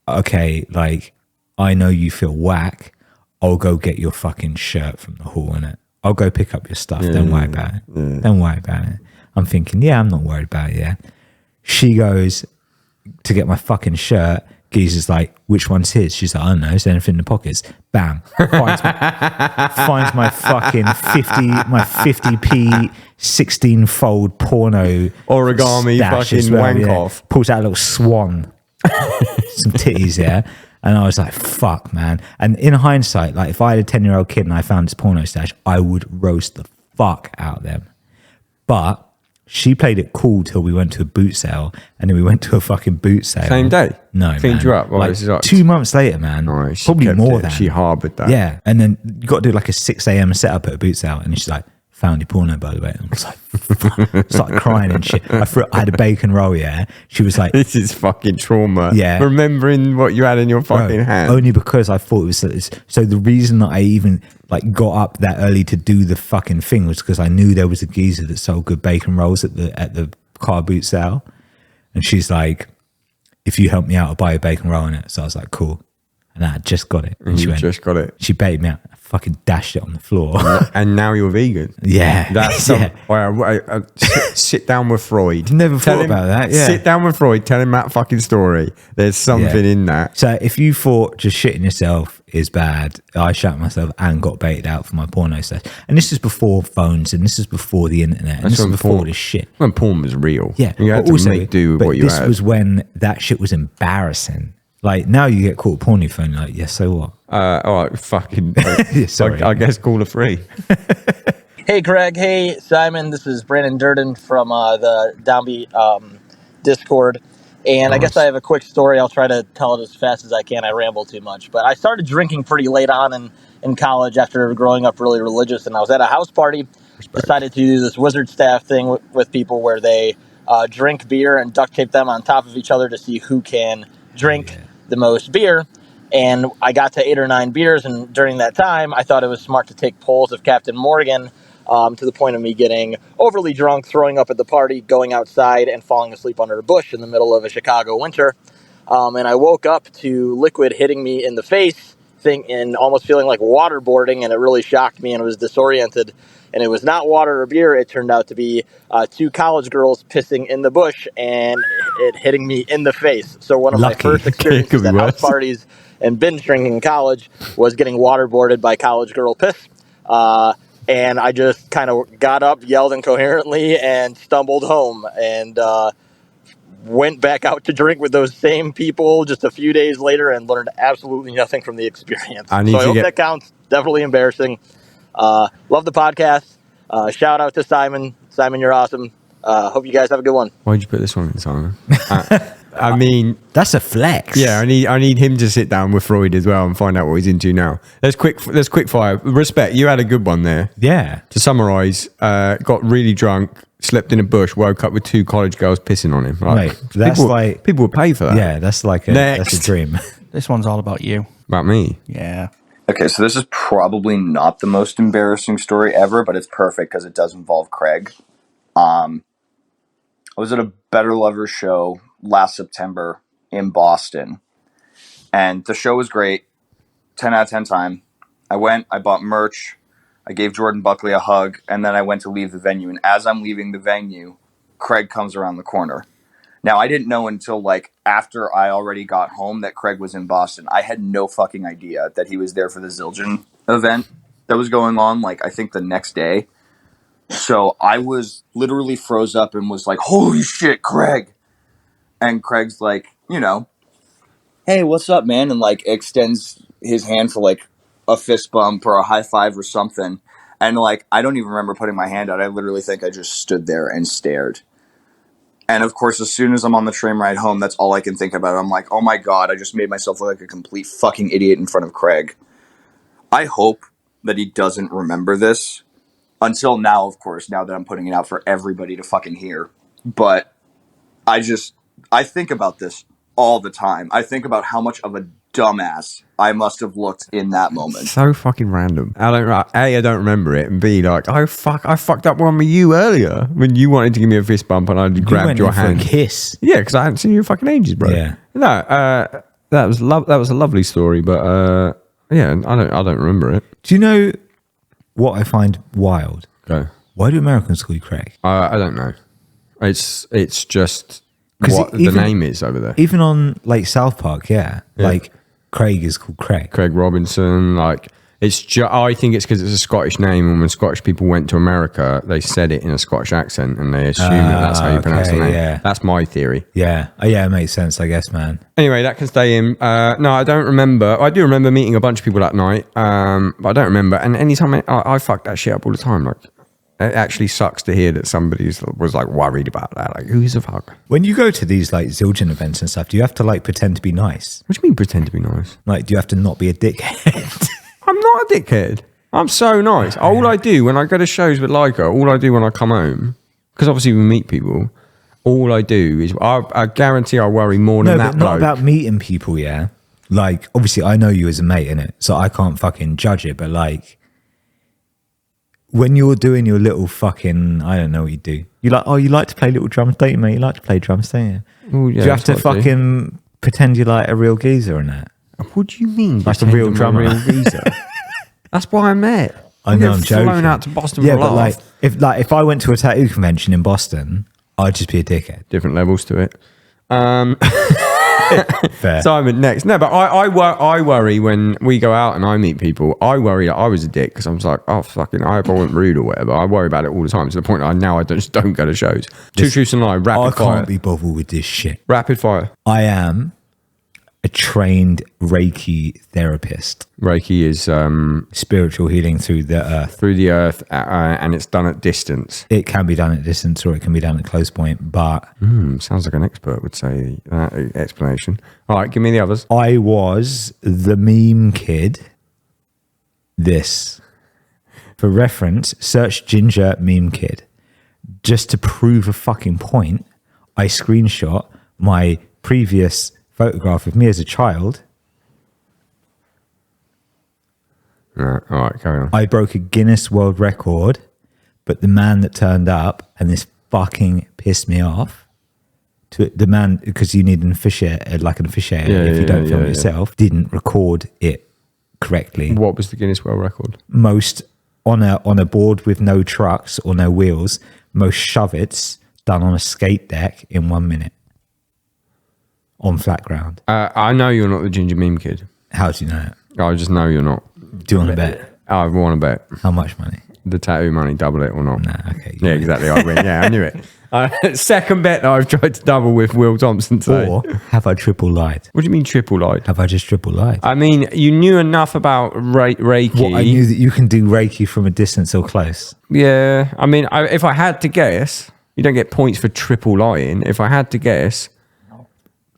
okay, like, I know you feel whack. I'll go get your fucking shirt from the hall, innit? I'll go pick up your stuff. Don't worry about it. Don't worry about it. I'm thinking, yeah, I'm not worried about it, yeah. She goes to get my fucking shirt. Geezer's like, which one's his? She's like, I don't know. Is there anything in the pockets? Bam. Finds my fucking 50p 16-fold porno origami fucking wank off. Pulls out a little swan. Some titties, yeah. And I was like, fuck, man. And in hindsight, like if I had a 10-year-old kid and I found this porno stash, I would roast the fuck out of them. But she played it cool till we went to a boot sale, and then we went to a fucking boot sale. Same day? No, Cleaned man. you up? Well, Like this is like- 2 months later, man. Oh, she Probably kept more it. than. She harboured that. Yeah. And then you got to do like a 6 a.m. setup at a boot sale, and she's like, found your porno, by the way. And I was like, fuck. Started crying and shit. I had a bacon roll, yeah. She was like, This is fucking trauma. Yeah. Remembering what you had in your fucking hand. only because I thought it was so. The reason that I even like got up that early to do the fucking thing was because I knew there was a geezer that sold good bacon rolls at the car boot sale, and she's like, if you help me out, I'll buy a bacon roll in it. So I was like, cool. And I just got it. And you just got it. She baited me out. I fucking dashed it on the floor. And now you're vegan. Yeah. That's Yeah. sit down with Freud. Never Tell thought him- about that. Yeah. Sit down with Freud. Tell him that fucking story. There's something Yeah. in that. So if you thought just shitting yourself is bad, I shat myself and got baited out for my porno sesh. And this is before phones, and this is before the internet, and this is when before porn- this shit. When porn was real. Yeah. You had but to make do with but what you this had. was when that shit was embarrassing. Like now you get caught porn on your phone, you're like, yeah, so what? All right, fucking. Sorry. I guess call it free. Hey, Greg. Hey, Simon. This is Brandon Durden from the Downbeat Discord. And I guess I have a quick story. I'll try to tell it as fast as I can. I ramble too much. But I started drinking pretty late on in college after growing up really religious. And I was at a house party. Decided to do this wizard staff thing with people where they drink beer and duct tape them on top of each other to see who can drink the most beer. And I got to 8 or 9 beers, and during that time, I thought it was smart to take pulls of Captain Morgan to the point of me getting overly drunk, throwing up at the party, going outside, and falling asleep under a bush in the middle of a Chicago winter. And I woke up to liquid hitting me in the face and almost feeling like waterboarding, and it really shocked me, and I was disoriented. And it was not water or beer. It turned out to be 2 college girls pissing in the bush and it hitting me in the face. So one of my Lucky. first experiences Could be at house worse. parties and binge drinking in college was getting waterboarded by college girl piss. And I just kind of got up, yelled incoherently, and stumbled home and went back out to drink with those same people just a few days later and learned absolutely nothing from the experience. I need So I to hope get- that counts. Definitely embarrassing. Love the podcast. Shout out to Simon. Simon, you're awesome. Hope you guys have a good one. Why'd you put this one in, Simon? I mean, That's a flex. yeah, I need him to sit down with Freud as well and find out what he's into now. Let's quick fire. Respect, you had a good one there. Yeah. To summarise, got really drunk, slept in a bush, woke up with 2 college girls pissing on him. Mate, that's like- people would pay for that. Yeah, that's like that's a Next. dream. This one's all about you. About me. Yeah. Okay, so this is probably not the most embarrassing story ever, but it's perfect because it does involve Craig. I was at a Better Lovers show last September in Boston, and the show was great. 10 out of 10 time. I went, I bought merch, I gave Jordan Buckley a hug, and then I went to leave the venue. And as I'm leaving the venue, Craig comes around the corner. Now, I didn't know until, like, after I already got home that Craig was in Boston. I had no fucking idea that he was there for the Zildjian event that was going on, like, I think the next day. So I was literally froze up and was like, holy shit, Craig. And Craig's like, you know, hey, what's up, man? And, like, extends his hand for, like, a fist bump or a high five or something. And, like, I don't even remember putting my hand out. I literally think I just stood there and stared. And, of course, as soon as I'm on the train ride home, that's all I can think about. I'm like, oh, my God, I just made myself look like a complete fucking idiot in front of Craig. I hope that he doesn't remember this. Until now, of course, now that I'm putting it out for everybody to fucking hear. But I think about this all the time. I think about how much of a dumbass I must have looked in that moment. So fucking random. I don't remember it, and B, like, I fucked up one with you earlier when you wanted to give me a fist bump and I grabbed your hand. For a kiss. Yeah, because I hadn't seen you in fucking ages, bro. Yeah. No, that was a lovely story, but yeah, I don't remember it. Do you know what I find wild? Go. Why do Americans call you Craig? I don't know. It's just 'Cause what the even- name is over there. Even on like South Park, yeah. Like Craig is called Craig. Craig Robinson, like I think it's because it's a Scottish name, and when Scottish people went to America, they said it in a Scottish accent, and they assumed that's how you pronounce the okay, name. yeah. That's my theory. Yeah. Oh, yeah, it makes sense, I guess, man. Anyway, that can stay in. No, I don't remember. I do remember meeting a bunch of people that night, but I don't remember. And anytime I fuck that shit up all the time. Like, it actually sucks to hear that somebody was like worried about that. Like, who is a fuck? When you go to these like Zildjian events and stuff, do you have to like pretend to be nice? What do you mean pretend to be nice? Like, do you have to not be a dickhead? I'm not a dickhead. I'm so nice. All I do when I go to shows with Leica, all I do when I come home, because obviously we meet people, all I do is, I guarantee I worry more than that but not bloke. about meeting people, yeah? Like, obviously I know you as a mate, innit? So I can't fucking judge it, but like, when you're doing your little fucking, I don't know what you do. You like, oh, you like to play little drums, don't you, mate? You like to play drums, don't you? Well, yeah, do you have to that's what I do. fucking pretend you're like a real geezer and that? What do you mean? Like a real pretend I'm drummer. real geezer? That's why I met. I know, I'm get flown joking. out to Boston Yeah, for a but laugh. if I went to a tattoo convention in Boston, I'd just be a dickhead. Different levels to it. Fair. Simon, next. No, but I worry when we go out and I meet people. I worry that I was a dick because I was like, oh, fucking, I hope I wasn't rude or whatever. I worry about it all the time to the point that I just don't go to shows. Two truths and a lie, I rapid fire. can't be bothered with this shit. Rapid fire. I am a trained Reiki therapist. Reiki is Spiritual healing through the earth. through the earth and it's done at distance. It can be done at distance or it can be done at close point, but Sounds like an expert would say that explanation. All right, give me the others. I was the meme kid. This. For reference, search Ginger meme kid. Just to prove a fucking point, I screenshot my previous photograph of me as a child. All right, carry on. I broke a Guinness World Record, but the man that turned up, and this fucking pissed me off, to the man, because you need an officiator, like an officiator, if you don't film it yourself, didn't record it correctly. What was the Guinness World Record? Most on a board with no trucks or no wheels, most shove-its done on a skate deck in 1 minute on flat ground. I know you're not the ginger meme kid. How do you know it? I just know you're not. Do you want to bet? I want to bet. How much money? The tattoo money, double it or not. Nah, okay. Yeah, exactly. I win. Yeah, I knew it. Second bet that I've tried to double with Will Thompson today. Or have I triple lied? What do you mean triple lied? Have I just triple lied? I mean, you knew enough about Reiki. Well, I knew that you can do Reiki from a distance or close. Yeah, I mean, if I had to guess, you don't get points for triple lying. If I had to guess,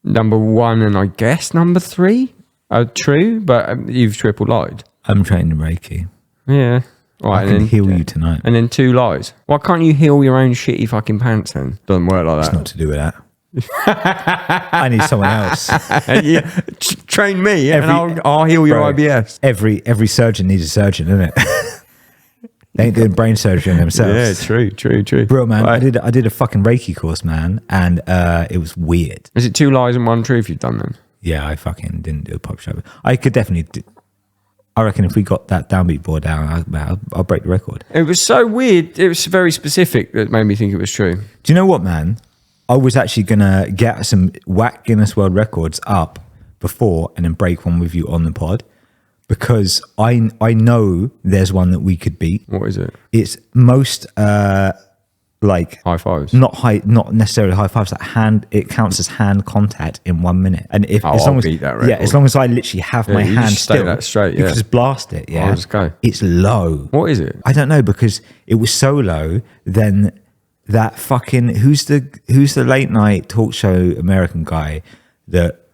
number one and I guess number three are true, but you've triple lied. I'm trained in Reiki. Yeah. All right, I can heal you tonight. And then two lies. Why can't you heal your own shitty fucking pants then? Doesn't work like It's that. not to do with that. I need someone else. Yeah, train me and I'll heal your Bro, IBS. Every surgeon needs a surgeon, isn't it? They ain't doing brain surgery on Yeah, themselves. true. Bro, man, Right. I did a fucking Reiki course, man, and it was weird. Is it two lies and one truth you've done then? Yeah, I fucking didn't do a pop show. I could definitely do. I reckon if we got that downbeat board down, I'll break the record. It was so weird. It was very specific that made me think it was true. Do you know what, man? I was actually going to get some whack Guinness World Records up before and then break one with you on the pod because I know there's one that we could beat. What is it? It's most like High fives. not necessarily high fives. Like hand, it counts as hand contact in 1 minute. And if as I'll long as beat that yeah, record. as long as I literally have my you hand just stay still, that straight, you yeah. can just blast it. Yeah, I'll just go. It's low. What is it? I don't know because it was so low. Then that fucking who's the late night talk show American guy that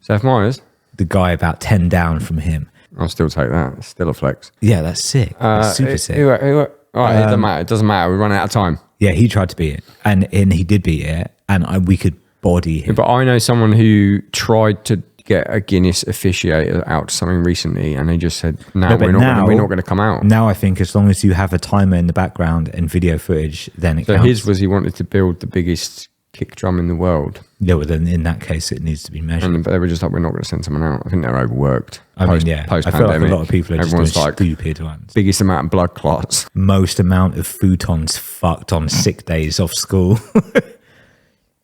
Seth Meyers? the guy about 10 down from him. I'll still take that. It's still a flex. Yeah, that's sick. That's super sick. All right, it doesn't matter. It doesn't matter. We run out of time. Yeah, he tried to beat it, and he did beat it, and we could body him. But I know someone who tried to get a Guinness officiator out to something recently, and they just said, "No, No, but we're not going to come out." Now I think as long as you have a timer in the background and video footage, then it So counts. his was he wanted to build the biggest kick drum in the world, Yeah, well then in that case it needs to be measured. and they were just like, "We're not going to send someone out." I think they're overworked. I mean, yeah, I feel like a lot of people are just doing everyone's like stupid ones. biggest amount of blood clots. Most amount of futons fucked on sick days off school.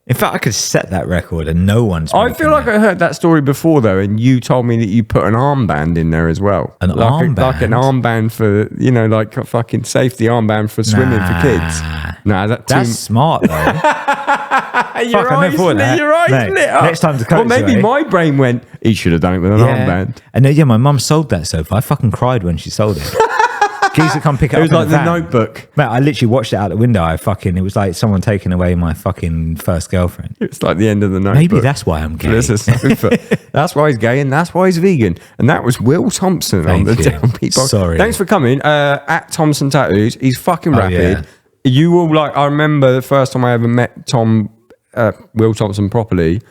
In fact, I could set that record and no one's. I feel like I heard that story before though, and you told me that you put an armband in there as well. An armband? Like an armband for, like a fucking safety armband for swimming for kids. Nah, that's smart though. Your Fuck, I eyes never thought lit, that. your eyes Mate, lit up. next time to coach Or maybe you, eh? my brain went, he should have done it with an armband. And yeah, my mum sold that sofa. I fucking cried when she sold it. Geezer come pick it It up. was in like a the van. Notebook. Mate, I literally watched it out the window. It was like someone taking away my fucking first girlfriend. It's like the end of the Notebook. Maybe that's why I'm gay. There's a sofa. That's why he's gay and that's why he's vegan. And that was Will Thompson on the Thank you. Downbeat podcast. Sorry. Thanks for coming. At Thomson Tattoos. He's fucking Oh, rapid. yeah. You will like, I remember the first time I ever met Will Thompson properly.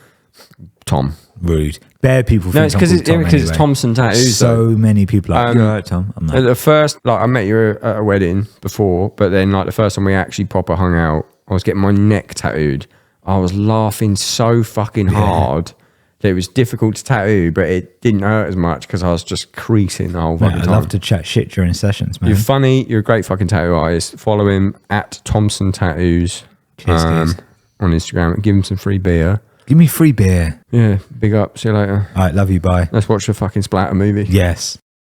Tom. Rude. Bare people No, think it's because I'm called Tom it's anyway. Thompson Tattoos. So many people are like, you're right, Tom. I'm At like, the first, like, I met you at a wedding before, but then, like, the first time we actually proper hung out, I was getting my neck tattooed. I was laughing so fucking hard that it was difficult to tattoo, but it didn't hurt as much because I was just creasing the whole fucking I time. love to chat shit during sessions, man. You're funny. You're a great fucking tattoo artist. Follow him at Thomson Tattoos Cheers, guys. on Instagram. Give him some free beer. Give me free beer. Yeah, big up. See you later. All right, love you. Bye. Let's watch a fucking Splatter movie. Yes.